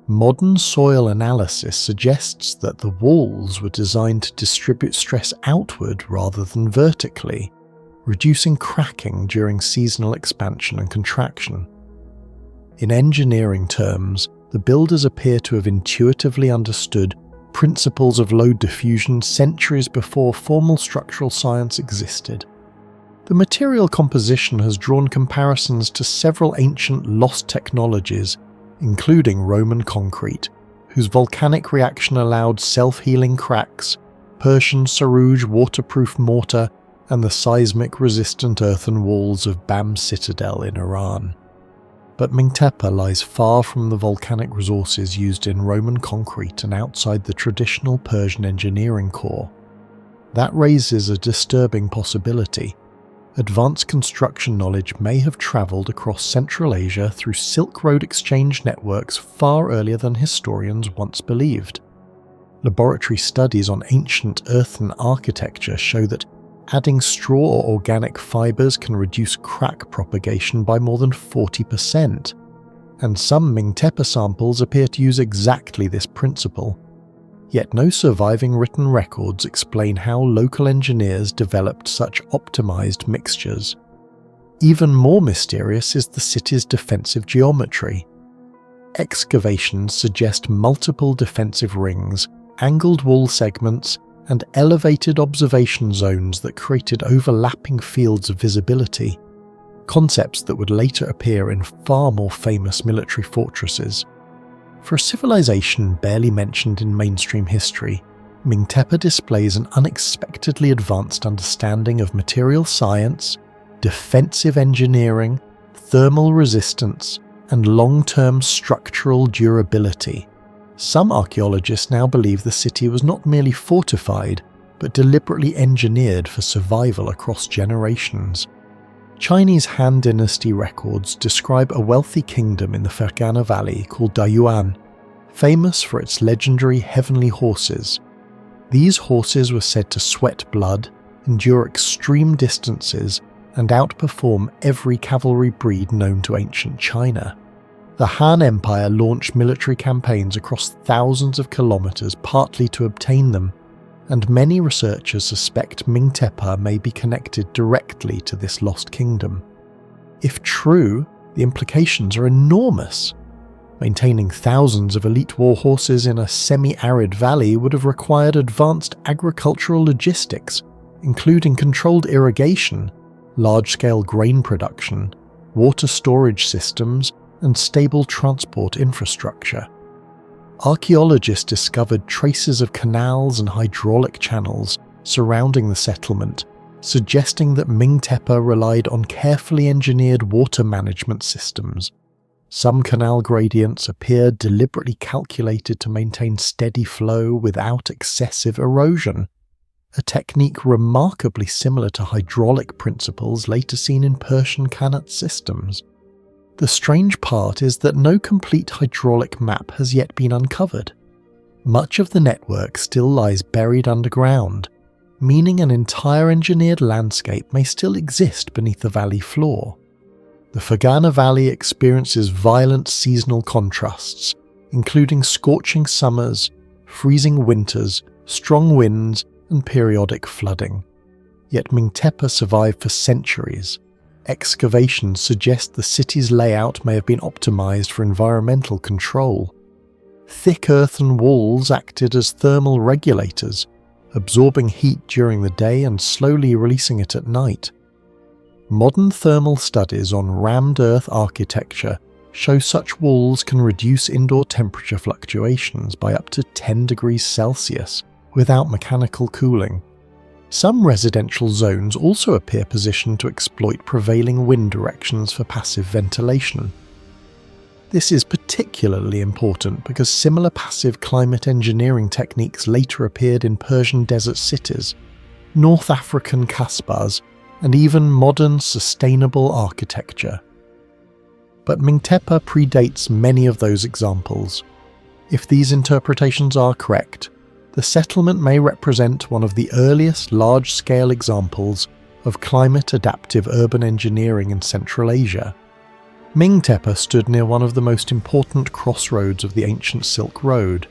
Speaker 1: Modern soil analysis suggests that the walls were designed to distribute stress outward rather than vertically, reducing cracking during seasonal expansion and contraction. In engineering terms, the builders appear to have intuitively understood principles of load diffusion centuries before formal structural science existed. The material composition has drawn comparisons to several ancient lost technologies, including Roman concrete, whose volcanic reaction allowed self-healing cracks, Persian Sarouj waterproof mortar, and the seismic-resistant earthen walls of Bam citadel in Iran. But Ming Tepe lies far from the volcanic resources used in Roman concrete and outside the traditional Persian engineering core. That raises a disturbing possibility. Advanced construction knowledge may have travelled across Central Asia through Silk Road exchange networks far earlier than historians once believed. Laboratory studies on ancient earthen architecture show that adding straw or organic fibres can reduce crack propagation by more than 40%, and some Ming Tepe samples appear to use exactly this principle. Yet no surviving written records explain how local engineers developed such optimized mixtures. Even more mysterious is the city's defensive geometry. Excavations suggest multiple defensive rings, angled wall segments, and elevated observation zones that created overlapping fields of visibility, concepts that would later appear in far more famous military fortresses. For a civilization barely mentioned in mainstream history, Ming Tepe displays an unexpectedly advanced understanding of material science, defensive engineering, thermal resistance, and long-term structural durability. Some archaeologists now believe the city was not merely fortified, but deliberately engineered for survival across generations. Chinese Han Dynasty records describe a wealthy kingdom in the Fargana Valley called Dayuan, famous for its legendary heavenly horses. These horses were said to sweat blood, endure extreme distances, and outperform every cavalry breed known to ancient China. The Han Empire launched military campaigns across thousands of kilometers partly to obtain them, and many researchers suspect Ming Tepe may be connected directly to this lost kingdom. If true, the implications are enormous. Maintaining thousands of elite war horses in a semi-arid valley would have required advanced agricultural logistics, including controlled irrigation, large-scale grain production, water storage systems, and stable transport infrastructure. Archaeologists discovered traces of canals and hydraulic channels surrounding the settlement, suggesting that Ming Tepe relied on carefully engineered water management systems. Some canal gradients appeared deliberately calculated to maintain steady flow without excessive erosion, a technique remarkably similar to hydraulic principles later seen in Persian Qanat systems. The strange part is that no complete hydraulic map has yet been uncovered. Much of the network still lies buried underground, meaning an entire engineered landscape may still exist beneath the valley floor. The Fargana Valley experiences violent seasonal contrasts, including scorching summers, freezing winters, strong winds, and periodic flooding. Yet Mingtepe survived for centuries. Excavations suggest the city's layout may have been optimized for environmental control. Thick earthen walls acted as thermal regulators, absorbing heat during the day and slowly releasing it at night. Modern thermal studies on rammed earth architecture show such walls can reduce indoor temperature fluctuations by up to 10 degrees Celsius without mechanical cooling. Some residential zones also appear positioned to exploit prevailing wind directions for passive ventilation. This is particularly important because similar passive climate engineering techniques later appeared in Persian desert cities, North African kasbahs, and even modern sustainable architecture. But Mingtepe predates many of those examples. If these interpretations are correct, the settlement may represent one of the earliest large-scale examples of climate-adaptive urban engineering in Central Asia. Mingtepe stood near one of the most important crossroads of the ancient Silk Road.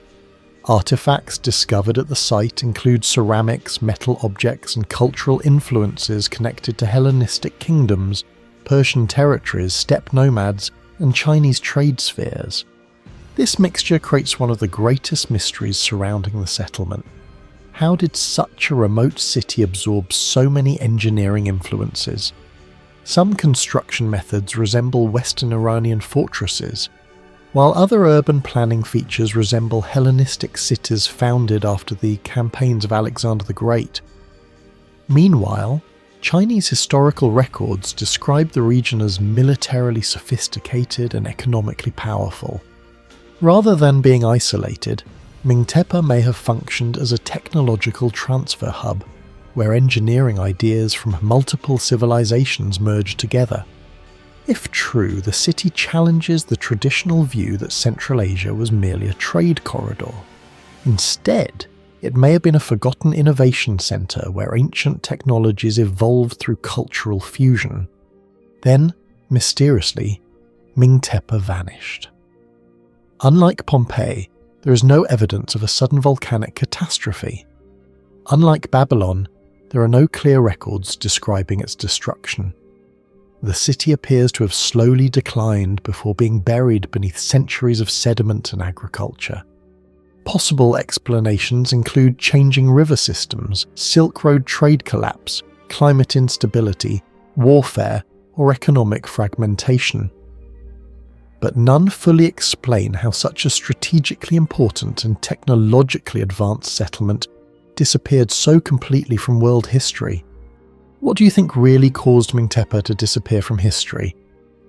Speaker 1: Artifacts discovered at the site include ceramics, metal objects, and cultural influences connected to Hellenistic kingdoms, Persian territories, steppe nomads, and Chinese trade spheres. This mixture creates one of the greatest mysteries surrounding the settlement. How did such a remote city absorb so many engineering influences? Some construction methods resemble Western Iranian fortresses, while other urban planning features resemble Hellenistic cities founded after the campaigns of Alexander the Great. Meanwhile, Chinese historical records describe the region as militarily sophisticated and economically powerful. Rather than being isolated, Mingtepe may have functioned as a technological transfer hub, where engineering ideas from multiple civilizations merged together. If true, the city challenges the traditional view that Central Asia was merely a trade corridor. Instead, it may have been a forgotten innovation center where ancient technologies evolved through cultural fusion. Then, mysteriously, Mingtepe vanished. Unlike Pompeii, there is no evidence of a sudden volcanic catastrophe. Unlike Babylon, there are no clear records describing its destruction. The city appears to have slowly declined before being buried beneath centuries of sediment and agriculture. Possible explanations include changing river systems, Silk Road trade collapse, climate instability, warfare, or economic fragmentation. But none fully explain how such a strategically important and technologically advanced settlement disappeared so completely from world history. What do you think really caused Mingtepe to disappear from history?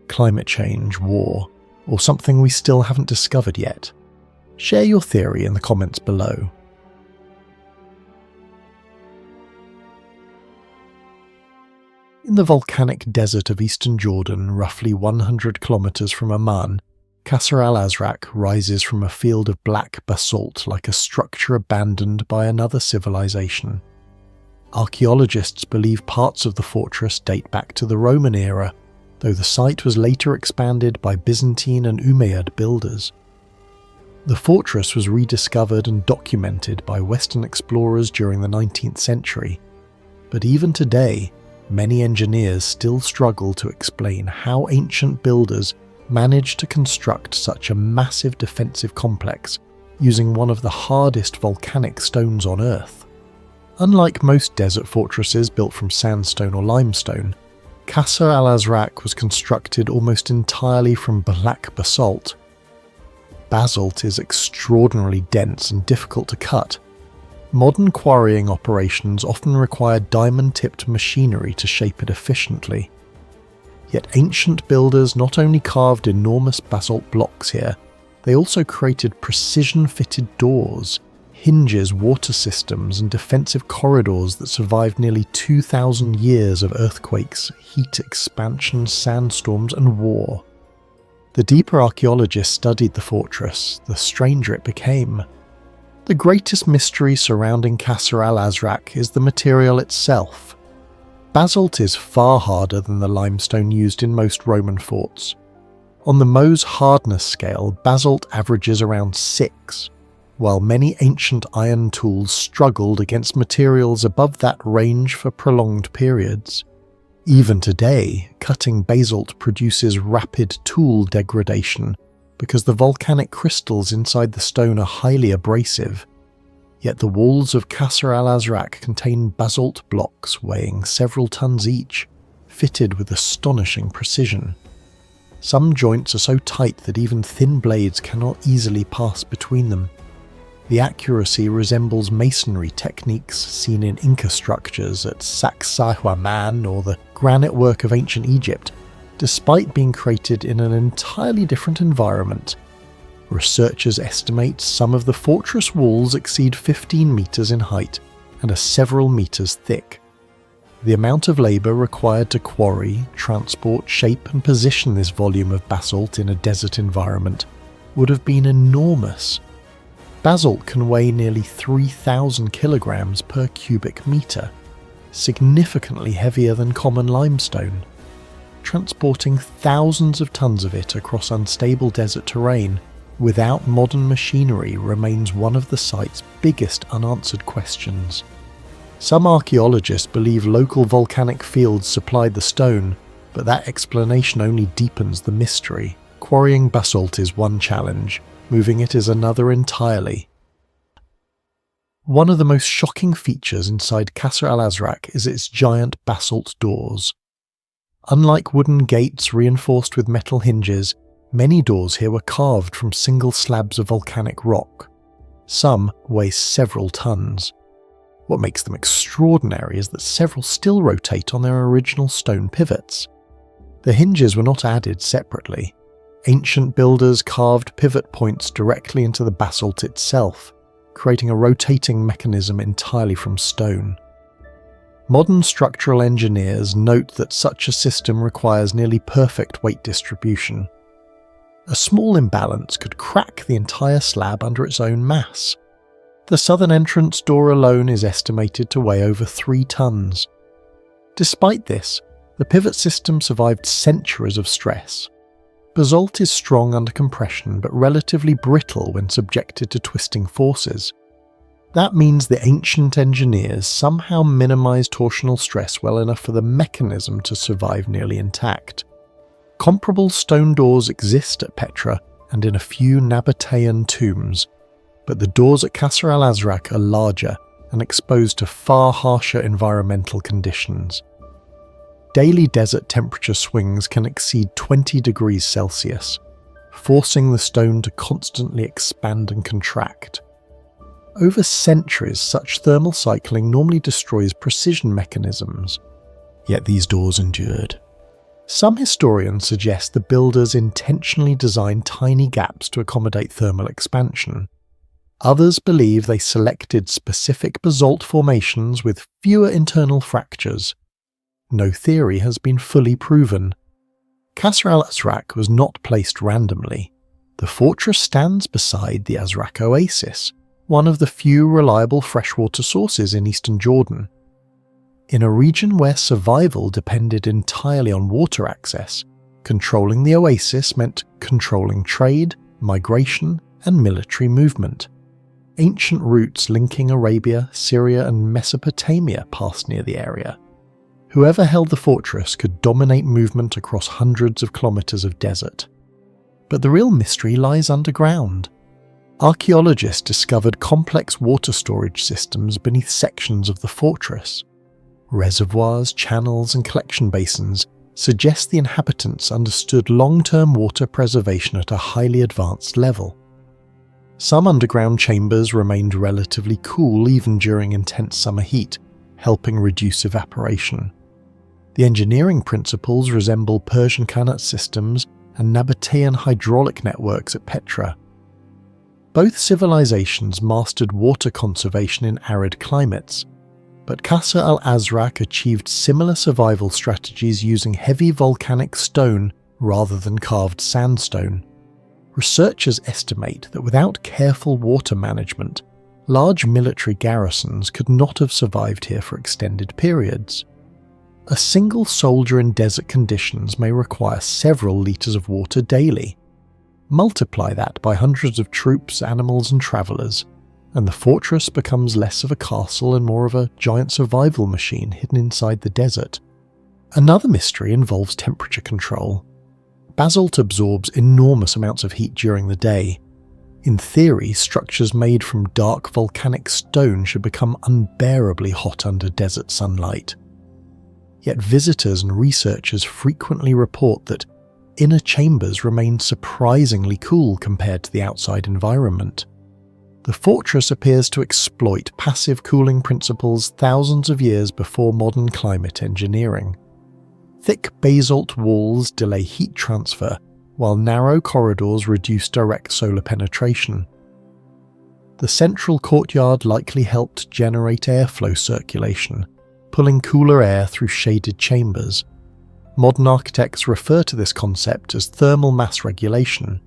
Speaker 1: Climate change, war, or something we still haven't discovered yet? Share your theory in the comments below. In the volcanic desert of eastern Jordan, roughly 100 kilometers from Amman, Qasr al-Azraq rises from a field of black basalt like a structure abandoned by another civilization. Archaeologists believe parts of the fortress date back to the Roman era, though the site was later expanded by Byzantine and Umayyad builders. The fortress was rediscovered and documented by Western explorers during the 19th century, but even today, many engineers still struggle to explain how ancient builders managed to construct such a massive defensive complex using one of the hardest volcanic stones on Earth. Unlike most desert fortresses built from sandstone or limestone, Qasr al-Azraq was constructed almost entirely from black basalt. Basalt is extraordinarily dense and difficult to cut. Modern quarrying operations often require diamond-tipped machinery to shape it efficiently. Yet ancient builders not only carved enormous basalt blocks here, they also created precision-fitted doors, hinges, water systems, and defensive corridors that survived nearly 2,000 years of earthquakes, heat expansion, sandstorms, and war. The deeper archaeologists studied the fortress, the stranger it became. The greatest mystery surrounding Qasr al-Azraq is the material itself. Basalt is far harder than the limestone used in most Roman forts. On the Mohs hardness scale, basalt averages around 6, while many ancient iron tools struggled against materials above that range for prolonged periods. Even today, cutting basalt produces rapid tool degradation because the volcanic crystals inside the stone are highly abrasive. Yet the walls of Qasr al-Azraq contain basalt blocks weighing several tons each, fitted with astonishing precision. Some joints are so tight that even thin blades cannot easily pass between them. The accuracy resembles masonry techniques seen in Inca structures at Sacsayhuaman or the granite work of ancient Egypt, despite being created in an entirely different environment. Researchers estimate some of the fortress walls exceed 15 meters in height and are several meters thick. The amount of labor required to quarry, transport, shape and position this volume of basalt in a desert environment would have been enormous. Basalt can weigh nearly 3,000 kilograms per cubic meter, significantly heavier than common limestone. Transporting thousands of tons of it across unstable desert terrain without modern machinery remains one of the site's biggest unanswered questions. Some archaeologists believe local volcanic fields supplied the stone, but that explanation only deepens the mystery. Quarrying basalt is one challenge, moving it is another entirely. One of the most shocking features inside Qasr al-Azraq is its giant basalt doors. Unlike wooden gates reinforced with metal hinges, many doors here were carved from single slabs of volcanic rock. Some weigh several tons. What makes them extraordinary is that several still rotate on their original stone pivots. The hinges were not added separately. Ancient builders carved pivot points directly into the basalt itself, creating a rotating mechanism entirely from stone. Modern structural engineers note that such a system requires nearly perfect weight distribution. A small imbalance could crack the entire slab under its own mass. The southern entrance door alone is estimated to weigh over 3 tons. Despite this, the pivot system survived centuries of stress. Basalt is strong under compression but relatively brittle when subjected to twisting forces. That means the ancient engineers somehow minimized torsional stress well enough for the mechanism to survive nearly intact. Comparable stone doors exist at Petra and in a few Nabatean tombs, but the doors at Qasr al-Azraq are larger and exposed to far harsher environmental conditions. Daily desert temperature swings can exceed 20 degrees Celsius, forcing the stone to constantly expand and contract. Over centuries, such thermal cycling normally destroys precision mechanisms, yet these doors endured. Some historians suggest the builders intentionally designed tiny gaps to accommodate thermal expansion. Others believe they selected specific basalt formations with fewer internal fractures. No theory has been fully proven. Qasr al-Azraq was not placed randomly. The fortress stands beside the Azraq oasis, one of the few reliable freshwater sources in eastern Jordan. In a region where survival depended entirely on water access, controlling the oasis meant controlling trade, migration, and military movement. Ancient routes linking Arabia, Syria, and Mesopotamia passed near the area. Whoever held the fortress could dominate movement across hundreds of kilometers of desert. But the real mystery lies underground. Archaeologists discovered complex water storage systems beneath sections of the fortress. Reservoirs, channels, and collection basins suggest the inhabitants understood long-term water preservation at a highly advanced level. Some underground chambers remained relatively cool even during intense summer heat, helping reduce evaporation. The engineering principles resemble Persian Qanat systems and Nabatean hydraulic networks at Petra. Both civilizations mastered water conservation in arid climates, but Qasr al-Azraq achieved similar survival strategies using heavy volcanic stone rather than carved sandstone. Researchers estimate that without careful water management, large military garrisons could not have survived here for extended periods. A single soldier in desert conditions may require several litres of water daily. Multiply that by hundreds of troops, animals and travellers, and the fortress becomes less of a castle and more of a giant survival machine hidden inside the desert. Another mystery involves temperature control. Basalt absorbs enormous amounts of heat during the day. In theory, structures made from dark volcanic stone should become unbearably hot under desert sunlight. Yet visitors and researchers frequently report that inner chambers remain surprisingly cool compared to the outside environment. The fortress appears to exploit passive cooling principles thousands of years before modern climate engineering. Thick basalt walls delay heat transfer, while narrow corridors reduce direct solar penetration. The central courtyard likely helped generate airflow circulation, pulling cooler air through shaded chambers. Modern architects refer to this concept as thermal mass regulation.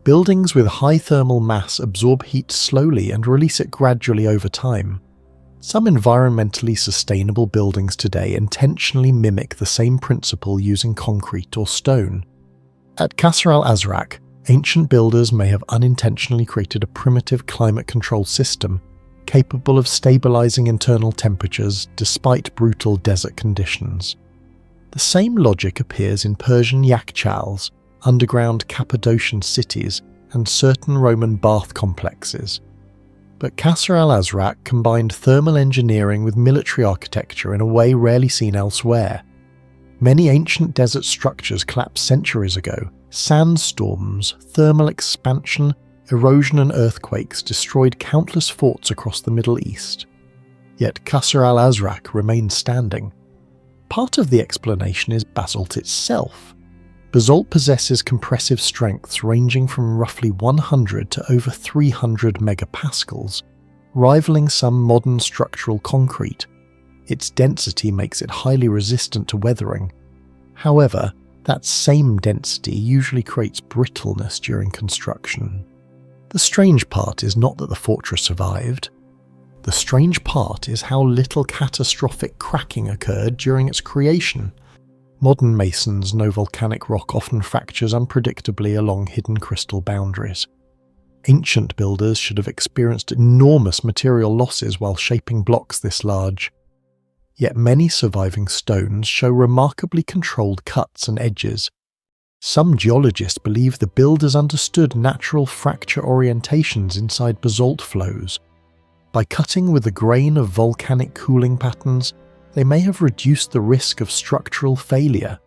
Speaker 1: Buildings with high thermal mass absorb heat slowly and release it gradually over time. Some environmentally sustainable buildings today intentionally mimic the same principle using concrete or stone. At Qasr al-Azraq, ancient builders may have unintentionally created a primitive climate control system capable of stabilizing internal temperatures despite brutal desert conditions. The same logic appears in Persian yakchals, underground Cappadocian cities, and certain Roman bath complexes. But Qasr al-Azraq combined thermal engineering with military architecture in a way rarely seen elsewhere. Many ancient desert structures collapsed centuries ago. Sandstorms, thermal expansion, erosion and earthquakes destroyed countless forts across the Middle East. Yet Qasr al-Azraq remained standing. Part of the explanation is basalt itself. Basalt possesses compressive strengths ranging from roughly 100 to over 300 megapascals, rivaling some modern structural concrete. Its density makes it highly resistant to weathering. However, that same density usually creates brittleness during construction. The strange part is not that the fortress survived. The strange part is how little catastrophic cracking occurred during its creation. Modern masons know volcanic rock often fractures unpredictably along hidden crystal boundaries. Ancient builders should have experienced enormous material losses while shaping blocks this large. Yet many surviving stones show remarkably controlled cuts and edges. Some geologists believe the builders understood natural fracture orientations inside basalt flows. By cutting with the grain of volcanic cooling patterns, they may have reduced the risk of structural failure.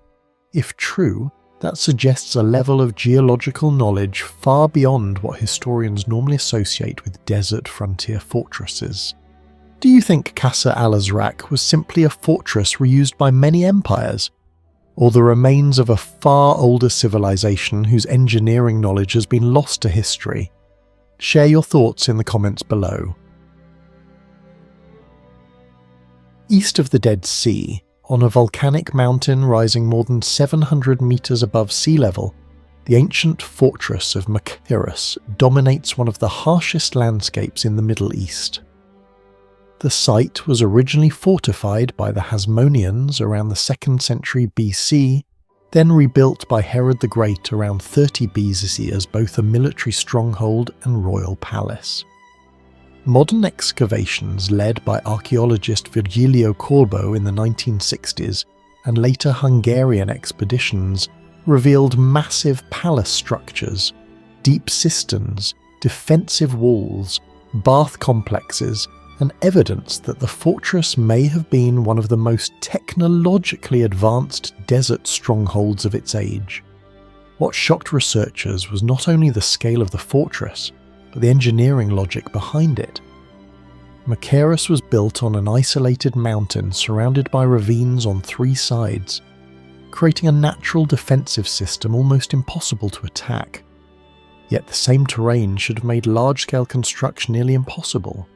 Speaker 1: If true, that suggests a level of geological knowledge far beyond what historians normally associate with desert frontier fortresses. Do you think Qasr al-Azraq was simply a fortress reused by many empires, or the remains of a far older civilization whose engineering knowledge has been lost to history? Share your thoughts in the comments below. East of the Dead Sea, on a volcanic mountain rising more than 700 meters above sea level, the ancient fortress of Machaerus dominates one of the harshest landscapes in the Middle East. The site was originally fortified by the Hasmoneans around the 2nd century BC, then rebuilt by Herod the Great around 30 BC as both a military stronghold and royal palace. Modern excavations led by archaeologist Virgilio Corbo in the 1960s and later Hungarian expeditions revealed massive palace structures, deep cisterns, defensive walls, bath complexes, and evidence that the fortress may have been one of the most technologically advanced desert strongholds of its age. What shocked researchers was not only the scale of the fortress, but the engineering logic behind it. Machaerus was built on an isolated mountain surrounded by ravines on 3 sides, creating a natural defensive system almost impossible to attack. Yet the same terrain should have made large-scale construction nearly impossible.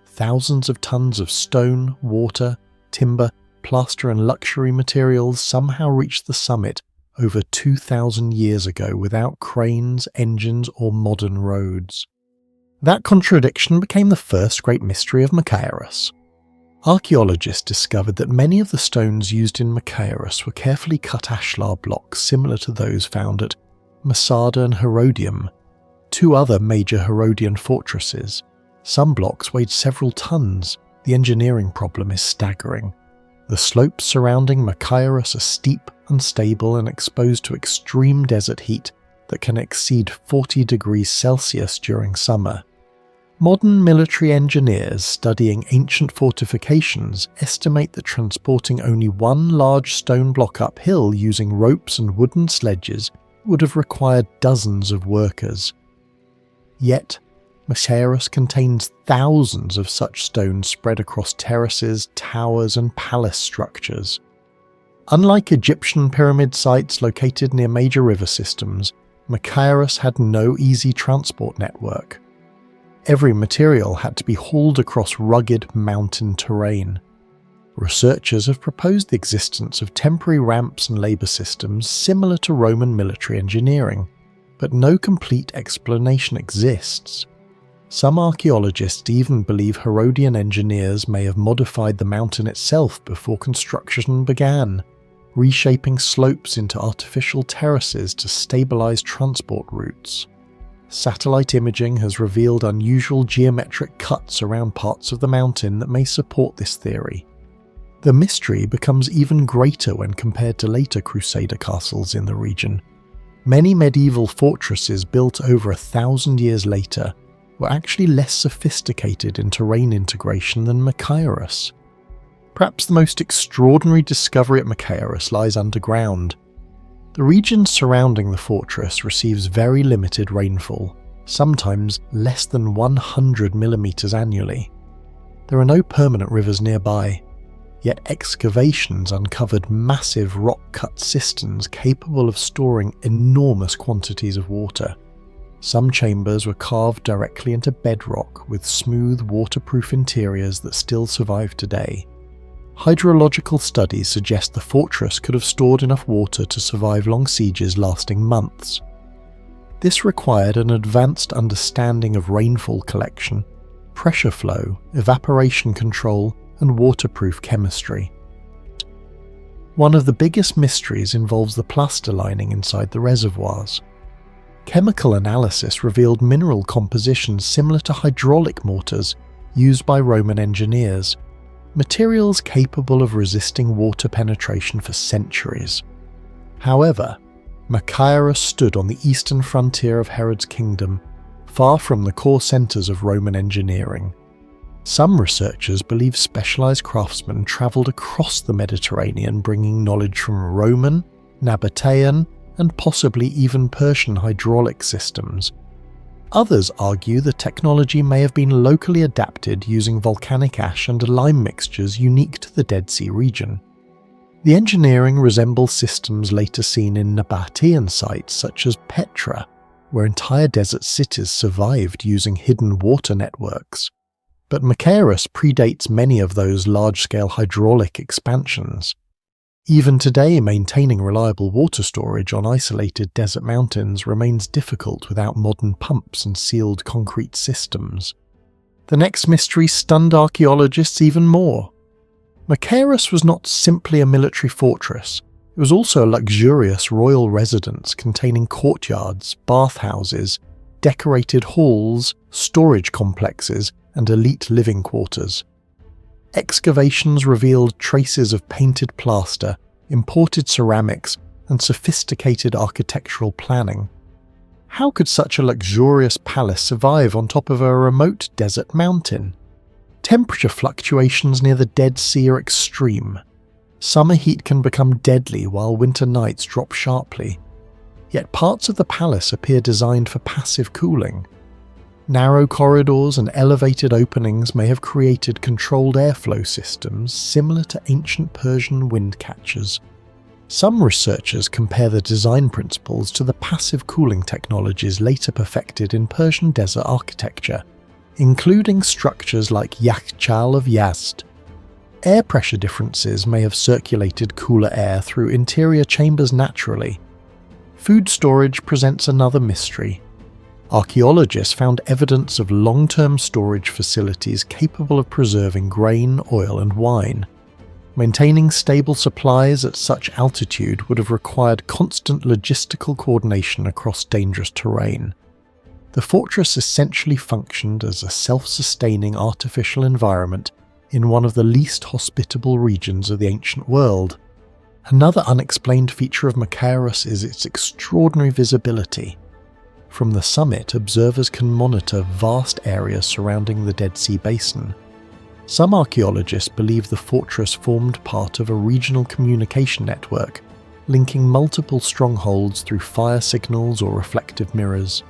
Speaker 1: Thousands of tons of stone, water, timber, plaster and luxury materials somehow reached the summit over 2,000 years ago without cranes, engines or modern roads. That contradiction became the first great mystery of Machaerus. Archaeologists discovered that many of the stones used in Machaerus were carefully cut ashlar blocks similar to those found at Masada and Herodium, two other major Herodian fortresses. Some blocks weighed several tons. The engineering problem is staggering. The slopes surrounding Machaerus are steep, unstable, and exposed to extreme desert heat that can exceed 40 degrees Celsius during summer. Modern military engineers studying ancient fortifications estimate that transporting only one large stone block uphill using ropes and wooden sledges would have required dozens of workers. Yet, Machaerus contains thousands of such stones spread across terraces, towers, and palace structures. Unlike Egyptian pyramid sites located near major river systems, Machaerus had no easy transport network. Every material had to be hauled across rugged mountain terrain. Researchers have proposed the existence of temporary ramps and labour systems similar to Roman military engineering, but no complete explanation exists. Some archaeologists even believe Herodian engineers may have modified the mountain itself before construction began, reshaping slopes into artificial terraces to stabilise transport routes. Satellite imaging has revealed unusual geometric cuts around parts of the mountain that may support this theory. The mystery becomes even greater when compared to later Crusader castles in the region. Many medieval fortresses built over 1,000 years later were actually less sophisticated in terrain integration than Machaerus. Perhaps the most extraordinary discovery at Machaerus lies underground. The region surrounding the fortress receives very limited rainfall, sometimes less than 100 millimeters annually. There are no permanent rivers nearby, yet excavations uncovered massive rock-cut cisterns capable of storing enormous quantities of water. Some chambers were carved directly into bedrock with smooth, waterproof interiors that still survive today. Hydrological studies suggest the fortress could have stored enough water to survive long sieges lasting months. This required an advanced understanding of rainfall collection, pressure flow, evaporation control, and waterproof chemistry. One of the biggest mysteries involves the plaster lining inside the reservoirs. Chemical analysis revealed mineral compositions similar to hydraulic mortars used by Roman engineers, materials capable of resisting water penetration for centuries. However, Machaerus stood on the eastern frontier of Herod's kingdom, far from the core centres of Roman engineering. Some researchers believe specialised craftsmen travelled across the Mediterranean bringing knowledge from Roman, Nabatean, and possibly even Persian hydraulic systems. Others argue the technology may have been locally adapted using volcanic ash and lime mixtures unique to the Dead Sea region. The engineering resembles systems later seen in Nabatean sites such as Petra, where entire desert cities survived using hidden water networks. But Machaerus predates many of those large-scale hydraulic expansions. Even today, maintaining reliable water storage on isolated desert mountains remains difficult without modern pumps and sealed concrete systems. The next mystery stunned archaeologists even more. Machaerus was not simply a military fortress, it was also a luxurious royal residence containing courtyards, bathhouses, decorated halls, storage complexes, and elite living quarters. Excavations revealed traces of painted plaster, imported ceramics, and sophisticated architectural planning. How could such a luxurious palace survive on top of a remote desert mountain? Temperature fluctuations near the Dead Sea are extreme. Summer heat can become deadly while winter nights drop sharply. Yet parts of the palace appear designed for passive cooling. Narrow corridors and elevated openings may have created controlled airflow systems similar to ancient Persian wind catchers. Some researchers compare the design principles to the passive cooling technologies later perfected in Persian desert architecture, including structures like Yakhchal of Yazd. Air pressure differences may have circulated cooler air through interior chambers naturally. Food storage presents another mystery. Archaeologists found evidence of long-term storage facilities capable of preserving grain, oil and wine. Maintaining stable supplies at such altitude would have required constant logistical coordination across dangerous terrain. The fortress essentially functioned as a self-sustaining artificial environment in one of the least hospitable regions of the ancient world. Another unexplained feature of Machaerus is its extraordinary visibility. From the summit, observers can monitor vast areas surrounding the Dead Sea Basin. Some archaeologists believe the fortress formed part of a regional communication network, linking multiple strongholds through fire signals or reflective mirrors.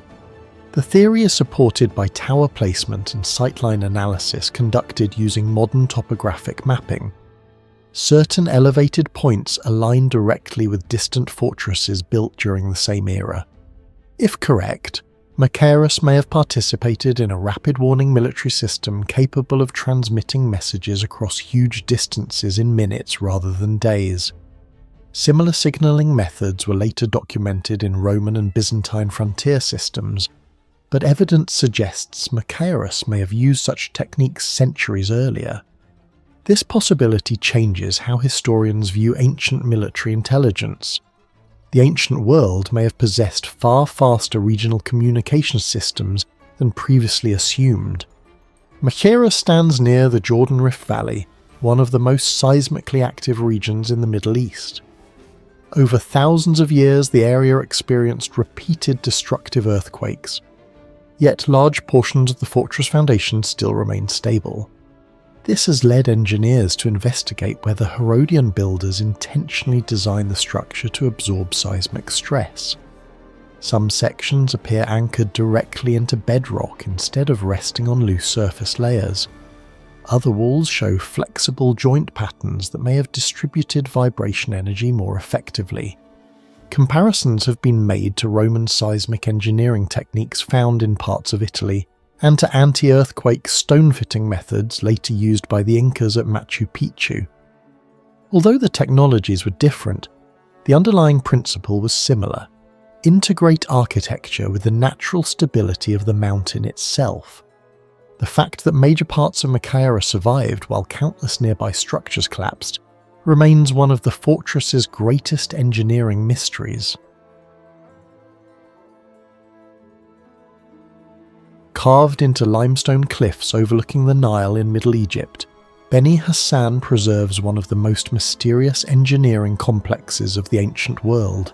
Speaker 1: The theory is supported by tower placement and sightline analysis conducted using modern topographic mapping. Certain elevated points align directly with distant fortresses built during the same era. If correct, Machaerus may have participated in a rapid warning military system capable of transmitting messages across huge distances in minutes rather than days. Similar signalling methods were later documented in Roman and Byzantine frontier systems, but evidence suggests Machaerus may have used such techniques centuries earlier. This possibility changes how historians view ancient military intelligence. The ancient world may have possessed far faster regional communication systems than previously assumed. Machaerus stands near the Jordan Rift Valley, one of the most seismically active regions in the Middle East. Over thousands of years, the area experienced repeated destructive earthquakes, yet large portions of the fortress foundation still remain stable. This has led engineers to investigate whether Herodian builders intentionally designed the structure to absorb seismic stress. Some sections appear anchored directly into bedrock instead of resting on loose surface layers. Other walls show flexible joint patterns that may have distributed vibration energy more effectively. Comparisons have been made to Roman seismic engineering techniques found in parts of Italy, and to anti-earthquake stone-fitting methods later used by the Incas at Machu Picchu. Although the technologies were different, the underlying principle was similar: integrate architecture with the natural stability of the mountain itself. The fact that major parts of Machaerus survived while countless nearby structures collapsed remains one of the fortress's greatest engineering mysteries. Carved into limestone cliffs overlooking the Nile in Middle Egypt, Beni Hassan preserves one of the most mysterious engineering complexes of the ancient world.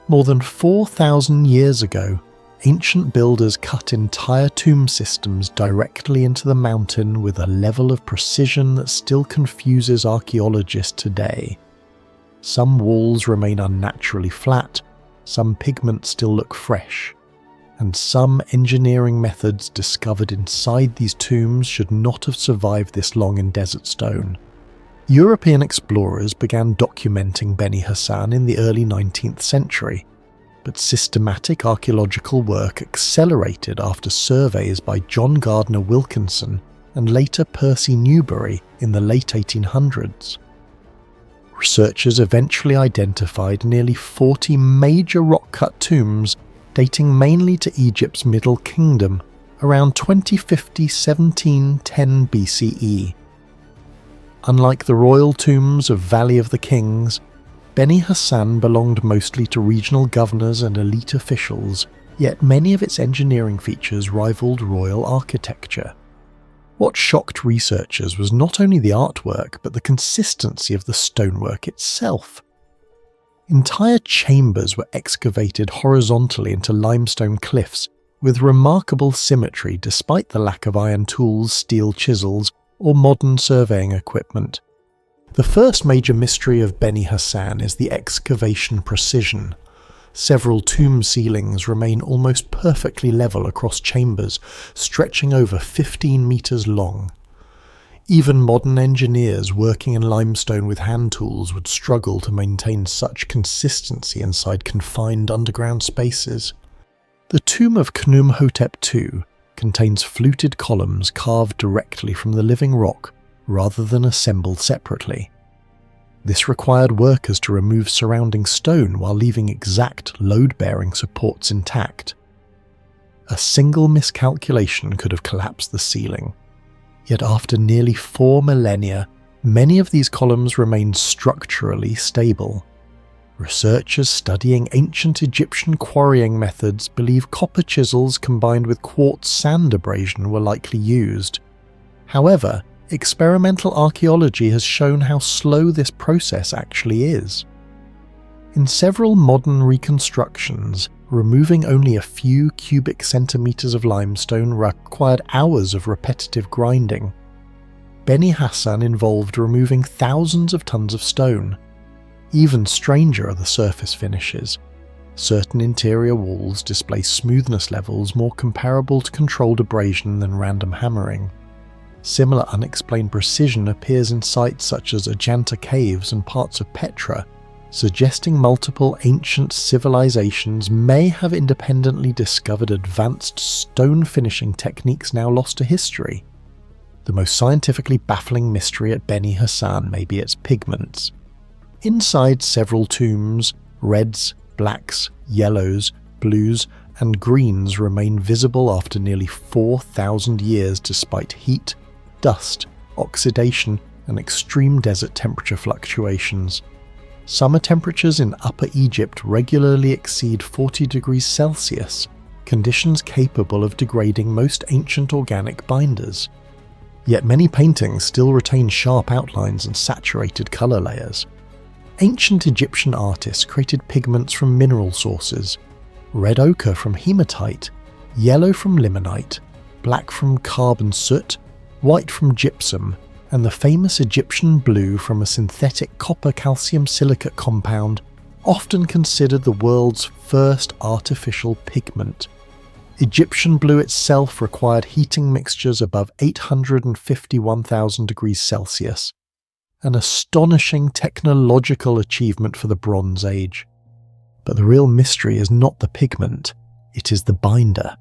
Speaker 1: More than 4,000 years ago, ancient builders cut entire tomb systems directly into the mountain with a level of precision that still confuses archaeologists today. Some walls remain unnaturally flat, some pigments still look fresh, and some engineering methods discovered inside these tombs should not have survived this long in desert stone. European explorers began documenting Beni Hassan in the early 19th century, but systematic archaeological work accelerated after surveys by John Gardner Wilkinson and later Percy Newberry in the late 1800s. Researchers eventually identified nearly 40 major rock-cut tombs dating mainly to Egypt's Middle Kingdom, around 2050-1710 BCE. Unlike the royal tombs of Valley of the Kings, Beni Hassan belonged mostly to regional governors and elite officials, yet many of its engineering features rivaled royal architecture. What shocked researchers was not only the artwork, but the consistency of the stonework itself. Entire chambers were excavated horizontally into limestone cliffs with remarkable symmetry despite the lack of iron tools, steel chisels, or modern surveying equipment. The first major mystery of Beni Hassan is the excavation precision. Several tomb ceilings remain almost perfectly level across chambers, stretching over 15 meters long. Even modern engineers working in limestone with hand tools would struggle to maintain such consistency inside confined underground spaces. The tomb of Khnumhotep II contains fluted columns carved directly from the living rock rather than assembled separately. This required workers to remove surrounding stone while leaving exact load-bearing supports intact. A single miscalculation could have collapsed the ceiling. Yet after nearly 4 millennia, many of these columns remain structurally stable. Researchers studying ancient Egyptian quarrying methods believe copper chisels combined with quartz sand abrasion were likely used. However, experimental archaeology has shown how slow this process actually is. In several modern reconstructions, removing only a few cubic centimeters of limestone required hours of repetitive grinding. Beni Hassan involved removing thousands of tons of stone. Even stranger are the surface finishes. Certain interior walls display smoothness levels more comparable to controlled abrasion than random hammering. Similar unexplained precision appears in sites such as Ajanta caves and parts of Petra, suggesting multiple ancient civilizations may have independently discovered advanced stone finishing techniques now lost to history. The most scientifically baffling mystery at Beni Hassan may be its pigments. Inside several tombs, reds, blacks, yellows, blues, and greens remain visible after nearly 4,000 years despite heat, dust, oxidation, and extreme desert temperature fluctuations. Summer temperatures in Upper Egypt regularly exceed 40 degrees Celsius, conditions capable of degrading most ancient organic binders. Yet many paintings still retain sharp outlines and saturated colour layers. Ancient Egyptian artists created pigments from mineral sources: red ochre from hematite, yellow from limonite, black from carbon soot, white from gypsum, and the famous Egyptian blue from a synthetic copper calcium silicate compound, often considered the world's first artificial pigment. Egyptian blue itself required heating mixtures above 851,000 degrees Celsius, an astonishing technological achievement for the Bronze Age. But the real mystery is not the pigment, it is the binder.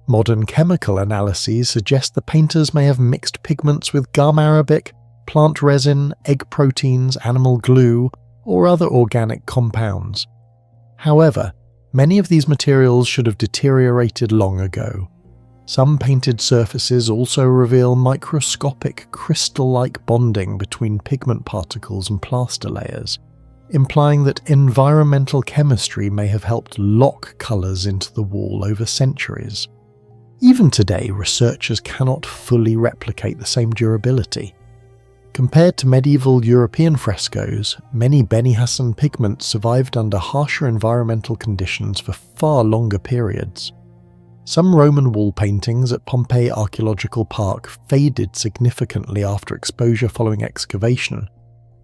Speaker 1: Modern chemical analyses suggest the painters may have mixed pigments with gum arabic, plant resin, egg proteins, animal glue, or other organic compounds. However, many of these materials should have deteriorated long ago. Some painted surfaces also reveal microscopic crystal-like bonding between pigment particles and plaster layers, implying that environmental chemistry may have helped lock colours into the wall over centuries. Even today, researchers cannot fully replicate the same durability. Compared to medieval European frescoes, many Beni Hassan pigments survived under harsher environmental conditions for far longer periods. Some Roman wall paintings at Pompeii Archaeological Park faded significantly after exposure following excavation,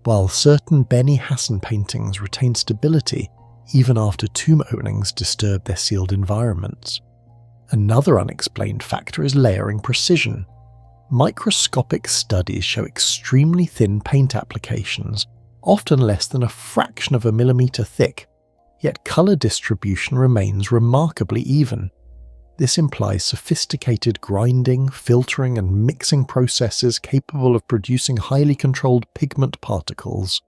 Speaker 1: while certain Beni Hassan paintings retained stability even after tomb openings disturbed their sealed environments. Another unexplained factor is layering precision. Microscopic studies show extremely thin paint applications, often less than a fraction of a millimeter thick, yet colour distribution remains remarkably even. This implies sophisticated grinding, filtering, and mixing processes capable of producing highly controlled pigment particles.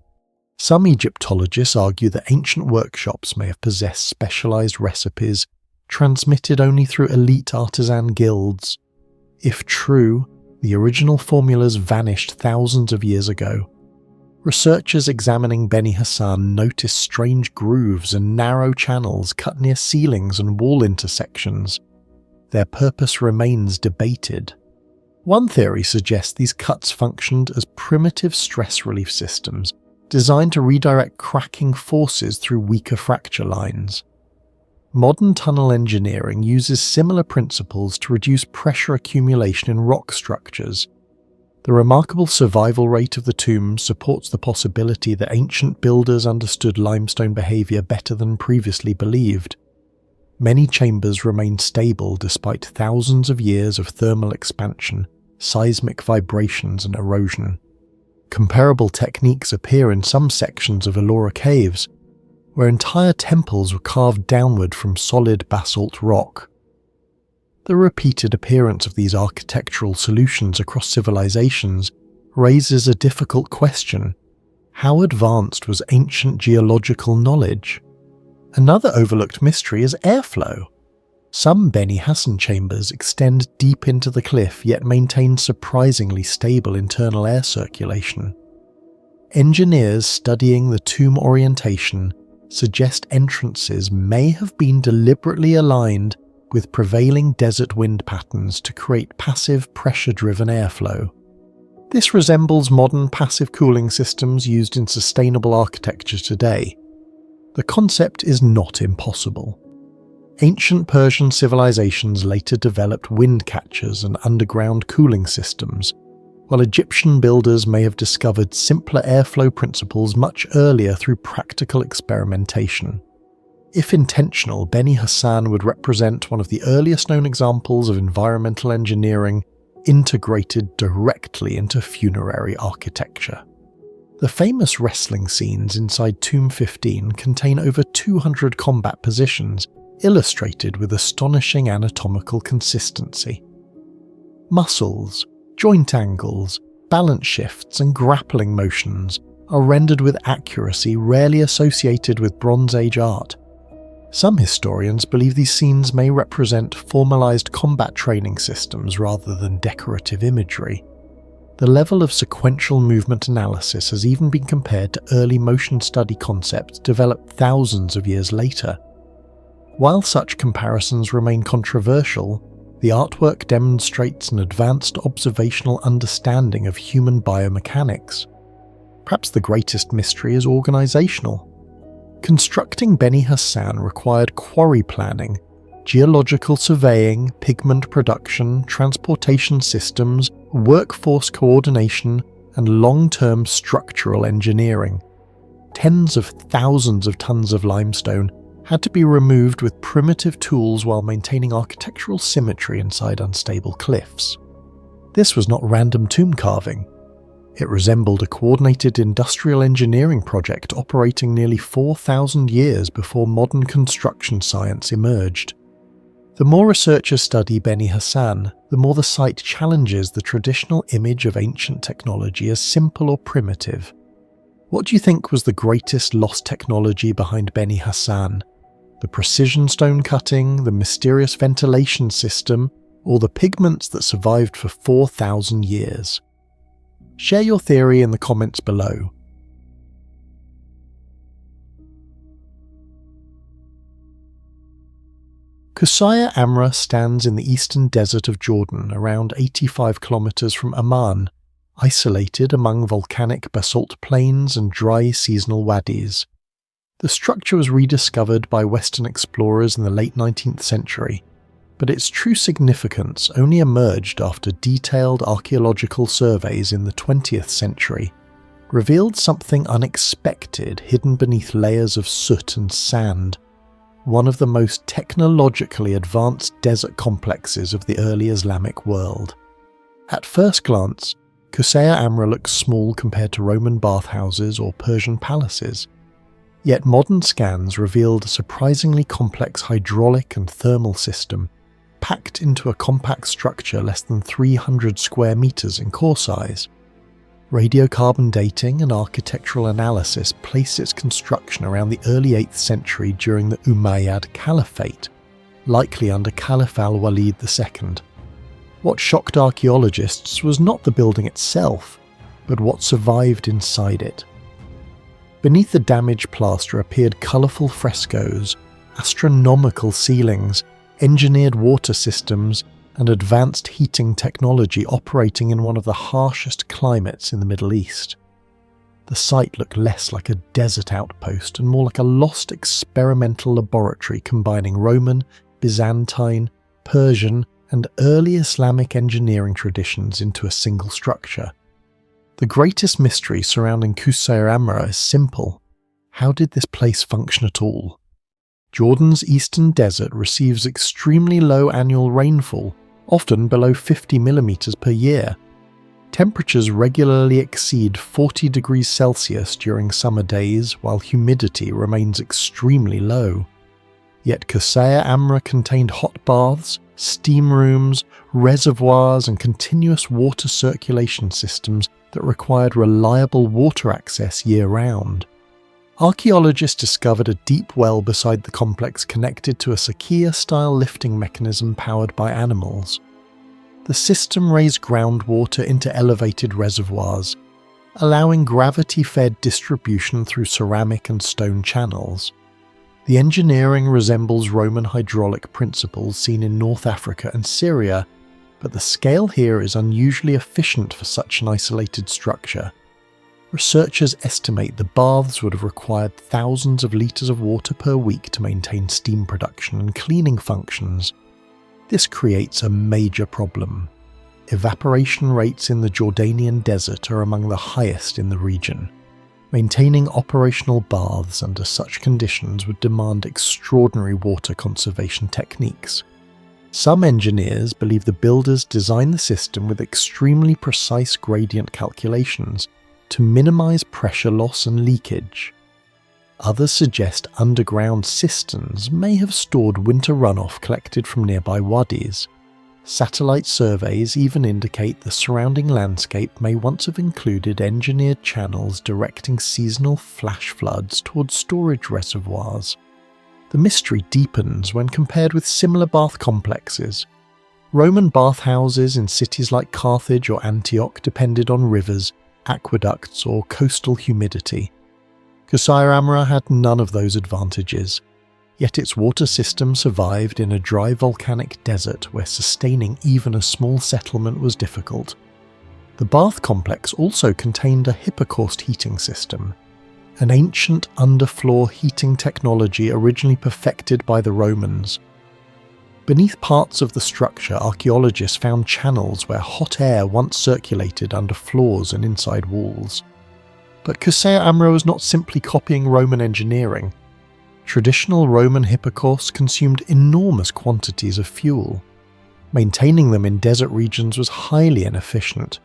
Speaker 1: Some Egyptologists argue that ancient workshops may have possessed specialized recipes transmitted only through elite artisan guilds. If true, the original formulas vanished thousands of years ago. Researchers examining Beni Hassan noticed strange grooves and narrow channels cut near ceilings and wall intersections. Their purpose remains debated. One theory suggests these cuts functioned as primitive stress relief systems designed to redirect cracking forces through weaker fracture lines. Modern tunnel engineering uses similar principles to reduce pressure accumulation in rock structures. The remarkable survival rate of the tombs supports the possibility that ancient builders understood limestone behavior better than previously believed. Many chambers remain stable despite thousands of years of thermal expansion, seismic vibrations, and erosion. Comparable techniques appear in some sections of Ellora caves, where entire temples were carved downward from solid basalt rock. The repeated appearance of these architectural solutions across civilizations raises a difficult question: how advanced was ancient geological knowledge? Another overlooked mystery is airflow. Some Beni Hassan chambers extend deep into the cliff yet maintain surprisingly stable internal air circulation. Engineers studying the tomb orientation suggest entrances may have been deliberately aligned with prevailing desert wind patterns to create passive pressure-driven airflow. This resembles modern passive cooling systems used in sustainable architecture today. The concept is not impossible. Ancient Persian civilizations later developed wind catchers and underground cooling systems, while Egyptian builders may have discovered simpler airflow principles much earlier through practical experimentation. If intentional, Beni Hassan would represent one of the earliest known examples of environmental engineering integrated directly into funerary architecture. The famous wrestling scenes inside Tomb 15 contain over 200 combat positions, illustrated with astonishing anatomical consistency. Muscles, joint angles, balance shifts, and grappling motions are rendered with accuracy rarely associated with Bronze Age art. Some historians believe these scenes may represent formalized combat training systems rather than decorative imagery. The level of sequential movement analysis has even been compared to early motion study concepts developed thousands of years later. While such comparisons remain controversial, the artwork demonstrates an advanced observational understanding of human biomechanics. Perhaps the greatest mystery is organizational. Constructing Beni Hassan required quarry planning, geological surveying, pigment production, transportation systems, workforce coordination, and long-term structural engineering. Tens of thousands of tons of limestone had to be removed with primitive tools while maintaining architectural symmetry inside unstable cliffs. This was not random tomb carving. It resembled a coordinated industrial engineering project operating nearly 4,000 years before modern construction science emerged. The more researchers study Beni Hassan, the more the site challenges the traditional image of ancient technology as simple or primitive. What do you think was the greatest lost technology behind Beni Hassan? The precision stone cutting, the mysterious ventilation system, or the pigments that survived for 4,000 years? Share your theory in the comments below. Qusayr Amra stands in the eastern desert of Jordan, around 85 kilometers from Amman, isolated among volcanic basalt plains and dry seasonal wadis. The structure was rediscovered by Western explorers in the late 19th century, but its true significance only emerged after detailed archaeological surveys in the 20th century revealed something unexpected hidden beneath layers of soot and sand, one of the most technologically advanced desert complexes of the early Islamic world. At first glance, Qusayr Amra looks small compared to Roman bathhouses or Persian palaces. Yet modern scans revealed a surprisingly complex hydraulic and thermal system, packed into a compact structure less than 300 square meters in core size. Radiocarbon dating and architectural analysis place its construction around the early 8th century during the Umayyad Caliphate, likely under Caliph al-Walid II. What shocked archaeologists was not the building itself, but what survived inside it. Beneath the damaged plaster appeared colourful frescoes, astronomical ceilings, engineered water systems, and advanced heating technology operating in one of the harshest climates in the Middle East. The site looked less like a desert outpost and more like a lost experimental laboratory combining Roman, Byzantine, Persian, and early Islamic engineering traditions into a single structure. The greatest mystery surrounding Qusayr Amra is simple. How did this place function at all? Jordan's eastern desert receives extremely low annual rainfall, often below 50 millimeters per year. Temperatures regularly exceed 40 degrees Celsius during summer days, while humidity remains extremely low. Yet Qusayr Amra contained hot baths, steam rooms, reservoirs, and continuous water circulation systems that required reliable water access year-round. Archaeologists discovered a deep well beside the complex connected to a Sakia-style lifting mechanism powered by animals. The system raised groundwater into elevated reservoirs, allowing gravity-fed distribution through ceramic and stone channels. The engineering resembles Roman hydraulic principles seen in North Africa and Syria, but the scale here is unusually efficient for such an isolated structure. Researchers estimate the baths would have required thousands of litres of water per week to maintain steam production and cleaning functions. This creates a major problem. Evaporation rates in the Jordanian desert are among the highest in the region. Maintaining operational baths under such conditions would demand extraordinary water conservation techniques. Some engineers believe the builders designed the system with extremely precise gradient calculations to minimize pressure loss and leakage. Others suggest underground cisterns may have stored winter runoff collected from nearby wadis. Satellite surveys even indicate the surrounding landscape may once have included engineered channels directing seasonal flash floods towards storage reservoirs. The mystery deepens when compared with similar bath complexes. Roman bathhouses in cities like Carthage or Antioch depended on rivers, aqueducts, or coastal humidity. Qusayr Amra had none of those advantages, yet its water system survived in a dry volcanic desert where sustaining even a small settlement was difficult. The bath complex also contained a hypocaust heating system, an ancient underfloor heating technology originally perfected by the Romans. Beneath parts of the structure, archaeologists found channels where hot air once circulated under floors and inside walls. But Qusayr Amra was not simply copying Roman engineering. Traditional Roman hypocausts consumed enormous quantities of fuel. Maintaining them in desert regions was highly inefficient.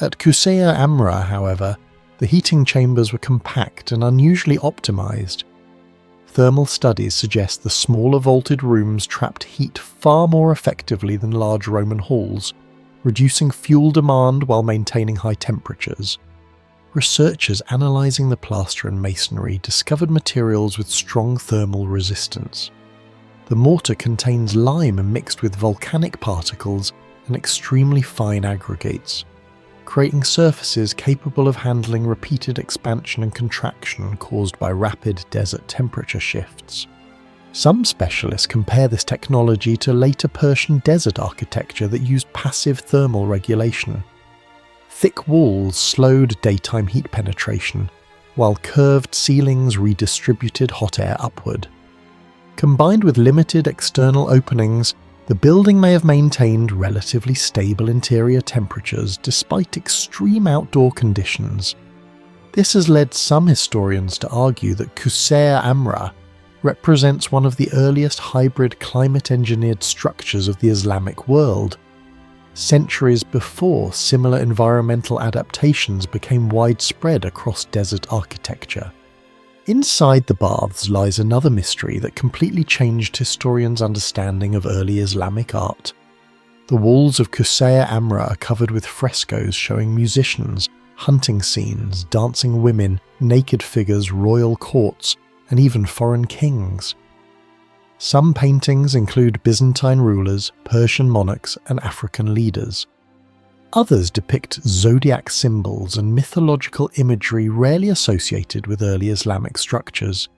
Speaker 1: At Qusayr Amra, however, the heating chambers were compact and unusually optimized. Thermal studies suggest the smaller vaulted rooms trapped heat far more effectively than large Roman halls, reducing fuel demand while maintaining high temperatures. Researchers analysing the plaster and masonry discovered materials with strong thermal resistance. The mortar contains lime mixed with volcanic particles and extremely fine aggregates, creating surfaces capable of handling repeated expansion and contraction caused by rapid desert temperature shifts. Some specialists compare this technology to later Persian desert architecture that used passive thermal regulation. Thick walls slowed daytime heat penetration, while curved ceilings redistributed hot air upward. Combined with limited external openings, the building may have maintained relatively stable interior temperatures despite extreme outdoor conditions. This has led some historians to argue that Qusayr Amra represents one of the earliest hybrid climate-engineered structures of the Islamic world, centuries before similar environmental adaptations became widespread across desert architecture. Inside the baths lies another mystery that completely changed historians' understanding of early Islamic art. The walls of Qusayr Amra are covered with frescoes showing musicians, hunting scenes, dancing women, naked figures, royal courts, and even foreign kings. Some paintings include Byzantine rulers, Persian monarchs, and African leaders. Others depict zodiac symbols and mythological imagery rarely associated with early Islamic structures.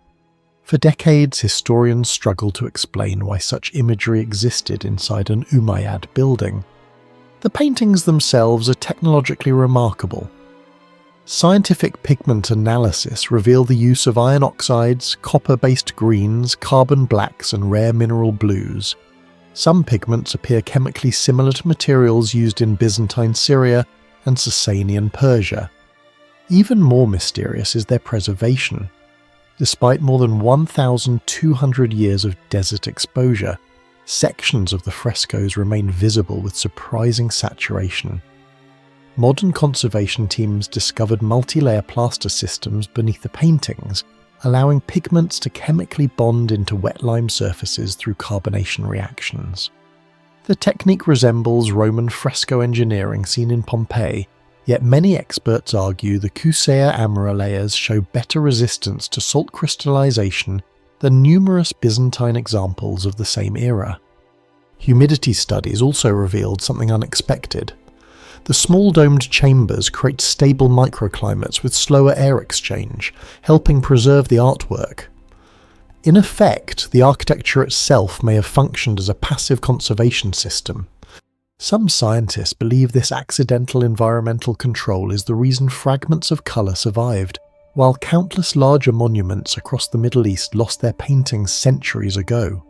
Speaker 1: For decades, historians struggled to explain why such imagery existed inside an Umayyad building. The paintings themselves are technologically remarkable. Scientific pigment analysis revealed the use of iron oxides, copper-based greens, carbon blacks, and rare mineral blues. Some pigments appear chemically similar to materials used in Byzantine Syria and Sasanian Persia. Even more mysterious is their preservation. Despite more than 1,200 years of desert exposure, sections of the frescoes remain visible with surprising saturation. Modern conservation teams discovered multi-layer plaster systems beneath the paintings, allowing pigments to chemically bond into wet lime surfaces through carbonation reactions. The technique resembles Roman fresco engineering seen in Pompeii, Yet many experts argue the Qusayr Amra layers show better resistance to salt crystallization than numerous Byzantine examples of the same era. Humidity studies also revealed something unexpected. The small domed chambers create stable microclimates with slower air exchange, helping preserve the artwork. In effect, the architecture itself may have functioned as a passive conservation system. Some scientists believe this accidental environmental control is the reason fragments of colour survived, while countless larger monuments across the Middle East lost their paintings centuries ago.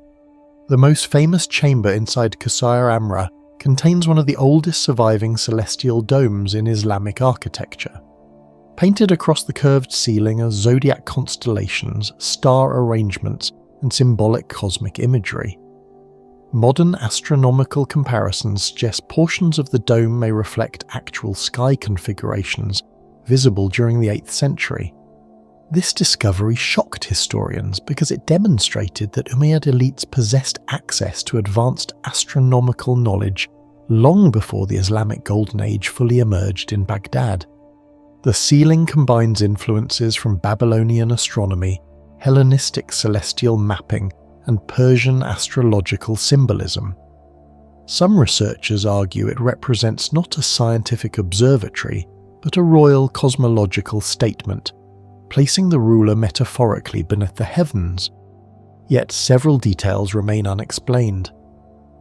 Speaker 1: The most famous chamber inside Qusayr Amra contains one of the oldest surviving celestial domes in Islamic architecture. Painted across the curved ceiling are zodiac constellations, star arrangements, and symbolic cosmic imagery. Modern astronomical comparisons suggest portions of the dome may reflect actual sky configurations visible during the 8th century. This discovery shocked historians because it demonstrated that Umayyad elites possessed access to advanced astronomical knowledge long before the Islamic Golden Age fully emerged in Baghdad. The ceiling combines influences from Babylonian astronomy, Hellenistic celestial mapping, and Persian astrological symbolism. Some researchers argue it represents not a scientific observatory, but a royal cosmological statement, placing the ruler metaphorically beneath the heavens. Yet several details remain unexplained.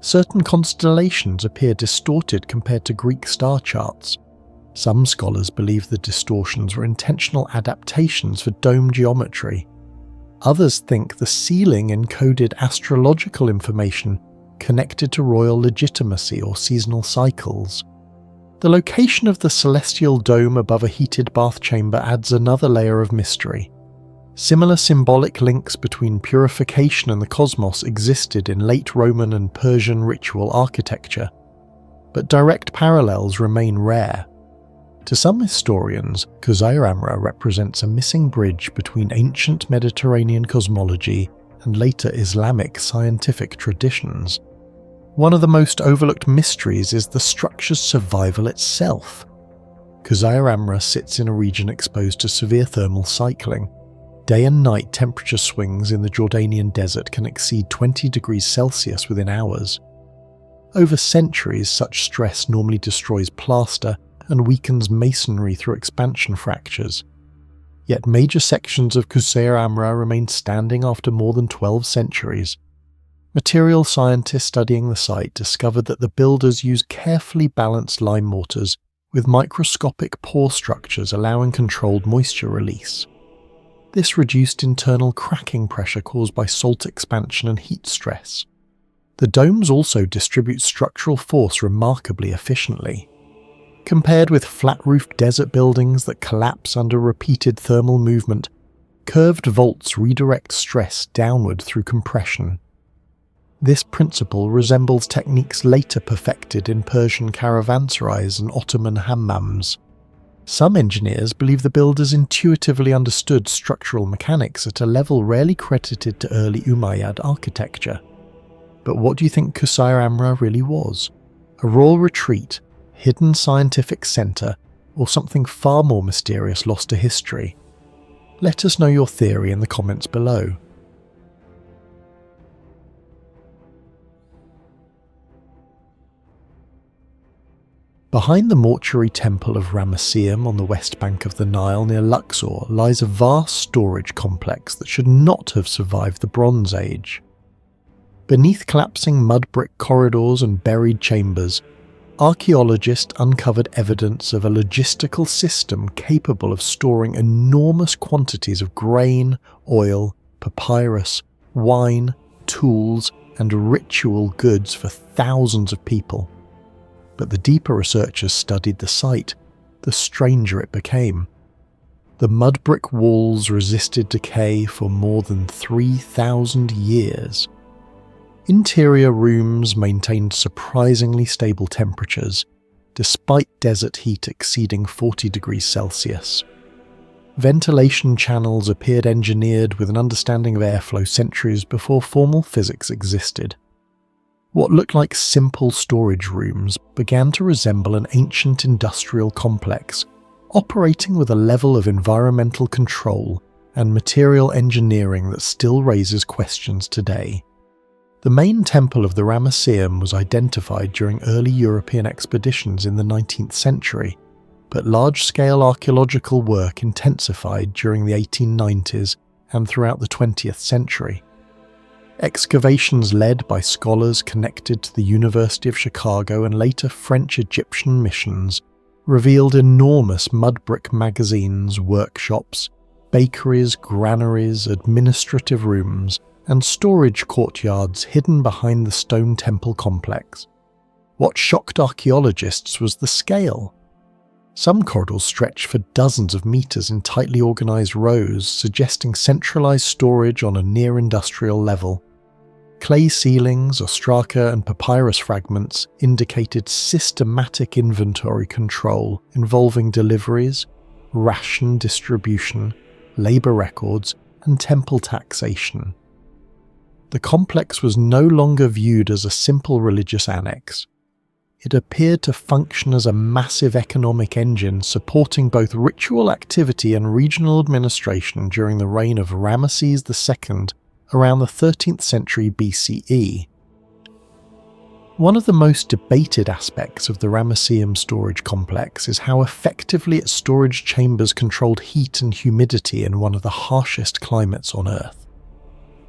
Speaker 1: Certain constellations appear distorted compared to Greek star charts. Some scholars believe the distortions were intentional adaptations for dome geometry. Others think the ceiling encoded astrological information connected to royal legitimacy or seasonal cycles. The location of the celestial dome above a heated bath chamber adds another layer of mystery. Similar symbolic links between purification and the cosmos existed in late Roman and Persian ritual architecture, but direct parallels remain rare. To some historians, Qusayr Amra represents a missing bridge between ancient Mediterranean cosmology and later Islamic scientific traditions. One of the most overlooked mysteries is the structure's survival itself. Qusayr Amra sits in a region exposed to severe thermal cycling. Day and night temperature swings in the Jordanian desert can exceed 20 degrees Celsius within hours. Over centuries, such stress normally destroys plaster and weakens masonry through expansion fractures. Yet major sections of Qusayr Amra remain standing after more than 12 centuries. Material scientists studying the site discovered that the builders used carefully balanced lime mortars with microscopic pore structures allowing controlled moisture release. This reduced internal cracking pressure caused by salt expansion and heat stress. The domes also distribute structural force remarkably efficiently. Compared with flat-roofed desert buildings that collapse under repeated thermal movement, curved vaults redirect stress downward through compression. This principle resembles techniques later perfected in Persian caravanserais and Ottoman hammams. Some engineers believe the builders intuitively understood structural mechanics at a level rarely credited to early Umayyad architecture. But what do you think Qusayr Amra really was? A royal retreat, hidden scientific centre, or something far more mysterious lost to history? Let us know your theory in the comments below. Behind the mortuary temple of Ramesseum on the west bank of the Nile near Luxor lies a vast storage complex that should not have survived the Bronze Age. Beneath collapsing mud brick corridors and buried chambers, archaeologists uncovered evidence of a logistical system capable of storing enormous quantities of grain, oil, papyrus, wine, tools, and ritual goods for thousands of people. But the deeper researchers studied the site, the stranger it became. The mud brick walls resisted decay for more than 3,000 years. Interior rooms maintained surprisingly stable temperatures, despite desert heat exceeding 40 degrees Celsius. Ventilation channels appeared engineered with an understanding of airflow centuries before formal physics existed. What looked like simple storage rooms began to resemble an ancient industrial complex, operating with a level of environmental control and material engineering that still raises questions today. The main temple of the Ramesseum was identified during early European expeditions in the 19th century, but large-scale archaeological work intensified during the 1890s and throughout the 20th century. Excavations led by scholars connected to the University of Chicago and later French-Egyptian missions revealed enormous mud brick magazines, workshops, bakeries, granaries, administrative rooms, and storage courtyards hidden behind the stone temple complex. What shocked archaeologists was the scale. Some corridors stretched for dozens of meters in tightly organized rows, suggesting centralized storage on a near-industrial level. Clay ceilings, ostraka, and papyrus fragments indicated systematic inventory control involving deliveries, ration distribution, labor records, and temple taxation. The complex was no longer viewed as a simple religious annex. It appeared to function as a massive economic engine supporting both ritual activity and regional administration during the reign of Ramesses II around the 13th century BCE. One of the most debated aspects of the Ramesseum storage complex is how effectively its storage chambers controlled heat and humidity in one of the harshest climates on Earth.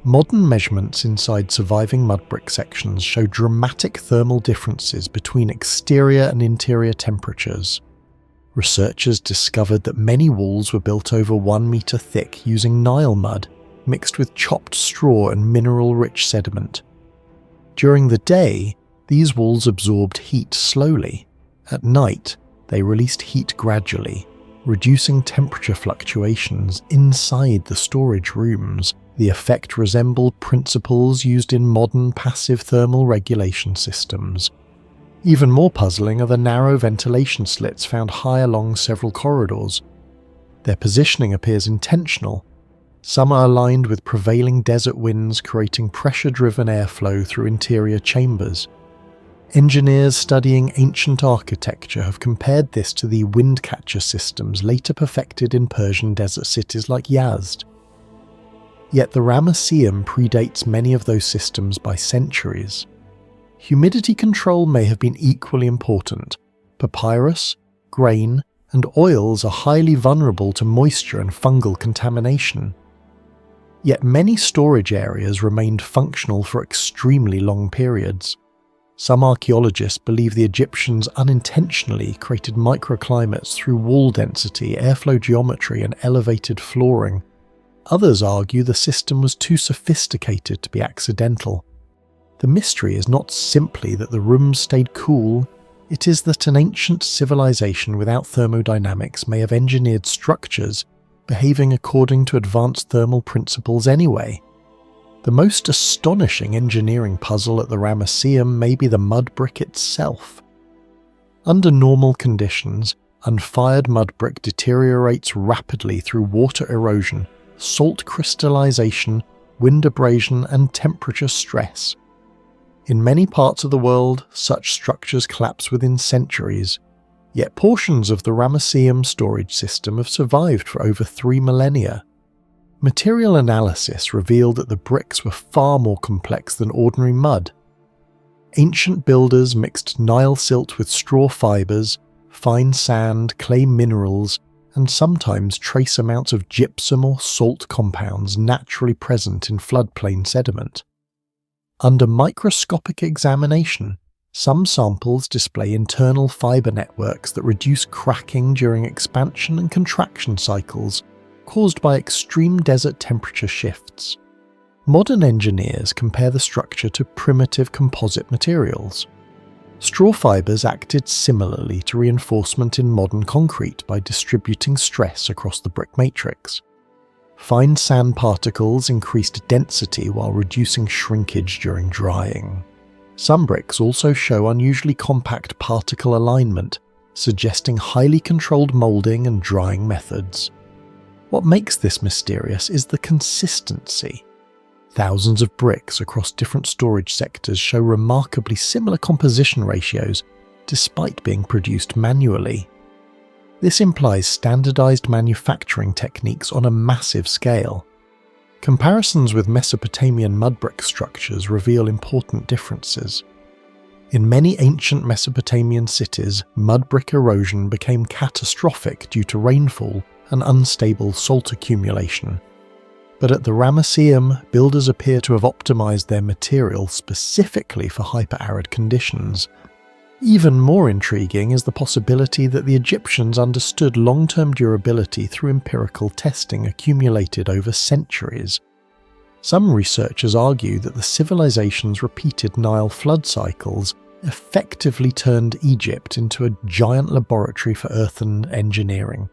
Speaker 1: Modern measurements inside surviving mud brick sections show dramatic thermal differences between exterior and interior temperatures. Researchers discovered that many walls were built over 1 meter thick using Nile mud, mixed with chopped straw and mineral-rich sediment. During the day, these walls absorbed heat slowly. At night, they released heat gradually, reducing temperature fluctuations inside the storage rooms. The effect resembled principles used in modern passive thermal regulation systems. Even more puzzling are the narrow ventilation slits found high along several corridors. Their positioning appears intentional. Some are aligned with prevailing desert winds, creating pressure-driven airflow through interior chambers. Engineers studying ancient architecture have compared this to the wind-catcher systems later perfected in Persian desert cities like Yazd. Yet the Ramesseum predates many of those systems by centuries. Humidity control may have been equally important. Papyrus, grain, and oils are highly vulnerable to moisture and fungal contamination. Yet many storage areas remained functional for extremely long periods. Some archaeologists believe the Egyptians unintentionally created microclimates through wall density, airflow geometry, and elevated flooring. Others argue the system was too sophisticated to be accidental. The mystery is not simply that the rooms stayed cool, it is that an ancient civilization without thermodynamics may have engineered structures behaving according to advanced thermal principles anyway. The most astonishing engineering puzzle at the Ramesseum may be the mud brick itself. Under normal conditions, unfired mud brick deteriorates rapidly through water erosion, salt crystallization, wind abrasion, and temperature stress. In many parts of the world, such structures collapse within centuries, yet portions of the Ramesseum storage system have survived for over 3 millennia. Material analysis revealed that the bricks were far more complex than ordinary mud. Ancient builders mixed Nile silt with straw fibers, fine sand, clay minerals, and sometimes trace amounts of gypsum or salt compounds naturally present in floodplain sediment. Under microscopic examination, some samples display internal fiber networks that reduce cracking during expansion and contraction cycles caused by extreme desert temperature shifts. Modern engineers compare the structure to primitive composite materials. Straw fibers acted similarly to reinforcement in modern concrete by distributing stress across the brick matrix. Fine sand particles increased density while reducing shrinkage during drying. Some bricks also show unusually compact particle alignment, suggesting highly controlled molding and drying methods. What makes this mysterious is the consistency. Thousands of bricks across different storage sectors show remarkably similar composition ratios, despite being produced manually. This implies standardized manufacturing techniques on a massive scale. Comparisons with Mesopotamian mud brick structures reveal important differences. In many ancient Mesopotamian cities, mud brick erosion became catastrophic due to rainfall and unstable salt accumulation. But at the Ramesseum, builders appear to have optimized their material specifically for hyper-arid conditions. Even more intriguing is the possibility that the Egyptians understood long-term durability through empirical testing accumulated over centuries. Some researchers argue that the civilization's repeated Nile flood cycles effectively turned Egypt into a giant laboratory for earthen engineering.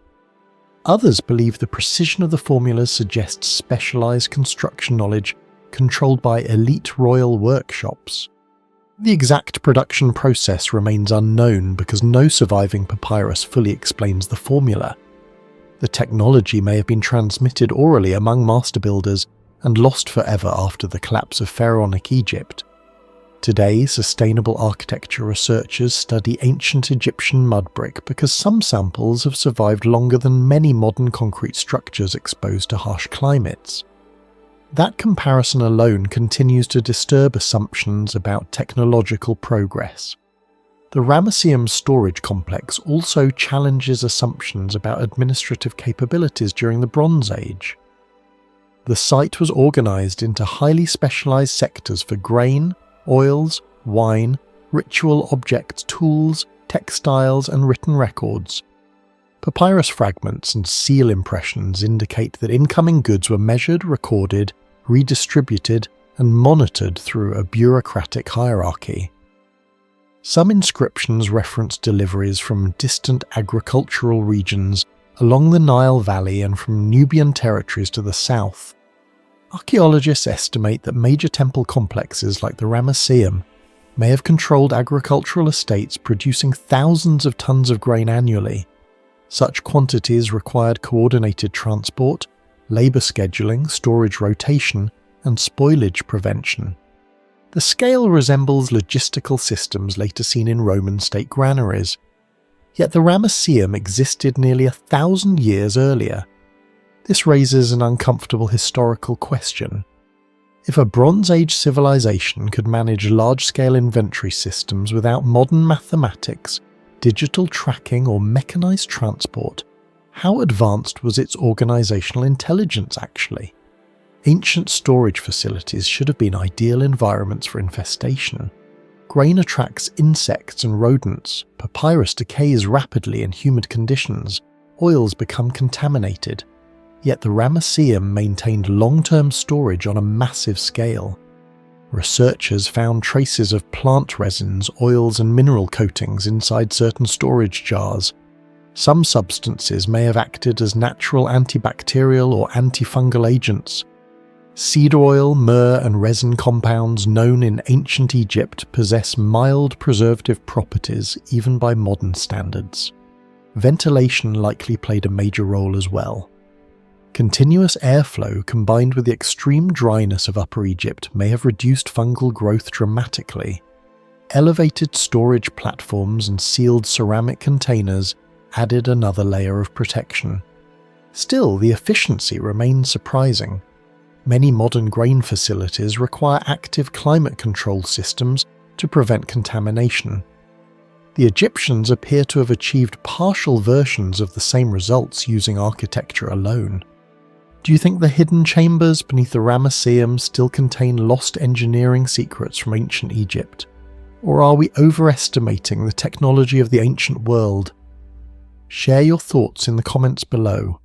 Speaker 1: Others believe the precision of the formulas suggests specialized construction knowledge controlled by elite royal workshops. The exact production process remains unknown because no surviving papyrus fully explains the formula. The technology may have been transmitted orally among master builders and lost forever after the collapse of pharaonic Egypt. Today, sustainable architecture researchers study ancient Egyptian mud brick because some samples have survived longer than many modern concrete structures exposed to harsh climates. That comparison alone continues to disturb assumptions about technological progress. The Ramesseum storage complex also challenges assumptions about administrative capabilities during the Bronze Age. The site was organized into highly specialized sectors for grain, oils, wine, ritual objects, tools, textiles, and written records. Papyrus fragments and seal impressions indicate that incoming goods were measured, recorded, redistributed, and monitored through a bureaucratic hierarchy. Some inscriptions reference deliveries from distant agricultural regions along the Nile Valley and from Nubian territories to the south. Archaeologists estimate that major temple complexes like the Ramesseum may have controlled agricultural estates producing thousands of tons of grain annually. Such quantities required coordinated transport, labour scheduling, storage rotation, and spoilage prevention. The scale resembles logistical systems later seen in Roman state granaries. Yet the Ramesseum existed nearly 1,000 years earlier. This raises an uncomfortable historical question. If a Bronze Age civilization could manage large-scale inventory systems without modern mathematics, digital tracking, or mechanized transport, how advanced was its organizational intelligence actually? Ancient storage facilities should have been ideal environments for infestation. Grain attracts insects and rodents, papyrus decays rapidly in humid conditions, oils become contaminated. Yet the Ramesseum maintained long-term storage on a massive scale. Researchers found traces of plant resins, oils, and mineral coatings inside certain storage jars. Some substances may have acted as natural antibacterial or antifungal agents. Cedar oil, myrrh, and resin compounds known in ancient Egypt possess mild preservative properties even by modern standards. Ventilation likely played a major role as well. Continuous airflow combined with the extreme dryness of Upper Egypt may have reduced fungal growth dramatically. Elevated storage platforms and sealed ceramic containers added another layer of protection. Still, the efficiency remains surprising. Many modern grain facilities require active climate control systems to prevent contamination. The Egyptians appear to have achieved partial versions of the same results using architecture alone. Do you think the hidden chambers beneath the Ramesseum still contain lost engineering secrets from ancient Egypt? Or are we overestimating the technology of the ancient world? Share your thoughts in the comments below.